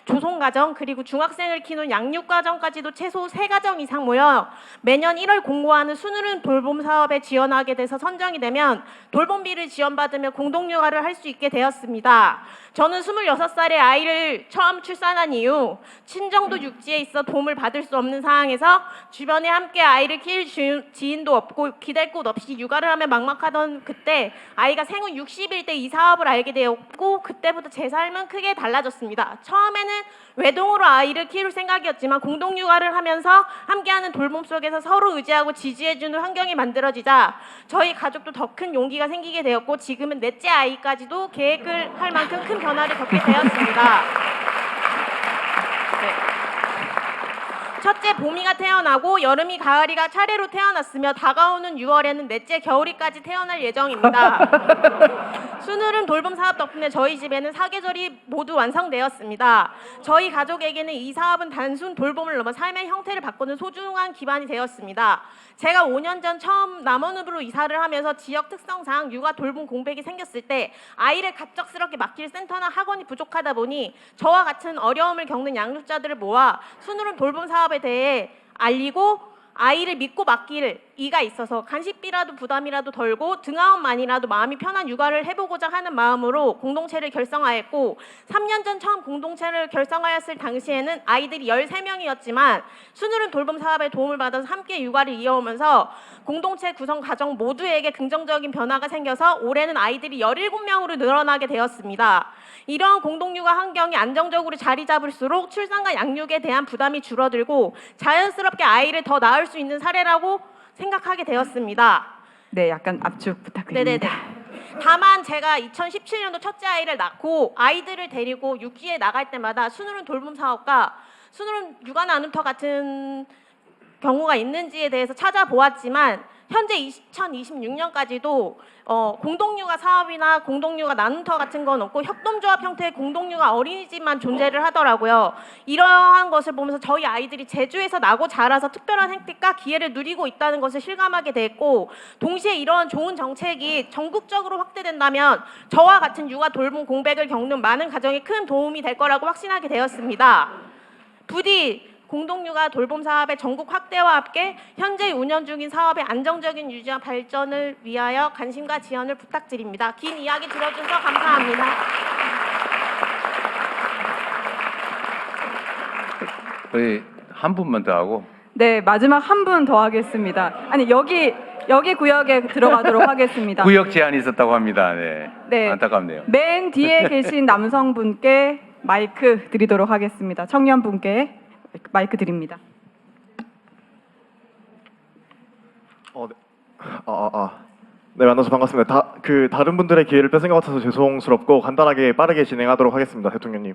조손가정 그리고 중학생을 키우는 양육가정까지도 최소 3가정 이상 모여 매년 1월 공고하는 순우름 돌봄 사업에 지원하게 돼서 선정이 되면 돌봄비를 지원받으며 공동육아를 할 수 있게 되었습니다. 저는 26살에 아이를 처음 출산한 이후 친정도 육지에 있어 도움을 받을 수 없는 상황에서 주변에 함께 아이를 키울 지인도 없고 기댈 곳 없이 육아를 하며 막막하던 그때 아이가 생후 60일 때 이 사업을 알게 되었고 그때부터 제 삶은 크게 달라졌습니다. 처음에는 외동으로 아이를 키울 생각이었지만 공동육아를 하면서 함께하는 돌봄 속에서 서로 의지하고 지지해주는 환경이 만들어지자 저희 가족도 더 큰 용기가 생기게 되었고 지금은 넷째 아이까지도 계획을 할 만큼 큰 변화를 겪게 되었습니다. 첫째 봄이가 태어나고 여름이 가을이가 차례로 태어났으며 다가오는 6월에는 넷째 겨울이까지 태어날 예정입니다. 순우름 돌봄 사업 덕분에 저희 집에는 사계절이 모두 완성되었습니다. 저희 가족에게는 이 사업은 단순 돌봄을 넘어 삶의 형태를 바꾸는 소중한 기반이 되었습니다. 제가 5년 전 처음 남원읍으로 이사를 하면서 지역 특성상 육아 돌봄 공백이 생겼을 때 아이를 갑작스럽게 맡길 센터나 학원이 부족하다 보니 저와 같은 어려움을 겪는 양육자들을 모아 순우름 돌봄 사업에 대해 알리고 아이를 믿고 맡길 이가 있어서 간식비라도 부담이라도 덜고 등하원만이라도 마음이 편한 육아를 해보고자 하는 마음으로 공동체를 결성하였고 3년 전 처음 공동체를 결성하였을 당시에는 아이들이 13명이었지만 순우름 돌봄 사업에 도움을 받아서 함께 육아를 이어오면서 공동체 구성 가정 모두에게 긍정적인 변화가 생겨서 올해는 아이들이 17명으로 늘어나게 되었습니다. 이러한 공동육아 환경이 안정적으로 자리 잡을수록 출산과 양육에 대한 부담이 줄어들고 자연스럽게 아이를 더 낳을 수 있는 사례라고 생각하게 되었습니다. 네, 약간 압축 부탁드립니다. 네네네. 다만 제가 2017년도 첫째 아이를 낳고 아이들을 데리고 육지에 나갈 때마다 순우름 돌봄 사업과 순우름 육아 나눔터 같은 경우가 있는지에 대해서 찾아보았지만 현재 2026년까지도 공동육아 사업이나 공동육아 나눔터 같은 건 없고 협동조합 형태의 공동육아 어린이집만 존재를 하더라고요. 이러한 것을 보면서 저희 아이들이 제주에서 나고 자라서 특별한 혜택과 기회를 누리고 있다는 것을 실감하게 됐고 동시에 이러한 좋은 정책이 전국적으로 확대된다면 저와 같은 육아 돌봄 공백을 겪는 많은 가정에 큰 도움이 될 거라고 확신하게 되었습니다. 부디 공동육아 돌봄 사업의 전국 확대와 함께 현재 운영 중인 사업의 안정적인 유지와 발전을 위하여 관심과 지원을 부탁드립니다. 긴 이야기 들어주셔서 감사합니다. 우리 한 분만 더 하고. 네, 마지막 한 분 더 하겠습니다. 아니 여기 구역에 들어가도록 하겠습니다. 구역 제한이 있었다고 합니다. 네. 네. 안타깝네요. 맨 뒤에 계신 남성분께 마이크 드리도록 하겠습니다. 청년분께 마이크 드립니다. 네, 만나서 반갑습니다. 다른 분들의 기회를 뺏은 것 같아서 죄송스럽고 간단하게 빠르게 진행하도록 하겠습니다, 대통령님.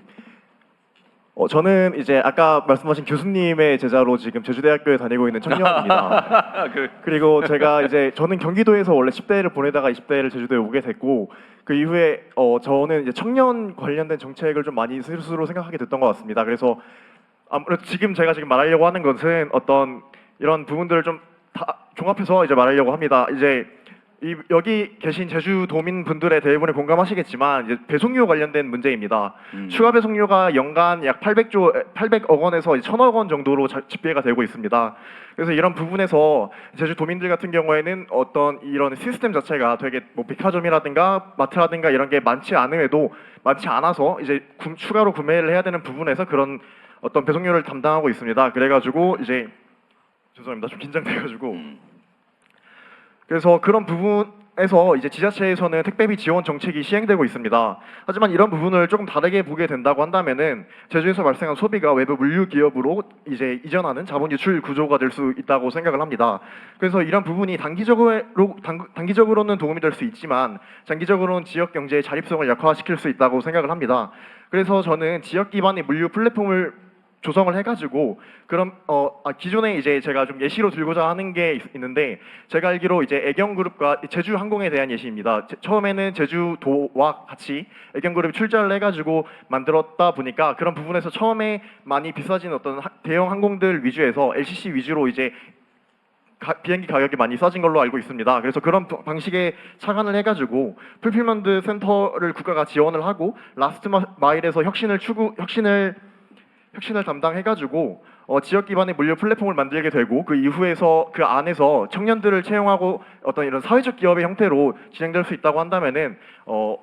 저는 이제 아까 말씀하신 교수님의 제자로 지금 제주대학교에 다니고 있는 청년입니다. 그리고 제가 저는 경기도에서 원래 10대를 보내다가 20대를 제주도에 오게 됐고 그 이후에 저는 이제 청년 관련된 정책을 좀 많이 스스로 생각하게 됐던 것 같습니다. 그래서 아무래도 제가 말하려고 하는 것은 어떤 이런 부분들을 좀 다 종합해서 이제 말하려고 합니다. 여기 계신 제주도민 분들의 대부분이 공감하시겠지만 이제 배송료 관련된 문제입니다. 추가 배송료가 연간 약 800억 원에서 1,000억 원 정도로 집계가 되고 있습니다. 그래서 이런 부분에서 제주도민들 같은 경우에는 어떤 이런 시스템 자체가 되게 뭐 백화점이라든가 마트라든가 이런 게 많지 않아서 이제 추가로 구매를 해야 되는 부분에서 그런 어떤 배송료를 담당하고 있습니다. 그래가지고 죄송합니다. 좀 긴장돼가지고. 그래서 그런 부분 에서 이제 지자체에서는 택배비 지원 정책이 시행되고 있습니다. 하지만 이런 부분을 조금 다르게 보게 된다고 한다면은 제주에서 발생한 소비가 외부 물류 기업으로 이제 이전하는 자본 유출 구조가 될 수 있다고 생각을 합니다. 그래서 이런 부분이 단기적으로는 도움이 될 수 있지만 장기적으로는 지역 경제의 자립성을 약화시킬 수 있다고 생각을 합니다. 그래서 저는 지역 기반의 물류 플랫폼을 조성을 해가지고 그럼 기존에 이제 제가 좀 예시로 들고자 하는 게 있는데 제가 알기로 이제 애경그룹과 제주항공에 대한 예시입니다. 처음에는 제주도와 같이 애경그룹이 출자를 해가지고 만들었다 보니까 그런 부분에서 처음에 많이 비싸진 어떤 대형 항공들 위주에서 LCC 위주로 이제 비행기 가격이 많이 싸진 걸로 알고 있습니다. 그래서 그런 방식의 착안을 해가지고 풀필먼트 센터를 국가가 지원을 하고 라스트 마일에서 혁신을 담당해가지고 지역 기반의 물류 플랫폼을 만들게 되고 그 이후에서 그 안에서 청년들을 채용하고 어떤 이런 사회적 기업의 형태로 진행될 수 있다고 한다면은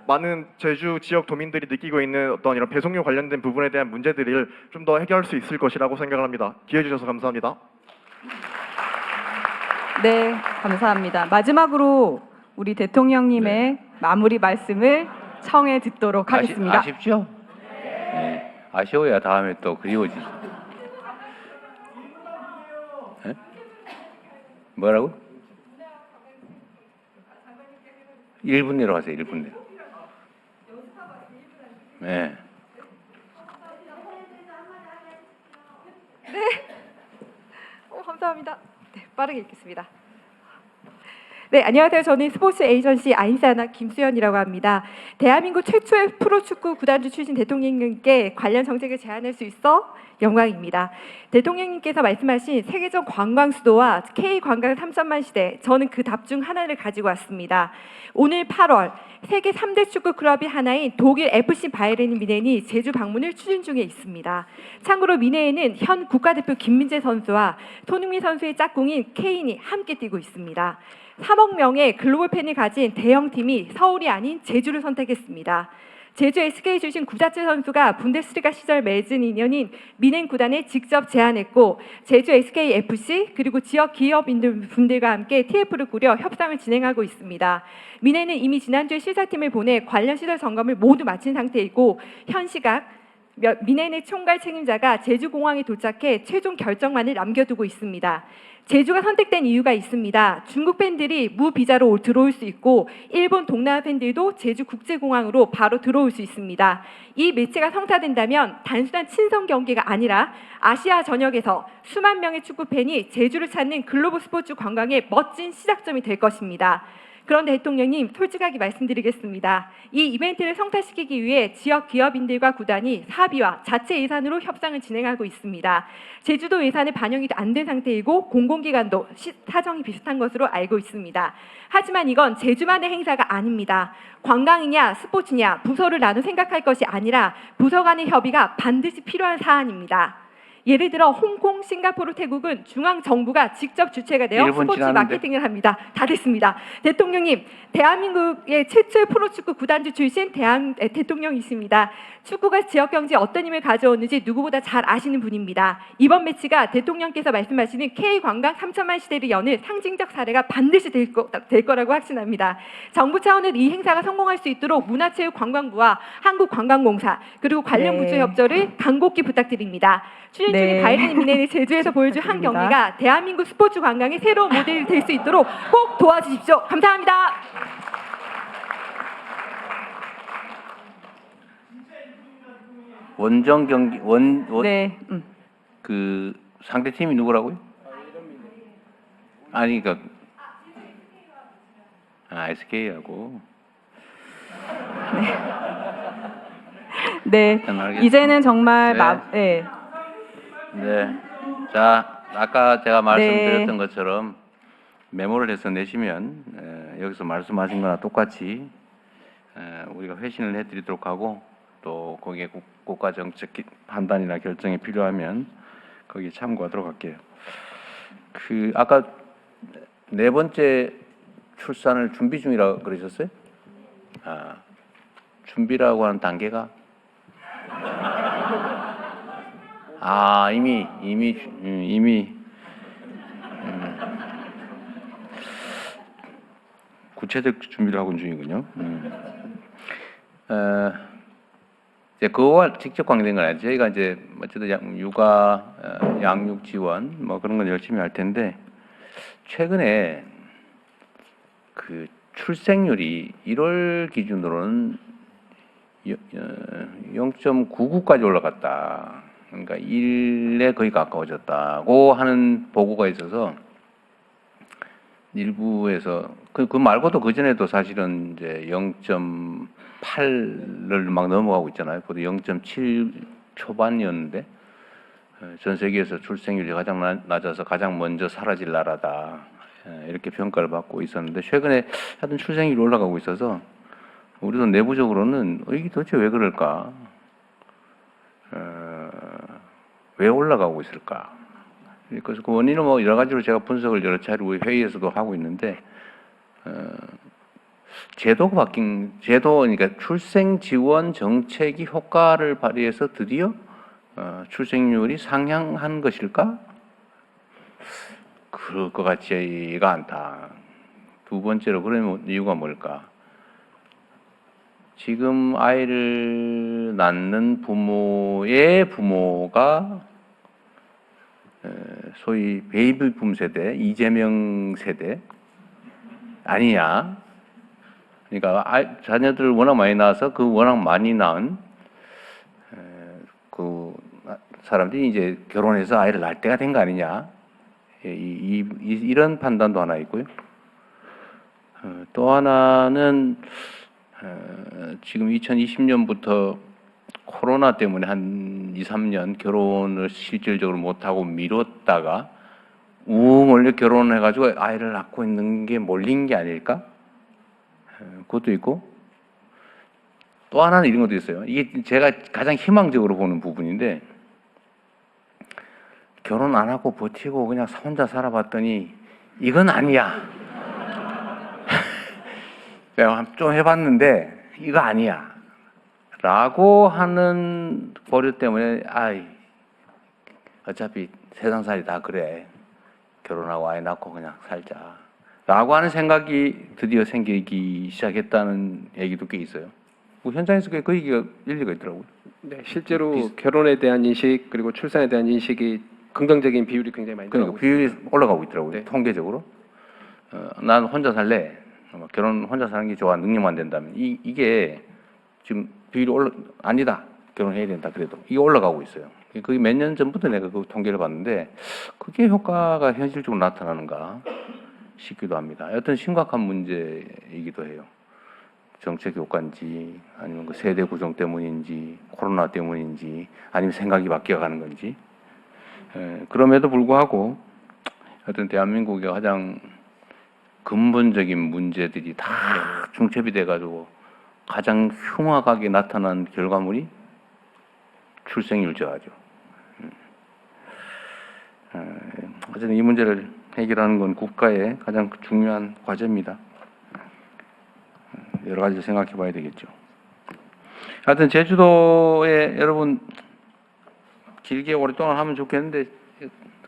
많은 제주 지역 도민들이 느끼고 있는 어떤 이런 배송료 관련된 부분에 대한 문제들을 좀 더 해결할 수 있을 것이라고 생각을 합니다. 기회 주셔서 감사합니다. 네, 감사합니다. 마지막으로 우리 대통령님의 마무리 말씀을 청해 듣도록 하겠습니다. 아쉽죠? 네. 아쉬워야 다음에 또 그리워지죠. 네? 뭐라고? 1분 내로 하세요. 1분 내로. 네. 네. 감사합니다. 네, 빠르게 읽겠습니다. 네, 안녕하세요. 저는 스포츠 에이전시 아인사나 김수연이라고 합니다. 대한민국 최초의 프로축구 구단주 출신 대통령님께 관련 정책을 제안할 수 있어 영광입니다. 대통령님께서 말씀하신 세계적 관광 수도와 K 관광 3천만 시대, 저는 그 답 중 하나를 가지고 왔습니다. 오늘 8월 세계 3대 축구 클럽이 하나인 독일 FC 바이에른 미넨이 제주 방문을 추진 중에 있습니다. 참고로 미넨에는 현 국가대표 김민재 선수와 손흥민 선수의 짝꿍인 케인이 함께 뛰고 있습니다. 3억 명의 글로벌 팬이 가진 대형팀이 서울이 아닌 제주를 선택했습니다. 제주 SK 출신 구자철 선수가 분데스리가 시절 맺은 인연인 미넨 구단에 직접 제안했고 제주 SKFC 그리고 지역 기업인들과 함께 TF를 꾸려 협상을 진행하고 있습니다. 미넨은 이미 지난주에 실사팀을 보내 관련 시설 점검을 모두 마친 상태이고 현 시각 미넨의 총괄 책임자가 제주공항에 도착해 최종 결정만을 남겨두고 있습니다. 제주가 선택된 이유가 있습니다. 중국 팬들이 무비자로 들어올 수 있고 일본 동남아 팬들도 제주 국제공항으로 바로 들어올 수 있습니다. 이 매체가 성사된다면 단순한 친선 경기가 아니라 아시아 전역에서 수만 명의 축구 팬이 제주를 찾는 글로벌 스포츠 관광의 멋진 시작점이 될 것입니다. 그런데 대통령님, 솔직하게 말씀드리겠습니다. 이 이벤트를 성사시키기 위해 지역 기업인들과 구단이 사비와 자체 예산으로 협상을 진행하고 있습니다. 제주도 예산이 반영이 안 된 상태이고 공공기관도 사정이 비슷한 것으로 알고 있습니다. 하지만 이건 제주만의 행사가 아닙니다. 관광이냐 스포츠냐 부서를 나눠 생각할 것이 아니라 부서 간의 협의가 반드시 필요한 사안입니다. 예를 들어 홍콩, 싱가포르, 태국은 중앙 정부가 직접 주체가 되어 스포츠 지났는데. 마케팅을 합니다. 다 됐습니다. 대통령님, 대한민국의 최초의 프로축구 구단주 출신 대통령이십니다. 축구가 지역 경제에 어떤 힘을 가져오는지 누구보다 잘 아시는 분입니다. 이번 매치가 대통령께서 말씀하시는 K 관광 3천만 시대를 여는 상징적 사례가 반드시 될 거라고 확신합니다. 정부 차원에서 이 행사가 성공할 수 있도록 문화체육관광부와 한국관광공사 그리고 관련 부처 협조를 간곡히 부탁드립니다. 추진 중인 바이에른 미넨이 제주에서 보여줄 한 경기가 대한민국 스포츠 관광의 새로운 모델이 될 수 있도록 꼭 도와주십시오. 감사합니다. 원정 경기 그 상대 팀이 누구라고요? 아니 그러니까 SK하고. 네, 알겠습니다. 이제는 정말 네. 네. 자, 아까 제가 말씀드렸던 것처럼 메모를 해서 내시면 여기서 말씀하신 거나 똑같이 우리가 회신을 해드리도록 하고 또 거기에 국가 정책 판단이나 결정이 필요하면 거기에 참고하도록 할게요. 그 아까 네 번째 출산을 준비 중이라고 그러셨어요? 아, 준비라고 하는 단계가 이미 구체적 준비를 하고 있는 중이군요. 이제 그와 직접 관계된 건 아니죠. 저희가 이제 어쨌든 육아, 양육 지원 뭐 그런 건 열심히 할 텐데 최근에 그 출생률이 1월 기준으로는 0.99까지 올라갔다. 그러니까 1에 거의 가까워졌다고 하는 보고가 있어서 일부에서 그 말고도 그 전에도 사실은 이제 0.8을 막 넘어가고 있잖아요. 보통 0.7 초반이었는데 전 세계에서 출생률이 가장 낮아서 가장 먼저 사라질 나라다. 이렇게 평가를 받고 있었는데 최근에 하여튼 출생률이 올라가고 있어서 우리도 내부적으로는 이게 도대체 왜 그럴까? 왜 올라가고 있을까? 그래서 그 원인은 뭐 여러 가지로 제가 분석을 여러 차례 우리 회의에서도 하고 있는데 제도가 바뀐 그러니까 출생 지원 정책이 효과를 발휘해서 드디어 출생률이 상향한 것일까? 그럴 것 같지가 않다. 두 번째로 그러면 이유가 뭘까? 지금 아이를 낳는 부모의 부모가 소위 베이비붐 세대, 이재명 세대 아니냐? 그러니까 자녀들을 워낙 많이 낳아서 그 워낙 많이 낳은 그 사람들이 이제 결혼해서 아이를 낳을 때가 된 거 아니냐? 이런 판단도 하나 있고요. 또 하나는 지금 2020년부터 코로나 때문에 한 2, 3년 결혼을 실질적으로 못하고 미뤘다가 몰려 결혼해가지고 아이를 낳고 있는 게 몰린 게 아닐까? 그것도 있고 또 하나는 이런 것도 있어요. 이게 제가 가장 희망적으로 보는 부분인데 결혼 안 하고 버티고 그냥 혼자 살아봤더니 이건 아니야. 내가 좀 해봤는데 이거 아니야. 라고 하는 고려 때문에 어차피 세상살이 다 그래. 결혼하고 아이 낳고 그냥 살자. 라고 하는 생각이 드디어 생기기 시작했다는 얘기도 꽤 있어요. 뭐 현장에서 그 얘기가 일리가 있더라고요. 네, 실제로 결혼에 대한 인식 그리고 출산에 대한 인식이 긍정적인 비율이 굉장히 많이 그러니까 늘어나고 비율이 있습니다. 올라가고 있더라고요. 통계적으로. 난 혼자 살래. 결혼 혼자 사는 게 좋아. 능력만 된다면. 이게 지금 비율이 아니다. 결혼해야 된다. 그래도 이게 올라가고 있어요. 그게 몇 년 전부터 내가 그 통계를 봤는데 그게 효과가 현실적으로 나타나는가 싶기도 합니다. 여튼 심각한 문제이기도 해요. 정책 효과인지 아니면 그 세대 구성 때문인지 코로나 때문인지 아니면 생각이 바뀌어가는 건지. 그럼에도 불구하고 하여튼 대한민국의 가장 근본적인 문제들이 다 중첩이 돼가지고 가장 흉악하게 나타난 결과물이 출생률 저하죠. 어쨌든 이 문제를 해결하는 건 국가의 가장 중요한 과제입니다. 여러 가지 생각해 봐야 되겠죠. 하여튼 제주도에 여러분 길게 오랫동안 하면 좋겠는데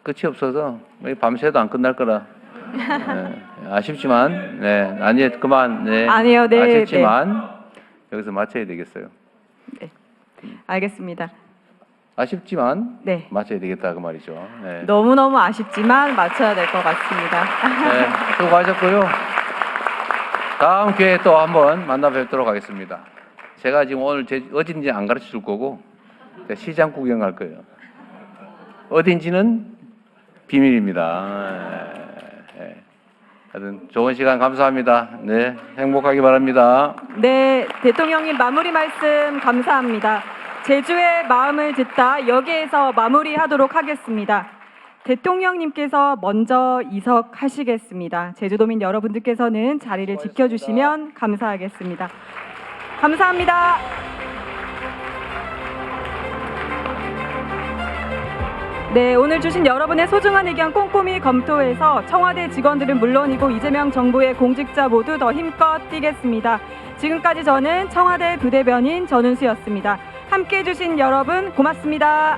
끝이 없어서 밤새도 안 끝날 거라 아쉽지만 아니 그만 아니요, 네, 아쉽지만 여기서 마쳐야 되겠어요. 네. 알겠습니다. 아쉽지만 네. 마쳐야 되겠다 그 말이죠. 너무너무 아쉽지만 맞춰야 될 것 같습니다. 수고하셨고요. 다음 기회에 또 한번 만나 뵙도록 하겠습니다. 제가 지금 오늘 어딘지 안 가르쳐 줄 거고 시장 구경 갈 거예요. 어딘지는 비밀입니다. 하여튼 좋은 시간 감사합니다. 네, 행복하기 바랍니다. 네, 대통령님 마무리 말씀 감사합니다. 제주의 마음을 듣다 여기에서 마무리하도록 하겠습니다. 대통령님께서 먼저 이석하시겠습니다. 제주도민 여러분들께서는 자리를 지켜주시면 감사하겠습니다. 감사합니다. 네, 오늘 주신 여러분의 소중한 의견 꼼꼼히 검토해서 청와대 직원들은 물론이고 이재명 정부의 공직자 모두 더 힘껏 뛰겠습니다. 지금까지 저는 청와대 부대변인 전은수였습니다. 함께해 주신 여러분 고맙습니다.